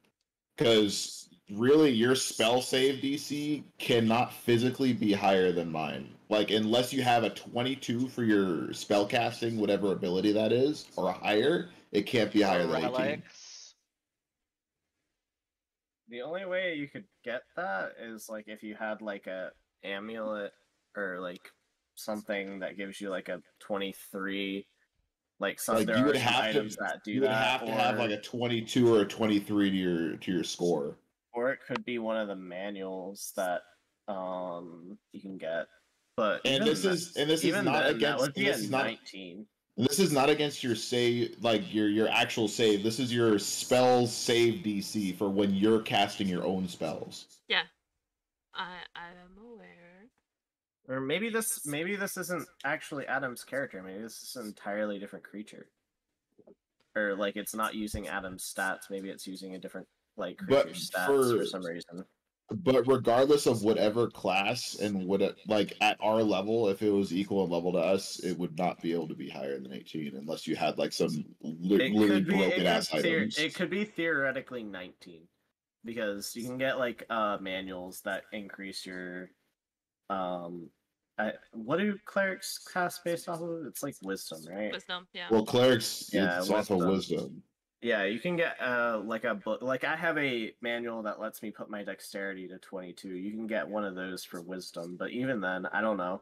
because really your spell save DC cannot physically be higher than mine. Like unless you have a 22 for your spell casting, whatever ability that is, or higher, it can't be higher than 18. relics. The only way you could get that is like if you had like a amulet or like something that gives you like a 23. Like some Like there you are would some have items to, that do you would that, have to have like a 22 or a 23 to your score. or it could be one of the manuals that you can get. But And even this is even not then, that against, would be a 19. this is not against your save, like your actual save. This is your spell save DC for when you're casting your own spells. Yeah. I am aware. Or maybe this isn't actually Adam's character. Maybe this is an entirely different creature. Or like it's not using Adam's stats. Maybe it's using a different like But creature's stats for for some reason. But regardless of whatever class and what it, like at our level, if it was equal in level to us, it would not be able to be higher than 18 unless you had like some literally broken ass items. It could be theoretically 19 because you can get like manuals that increase your what do clerics cast based off of? It's like wisdom, right? Wisdom, yeah. Well, clerics, Yeah, it's off of wisdom. wisdom. Yeah, you can get like a book. Like I have a manual that lets me put my dexterity to 22. You can get one of those for wisdom, but even then, I don't know.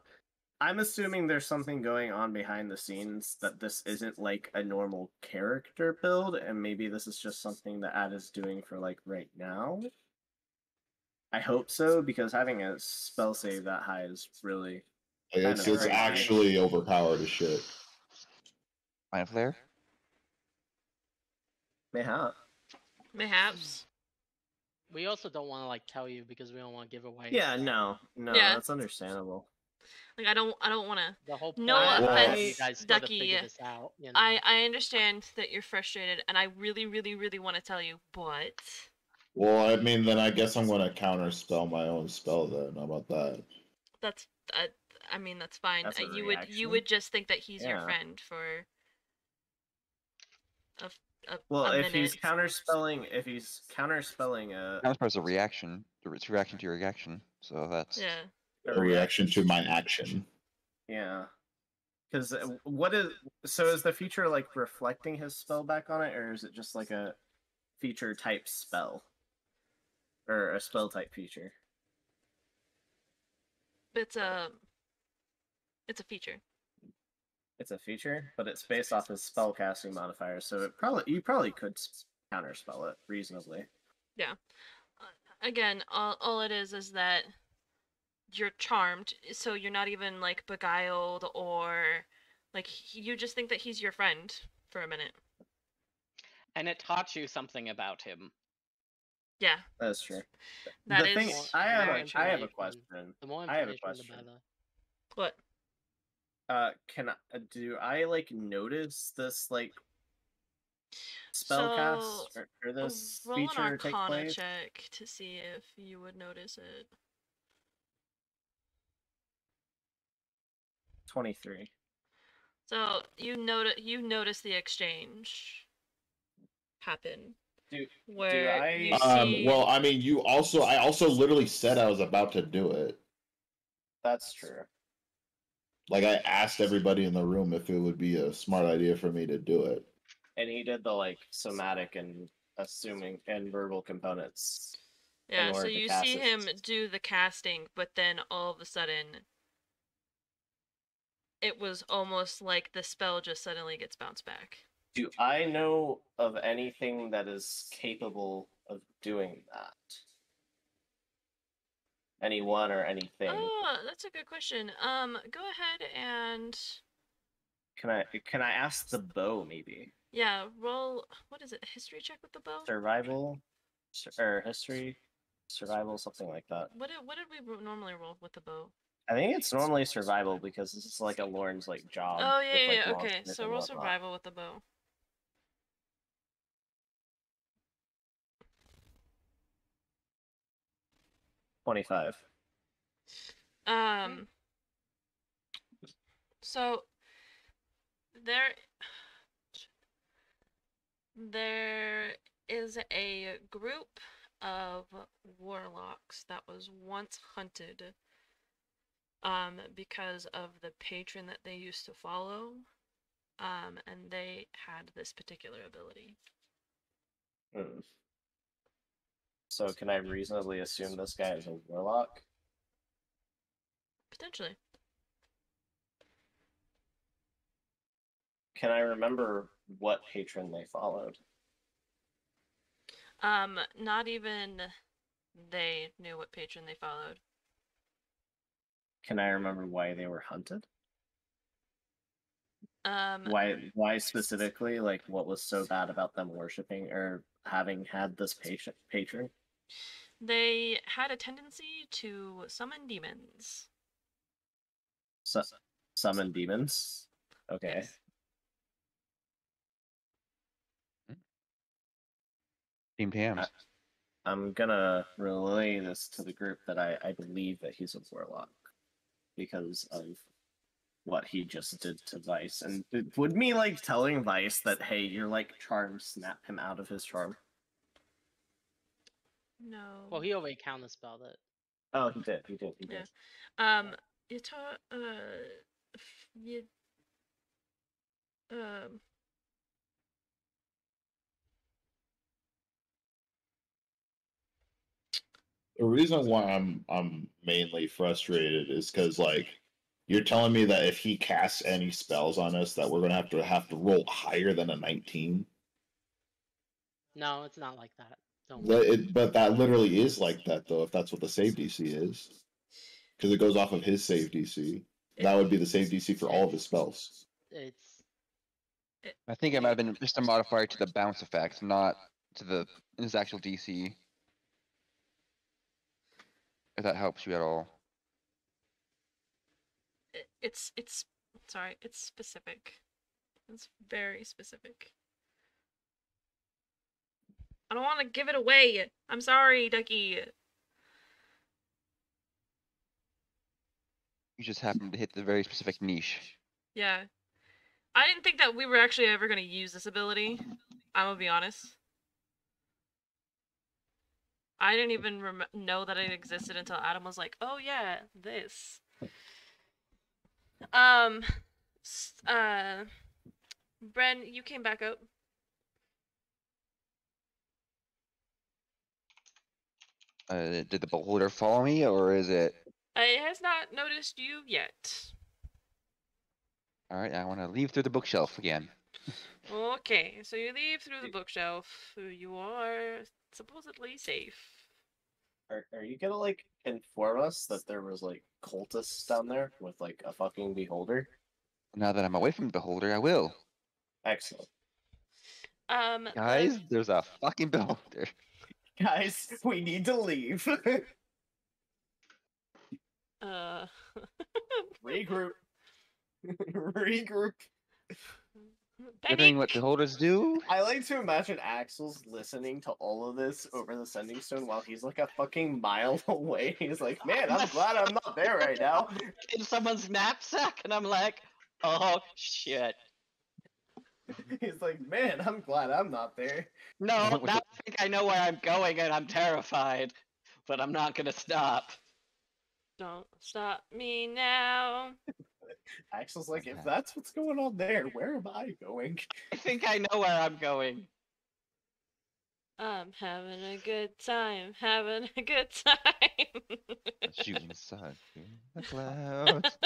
I'm assuming there's something going on behind the scenes that this isn't like a normal character build, and maybe this is just something that Ad is doing for like right now. I hope so, because having a spell save that high is really It's crazy. actually overpowered as shit. Mind flare? mayhap. Mayhaps. We also don't want to like tell you because we don't want to give away. Yeah, no, Yeah. that's understandable. Like I don't want to. The whole No point offense, is you guys still to Ducky, figure this out. You know? I understand that you're frustrated, and I really want to tell you, but Well, I mean, then I guess I'm going to counterspell my own spell then. How about that? that's I mean that's fine. That's a You reaction? would just think that he's your Yeah. friend for a Well, a if he's minute. counterspelling, Counterspell is a reaction. It's a reaction to your action. So that's Yeah. A reaction to my action. Yeah. Because is the feature like reflecting his spell back on it, or is it just like a feature type spell? Or a spell type feature? It's a feature. It's a feature, but it's based off his spell casting modifier, so you probably could counterspell it reasonably. Yeah. Again, all it is that you're charmed, so you're not even like beguiled or like you just think that he's your friend for a minute. And it taught you something about him. Yeah. That's true. That the is thing, I have a information- question. The more I have a information, the question. better. what? Do I like notice this like spell cast or this roll an feature take Arcana place? check to see if you would notice it. 23. So you notice the exchange happen. Do where I- you see Well, I mean, I also literally said I was about to do it. That's true. Like, I asked everybody in the room if it would be a smart idea for me to do it. And he did the like somatic and assuming and verbal components. yeah, in so order to you cast see it. him do the casting, but then all of a sudden it was almost like the spell just suddenly gets bounced back. Do I know of anything that is capable of doing that? Anyone or anything? Oh, that's a good question. Go ahead and Can I ask the bow maybe? yeah, roll. What is it? History check with the bow. Survival, or history, survival, something like that. What did we normally roll with the bow? I think it's normally survival because this is like a Lorne's like job. Oh yeah, with, like, yeah. Okay, monsters so and roll whatnot. survival with the bow. 25. So there is a group of warlocks that was once hunted because of the patron that they used to follow, and they had this particular ability. So can I reasonably assume this guy is a warlock? Potentially. Can I remember what patron they followed? Not even they knew what patron they followed. Can I remember why they were hunted? Um, Why specifically? Like, what was so bad about them worshiping or having had this patron? they had a tendency to summon demons. Summon demons? Okay. Yes. Team Tams. I'm gonna relay this to the group that I believe that he's a warlock because of what he just did to Vice. And would me like telling Vice that, hey, you're like charmed, snap him out of his charm? No. Well, he already counterspelled it. Oh, he did. Yeah. Yata, you, um, The reason why I'm mainly frustrated is because like you're telling me that if he casts any spells on us, that we're gonna have to roll higher than a 19. No, it's not like that. Don't But, worry. but that literally is like that though, if that's what the save DC is, because it goes off of his save DC. That would be the save DC for all of his spells. It's I think it might have been just a modifier to the bounce effect, not to the his actual DC. If that helps you at all. it's sorry, it's specific. It's very specific. I don't want to give it away. I'm sorry, Ducky. You just happen to hit the very specific niche. Yeah. I didn't think that we were actually ever going to use this ability. I'm gonna be honest. I didn't even know that it existed until Adam was like, "Oh yeah, this." Um, Bren, you came back up. Did the beholder follow me, or is it? It has not noticed you yet. All right, I want to leave through the bookshelf again. Okay, so you leave through the bookshelf. You are supposedly safe. Are you gonna like inform us that there was like cultists down there with like a fucking beholder? Now that I'm away from the beholder, I will. Excellent. Guys, there's a fucking beholder. Guys, we need to leave. Uh. Regroup. Regroup. You're doing what beholders do? I like to imagine Axel's listening to all of this over the sending stone while he's like a fucking mile away. He's like, man, I'm glad I'm not there right now. In someone's knapsack, and I'm like, oh shit. He's like, man, I'm glad I'm not there. No, now I think I know where I'm going, and I'm terrified, but I'm not gonna stop. Don't stop me now. Axel's like, if that's what's going on there, where am I going? I think I know where I'm going. I'm having a good time, having a good time. A shooting sun in the clouds.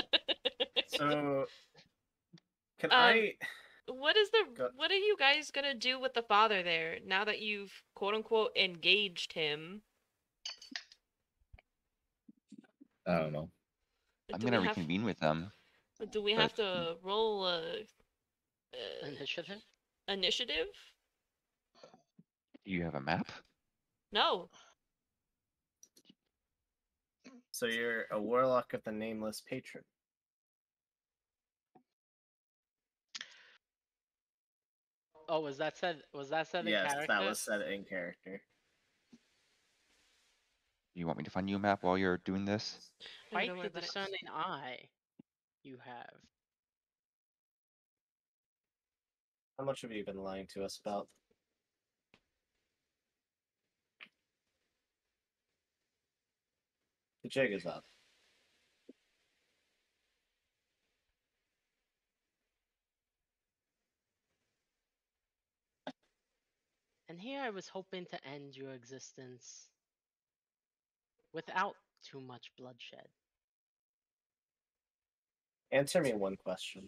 So, can what are you guys gonna do with the father there now that you've quote unquote engaged him? I don't know. I'm gonna reconvene with them. Do we have to roll initiative? Initiative? Do you have a map? No. So you're a warlock of the nameless patron. Oh, was that said in character? Yes, that was said in character. You want me to find you a map while you're doing this? Quite the discerning eye you have. How much have you been lying to us about? The jig is up. And here I was hoping to end your existence without too much bloodshed. Answer me one question.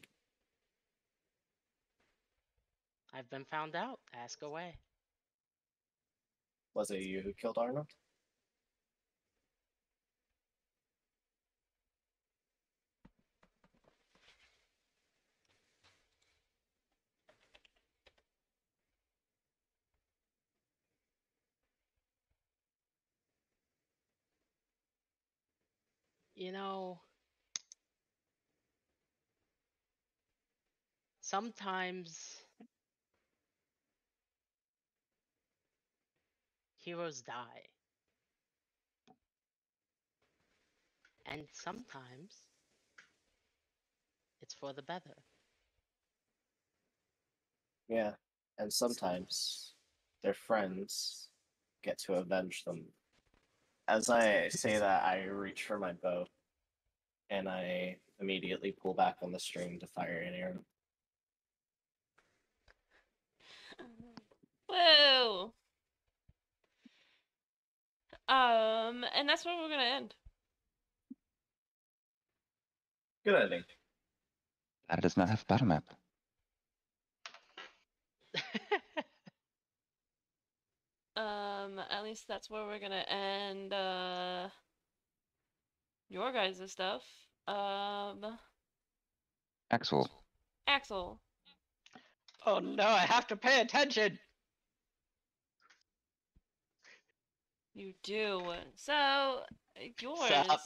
I've been found out. Ask away. Was it you who killed Arnold? You know, sometimes heroes die. And sometimes it's for the better. Yeah, and sometimes their friends get to avenge them. As I say that, I reach for my bow. and I immediately pull back on the string to fire an arrow. Whoa. And that's where we're gonna end. Good ending. That does not have a battle map. At least that's where we're gonna end your guys' stuff. Axel. Axel. Oh no, I have to pay attention. You do. So yours Sup?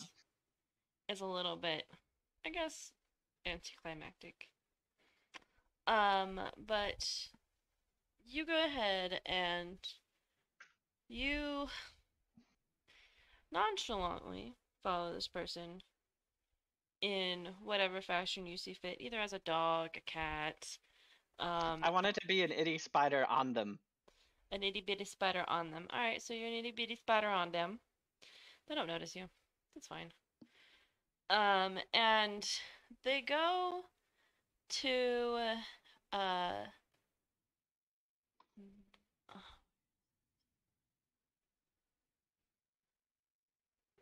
is a little bit, I guess, anticlimactic. But you go ahead and you nonchalantly follow this person in whatever fashion you see fit, either as a dog, a cat, I wanted to be an itty spider on them. an itty bitty spider on them. Alright, so you're an itty bitty spider on them. They don't notice you. That's fine. And they go to uh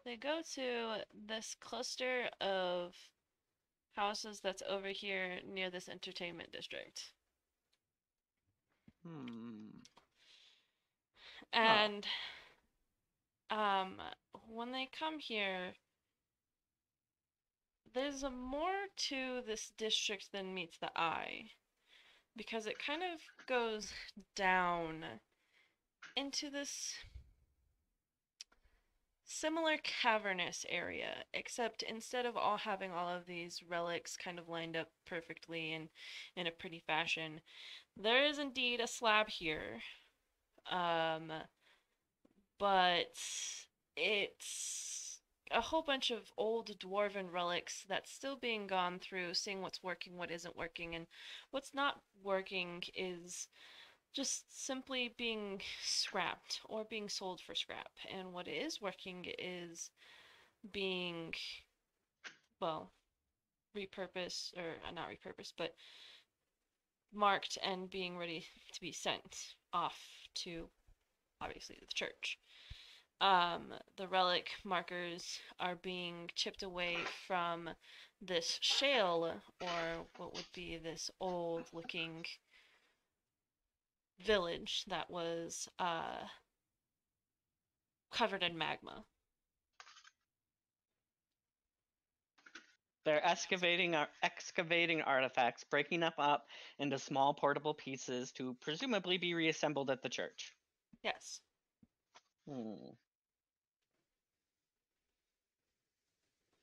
they go to this cluster of houses that's over here near this entertainment district. And when they come here, there's a more to this district than meets the eye, because it kind of goes down into this similar cavernous area, except instead of all having all of these relics kind of lined up perfectly and in a pretty fashion, there is indeed a slab here. But it's a whole bunch of old dwarven relics that's still being gone through, seeing what's working, what isn't working, and what's not working is just simply being scrapped or being sold for scrap. And what is working is being, well, repurposed, or not repurposed, but marked and being ready to be sent off to, obviously, the church. The relic markers are being chipped away from this shale, or what would be this old looking village that was covered in magma. They're excavating artifacts, breaking them up into small portable pieces to presumably be reassembled at the church. Yes.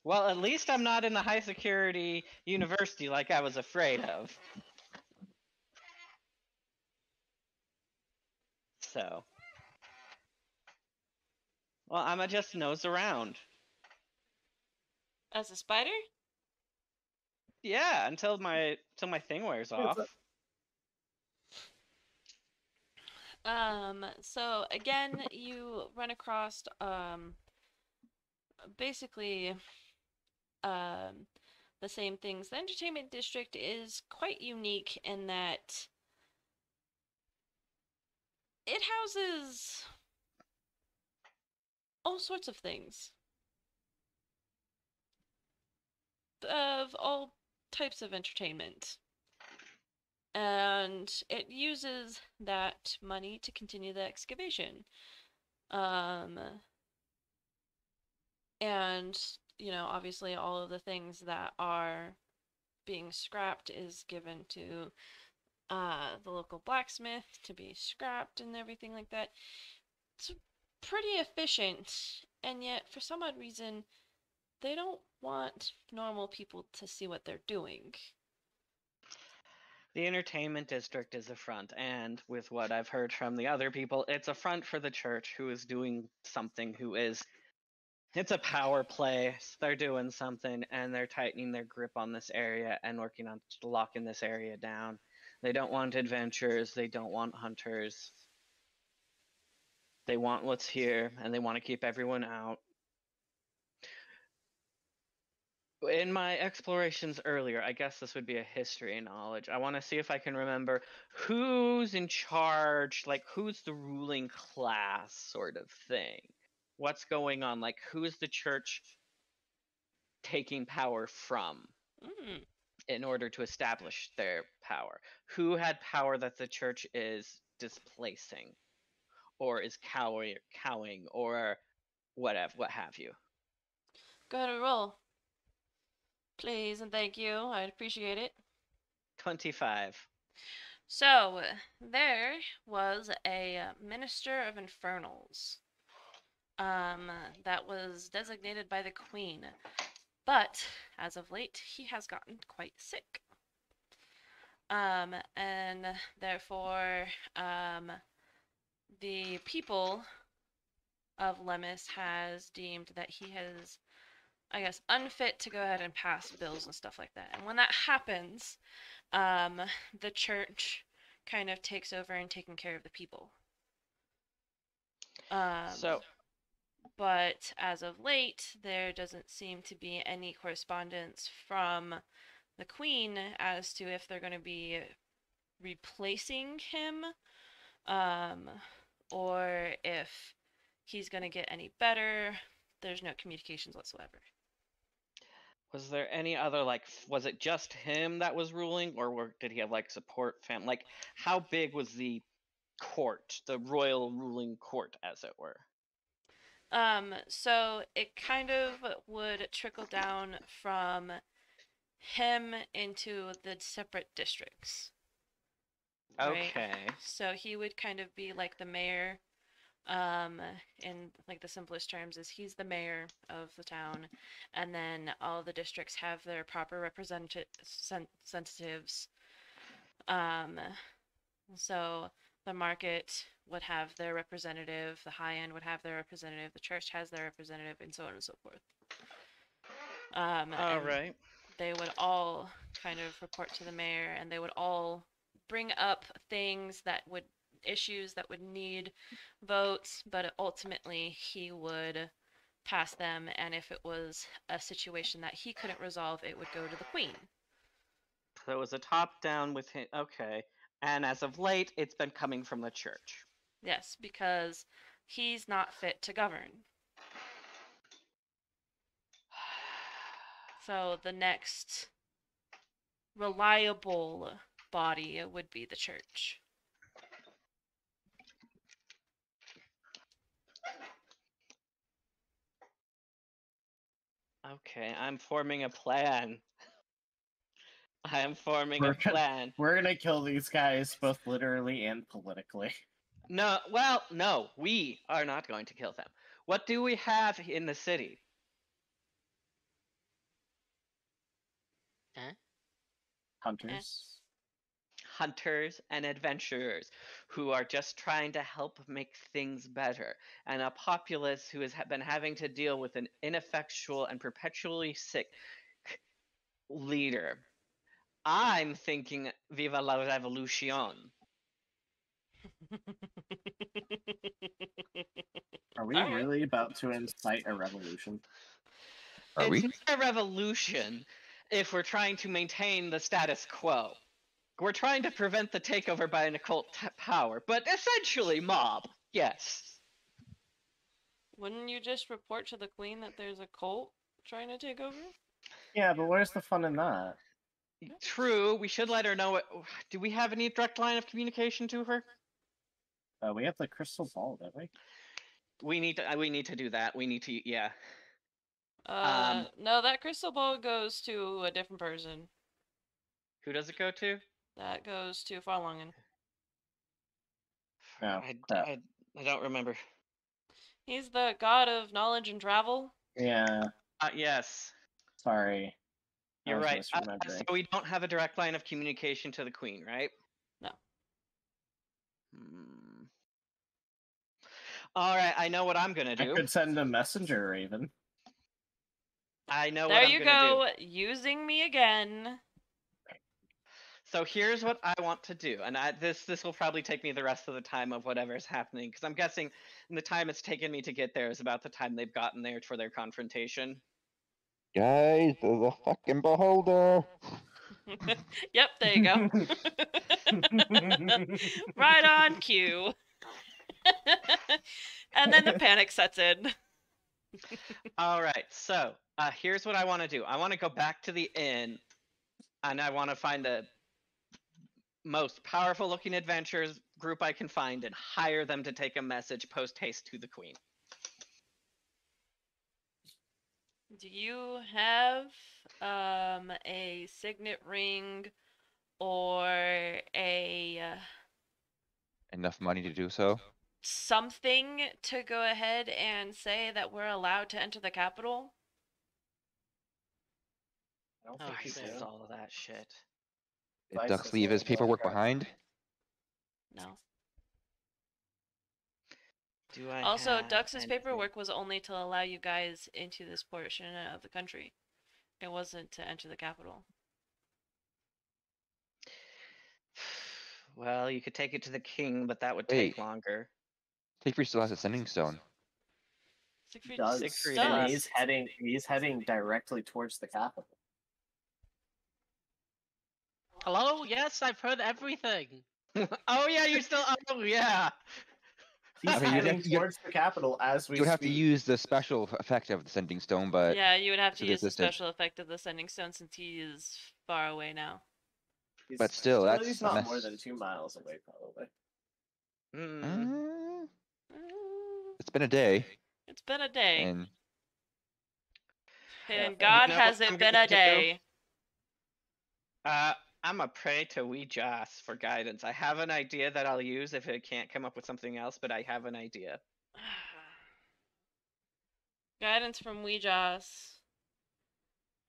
Well, at least I'm not in a high security university like I was afraid of. So. Well, I'ma just nose around. As a spider? Yeah, until my thing wears off. So again, you run across basically the same things. The entertainment district is quite unique in that it houses all sorts of things. Of all types of entertainment. And it uses that money to continue the excavation. And, you know, obviously all of the things that are being scrapped is given to the local blacksmith to be scrapped and everything like that. It's pretty efficient, and yet for some odd reason they don't want normal people to see what they're doing. The entertainment district is a front, and with what I've heard from the other people, it's a front for the church, who is doing something, it's a power play. They're doing something, and they're tightening their grip on this area and working on locking this area down. They don't want adventurers, they don't want hunters. They want what's here, and they want to keep everyone out. In my explorations earlier, I guess this would be a history knowledge. I want to see if I can remember who's in charge, like who's the ruling class sort of thing. What's going on? Like who's the church taking power from Mm. in order to establish their power? Who had power that the church is displacing or is cowing or what have you? Go ahead and roll. Please and thank you. I'd appreciate it. 25. So, there was a minister of infernals that was designated by the queen. But, as of late, he has gotten quite sick. And therefore, the people of Lemus has deemed that he has, I guess, unfit to go ahead and pass bills and stuff like that. And when that happens, the church kind of takes over and taking care of the people. So But as of late, there doesn't seem to be any correspondence from the queen as to if they're going to be replacing him, or if he's going to get any better. There's no communications whatsoever. was there any other was it just him that was ruling, or did he have like support fam? Like how big was the court, the royal ruling court, as it were? So it kind of would trickle down from him into the separate districts. Right? Okay. So he would kind of be like the mayor. In like the simplest terms is he's the mayor of the town, and then all the districts have their proper representatives. So the market would have their representative, the high end would have their representative, the church has their representative, and so on and so forth. All And right. they would all kind of report to the mayor, and they would all bring up things that would issues that would need votes, but ultimately he would pass them, and if it was a situation that he couldn't resolve, it would go to the queen. So it was a top down with him. Okay. And as of late, it's been coming from the church. Yes, because he's not fit to govern. So the next reliable body would be the church. Okay, I'm forming a plan. I am forming We're a plan. We're gonna kill these guys both literally and politically. No, well, no, we are not going to kill them. What do we have in the city? Eh? Hunters. Hunters and adventurers who are just trying to help make things better, and a populace who has been having to deal with an ineffectual and perpetually sick leader. I'm thinking Viva la Revolution. Are we All right. really about to incite a revolution? Are It's we? not a revolution if we're trying to maintain the status quo. We're trying to prevent the takeover by an occult power, but essentially mob. Yes. Wouldn't you just report to the queen that there's a cult trying to take over? Yeah, but where's the fun in that? True, we should let her know it. Do we have any direct line of communication to her? We have the crystal ball, don't we? We need to do that. We need to, yeah. No, that crystal ball goes to a different person. Who does it go to? That goes to Farlongen. No, I don't remember. He's the god of knowledge and travel. Yeah, Yes, sorry. I you're was right. So misremembering. we don't have a direct line of communication to the queen, right? No. All right, I know what I'm gonna I do. could send a messenger, Raven. I know There what I'm you gonna go, using me again. So here's what I want to do, and this will probably take me the rest of the time of whatever's happening, because I'm guessing the time it's taken me to get there is about the time they've gotten there for their confrontation. Guys, there's a fucking beholder. Yep, there you go. Right on cue. And then the panic sets in. All right, so here's what I want to do. I want to go back to the inn, and I want to find the most powerful looking adventurers group I can find and hire them to take a message post haste to the queen. Do you have a signet ring or a Enough money to do so. something to go ahead and say that we're allowed to enter the capital? I don't Oh, think I you shit. says do. all of that shit. Did Vice Ducks does leave not his allow paperwork cards. behind? No. Do I Also, have Dux's anything? paperwork was only to allow you guys into this portion of the country. It wasn't to enter the capital. Well, you could take it to the king, but that would Wait. take longer. Siegfried still has a sending stone. Siegfried Does. Siegfried And is. he's heading directly towards the capital. Hello? Yes, I've heard everything. Oh yeah, you still. Oh yeah. He's I mean, you'd heading have- you'd- towards the capital as we You would have to speak. use the special effect of the sending stone, but Yeah, you would have to to the use the assistant. special effect of the sending stone since he is far away now. But still, that's he's a not mess. more than 2 miles away, probably. Mm. It's been a day, It's been a day. and And Yeah, God You know has what it I'm been gonna a do? day. I'm a pray to Ouijas for guidance. I have an idea that I'll use if it can't come up with something else, but I have an idea. Guidance from Ouijas.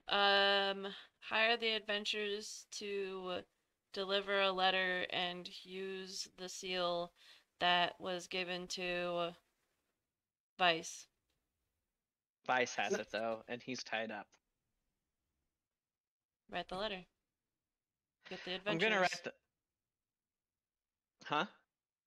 Hire the adventurers to deliver a letter and use the seal that was given to Vice. Vice has it though, and he's tied up. Write the letter. Get the I'm adventurers. gonna write the. Huh?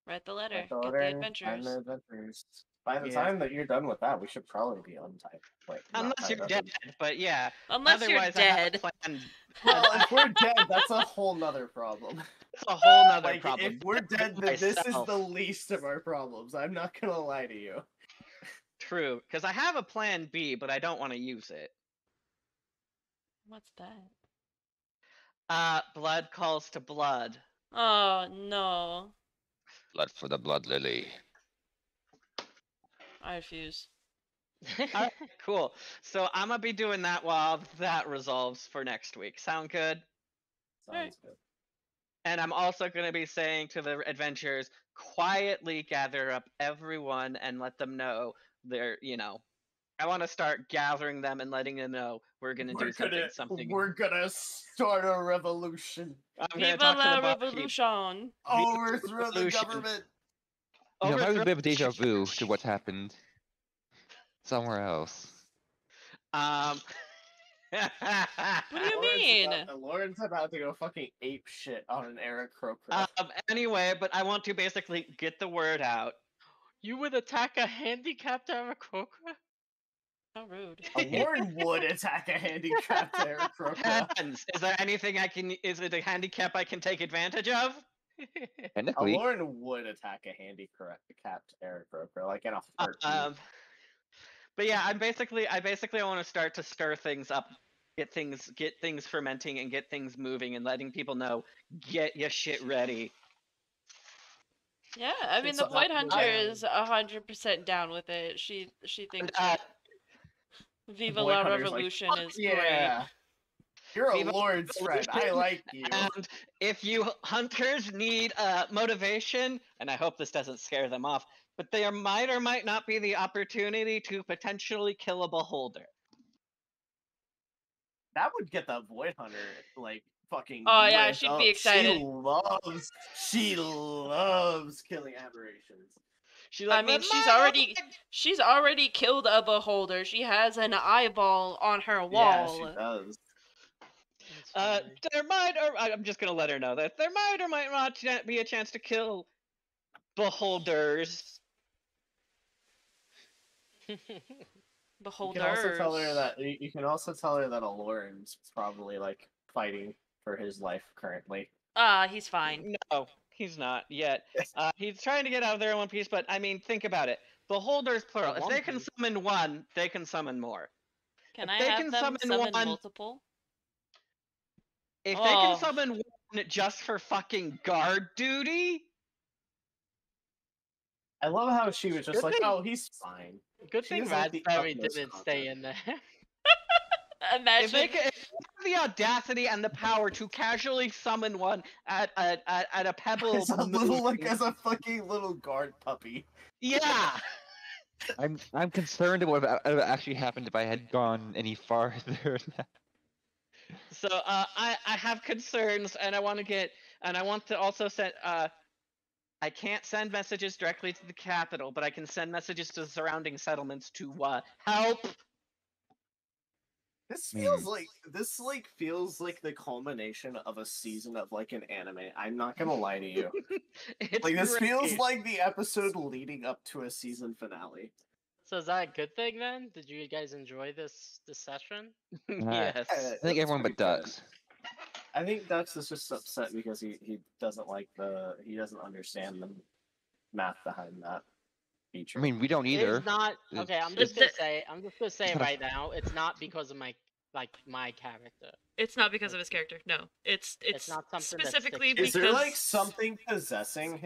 Write the letter. Let the Get order the and adventurers. the adventurers. By the Yeah. time that you're done with that, we should probably be untied. Wait, not Unless tied you're up. dead, but yeah. Unless you're Otherwise, dead. I have a plan. Well, if we're dead, that's a whole nother problem. It's a whole nother Like, problem. if we're dead, then this is Myself. the least of our problems. I'm not gonna lie to you. True, because I have a plan B, but I don't want to use it. What's that? Blood calls to blood. Oh no. blood for the blood lily. I refuse. Alright, cool. So I'm gonna be doing that while that resolves for next week. Sound good? Sounds good. And I'm also gonna be saying to the adventurers, quietly gather up everyone and let them know they're, I want to start gathering them and letting them know we're gonna do something. We're gonna start a revolution. I'm gonna Viva talk to la the barkeep. revolution. Overthrow the revolution. government. You know, I have a Overthrow- bit of deja vu to what happened somewhere else. Um. What do you mean? Lauren's about to go fucking ape shit on an Eric Crocro. Anyway, but I want to basically get the word out. You would attack a handicapped Aarakocra? How rude. Lauren would attack a handicapped Eric Crocro. Depends. Is there anything I can? Is it a handicap I can take advantage of? Technically, Lauren would attack a handicapped Eric Crocro, like in a heartbeat. But yeah, I basically want to start to stir things up, get things fermenting, and get things moving, and letting people know, get your shit ready. Yeah, I mean It's the Void not- Hunter I- is 100% down with it. She thinks And, Viva Void la Hunter's like, Revolution "Fuck is yeah. You're a Viva Lord's friend. I Revolution, like you. And if you hunters need motivation, and I hope this doesn't scare them off, but there might or might not be the opportunity to potentially kill a beholder. That would get the Void Hunter like fucking. Oh, yeah, lit she'd up. be excited. She loves killing aberrations. She's I like, mean, she's already killed a beholder. She has an eyeball on her wall. Yeah, she does. That's funny. there might, or I'm just gonna let her know that there might or might not be a chance to kill beholders. You can also tell her Beholders. that you can also tell her that Aloran's probably like fighting for his life currently. He's fine. No, he's not yet. He's trying to get out of there in one piece, but I mean, think about it. Beholders plural. If One they can Piece. summon one, they can summon more. Can If I they have can them summon one, multiple? if they can Oh. summon one just for fucking guard duty, I love how she was just Good like, thing- "Oh, he's fine." Good She thing has, like, the Raspberry utmost didn't stay in confidence. there. if they Imagine. can, if they have the audacity and the power to casually summon one at a pebble, As a little like moon, as a fucking little guard puppy. yeah. I'm concerned about what would actually happened if I had gone any farther. So I have concerns, and I want to get, and I want to also send. I can't send messages directly to the capital, but I can send messages to the surrounding settlements to help. This I feels mean- like feels like the culmination of a season of like an anime. I'm not gonna lie to you. It's Like this feels great. like the episode leading up to a season finale. So is that a good thing then? Did you guys enjoy this session? Yes. I think everyone but Ducks. I think Dux is just upset because he doesn't like he doesn't understand the math behind that feature. I mean, we don't either. It's not It's- okay. I'm it's- just gonna say it not a- right now. It's not because of my character. It's not because of his character. No, it's not something that specifically sticks Is because there like something possessing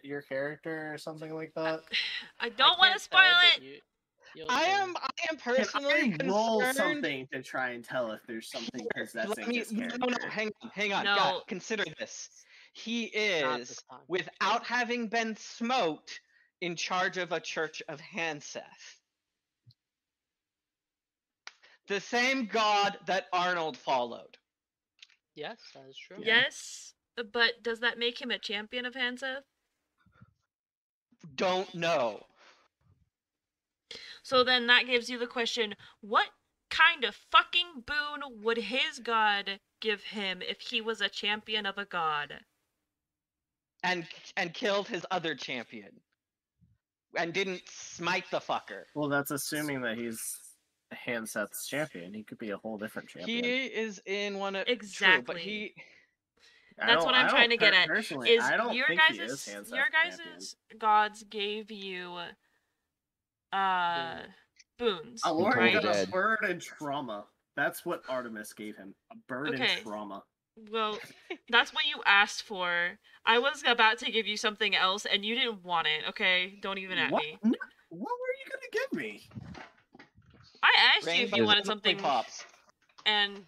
your character or something like that? I don't want to can't spoil say, but it. you'll I see. am Can personally I roll concerned. something to try and tell if there's something possessing Let me, this no, character? hang on. No. God, consider this. He Not is, this time. without having been smoked, in charge of a church of Hanseth. The same god that Arnold followed. Yes, that is true. Yes, but does that make him a champion of Hansa? Don't know. So then that gives you the question: what kind of fucking boon would his god give him if he was a champion of a god? And killed his other champion. And didn't smite the fucker. Well, that's assuming that he's Hanseth's champion. He could be a whole different champion. He is in one of Exactly. True, but he That's what I'm trying to get at. Personally, Is I don't your think he is guys' Hanseth's your champion. guys' gods gave you boons, Alora Right? got a Dead. bird and trauma. That's what Artemis gave him. A bird Okay. and trauma. Well, that's what you asked for. I was about to give you something else, and you didn't want it. Okay, don't even at What? me. No, what were you gonna give me? I asked you if you Rainbows wanted and something, lollipops. and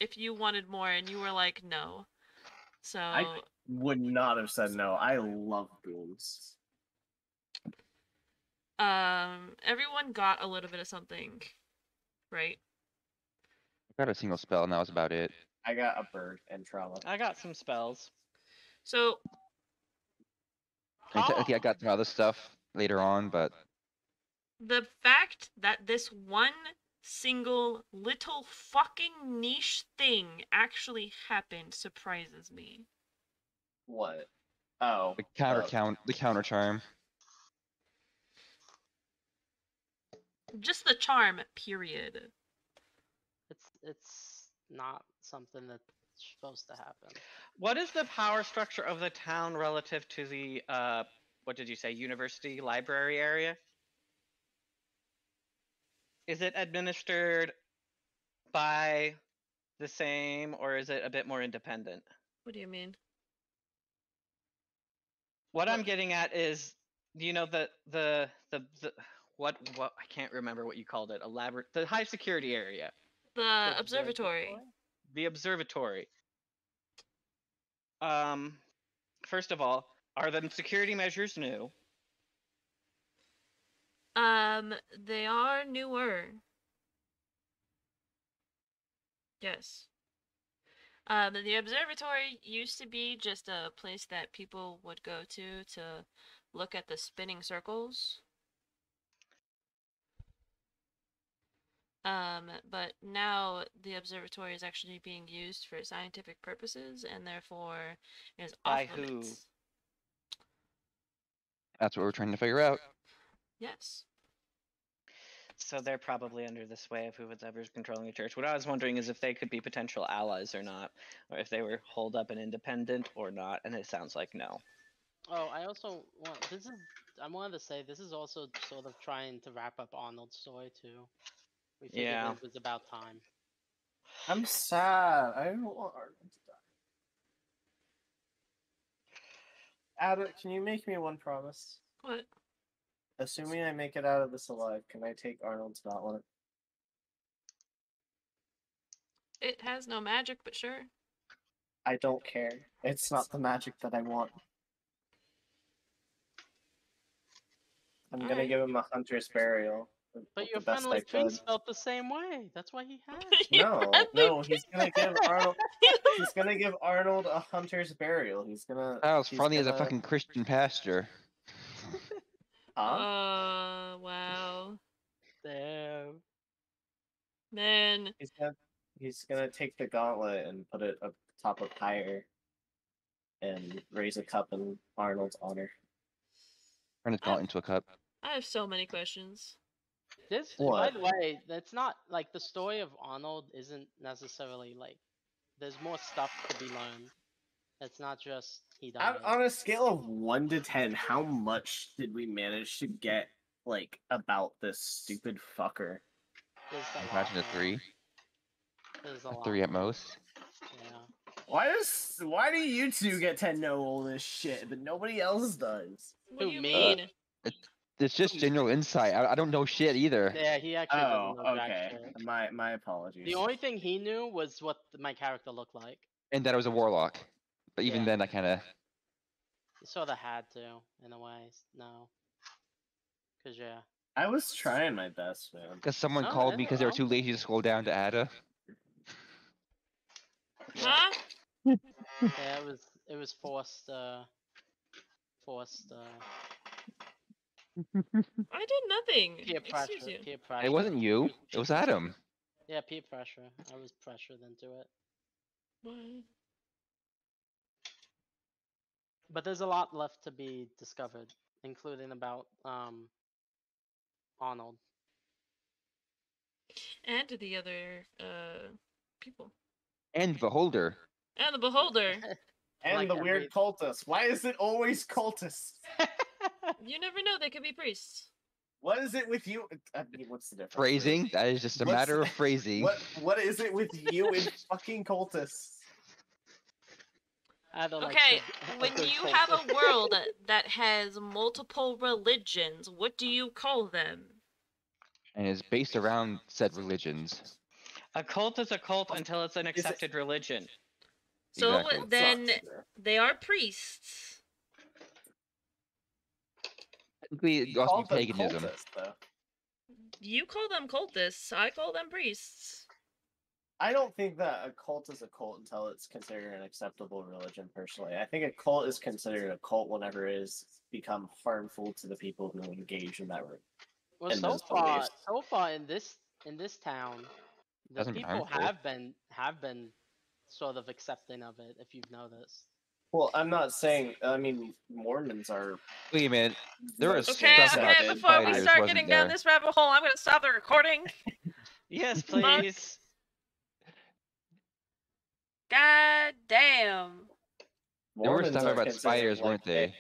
if you wanted more, and you were like, no. So Would not have said no. I love boons. everyone got a little bit of something, right? I got a single spell, and that was about it. I got a bird and trauma. I got some spells. So I mean, technically, I got some other stuff later on, but the fact that this one single little fucking niche thing actually happened surprises me. What? Oh. the counter charm. Just the charm, period. It's not something that's supposed to happen. What is the power structure of the town relative to the what did you say, university library area? Is it administered by the same, or is it a bit more independent? What do you mean? What I'm getting at is, you know, the what I can't remember what you called it. The high security area, The observatory. the observatory. First of all, are the security measures new? They are newer. Yes. The observatory used to be just a place that people would go to look at the spinning circles. But now the observatory is actually being used for scientific purposes, and therefore is By off who? limits. That's what we're trying to figure out. Yes. So they're probably under the sway of whoever's controlling the church. What I was wondering is if they could be potential allies or not, or if they were holed up and independent or not. And it sounds like no. Oh, I also want I wanted to say this is also sort of trying to wrap up Arnold's story too. We figured Yeah. it was about time. I'm sad. I don't want Arnold to die. Ada, can you make me one promise? What? Assuming I make it out of this alive, can I take Arnold's gauntlet? It has no magic, but sure. I don't care. It's not the magic that I want. I'm gonna Alright. give him a hunter's burial. But with your the best friendly I could. priest felt the same way. That's why he had it. Your No, friendly no, he's gonna give priest. Arnold. He's gonna give Arnold a hunter's burial. He's gonna. That was he's funny as a gonna- fucking Christian pastor. Huh? Wow. Damn. Man. He's gonna take the gauntlet and put it up top of pyre, and raise a cup in Arnold's honor. Turn his gauntlet into a cup. I have so many questions. This, by What? the way, that's not like the story of Arnold isn't necessarily like. There's more stuff to be learned. It's not just he died. On a scale of 1 to 10, how much did we manage to get like about this stupid fucker? There's a lot Imagine a more. 3. There's a A lot 3 at more. most. Yeah. Why do you two get to know all this shit, but nobody else does? What do you me? mean? It's just general insight. I don't know shit either. Yeah, he actually Oh, doesn't know jack okay. shit. My apologies. The only thing he knew was what my character looked like. And that I was a warlock. But even Yeah. then, I kind of. He sort of had to, in a way. No. Cause yeah. I was trying my best, man. Because someone Oh, called yeah, me because they were well. too lazy to scroll down to Ada. Huh? Yeah, it was forced. I did nothing. Peer Excuse pressure. you. Peer pressure. It wasn't you. It was Adam. Yeah, peer pressure. I was pressured into it. What? But there's a lot left to be discovered, including about Arnold. And to the other people. And Beholder. And the beholder. And Like the every- weird cultists. Why is it always cultists? You never know, they could be priests. What is it with you? I mean, what's the difference? Phrasing. That is just a What's- matter of phrasing. What is it with you and fucking cultists? I don't like Okay, the- when the you have culture. a world that has multiple religions, what do you call them? And is based around said religions. A cult is a cult until it's an accepted religion. So Exactly. then Sucks, man. they are priests. Technically, it Call also be them paganism. cultists, though. You call them cultists, I call them priests. I don't think that a cult is a cult until it's considered an acceptable religion, personally. I think a cult is considered a cult whenever it has become harmful to the people who engage in that room. Well, and so those far, beliefs. in this town, the Hasn't been people harmful. have been sort of accepting of it. If you've noticed. Well, I'm not saying. I mean, Mormons are. Wait a minute. There is Okay, stuff about okay, before we spiders start wasn't getting down there. this rabbit hole, I'm gonna stop the recording. Yes, Fuck. please. God damn. There were Mormons stuff are about considered, spiders, like, weren't they?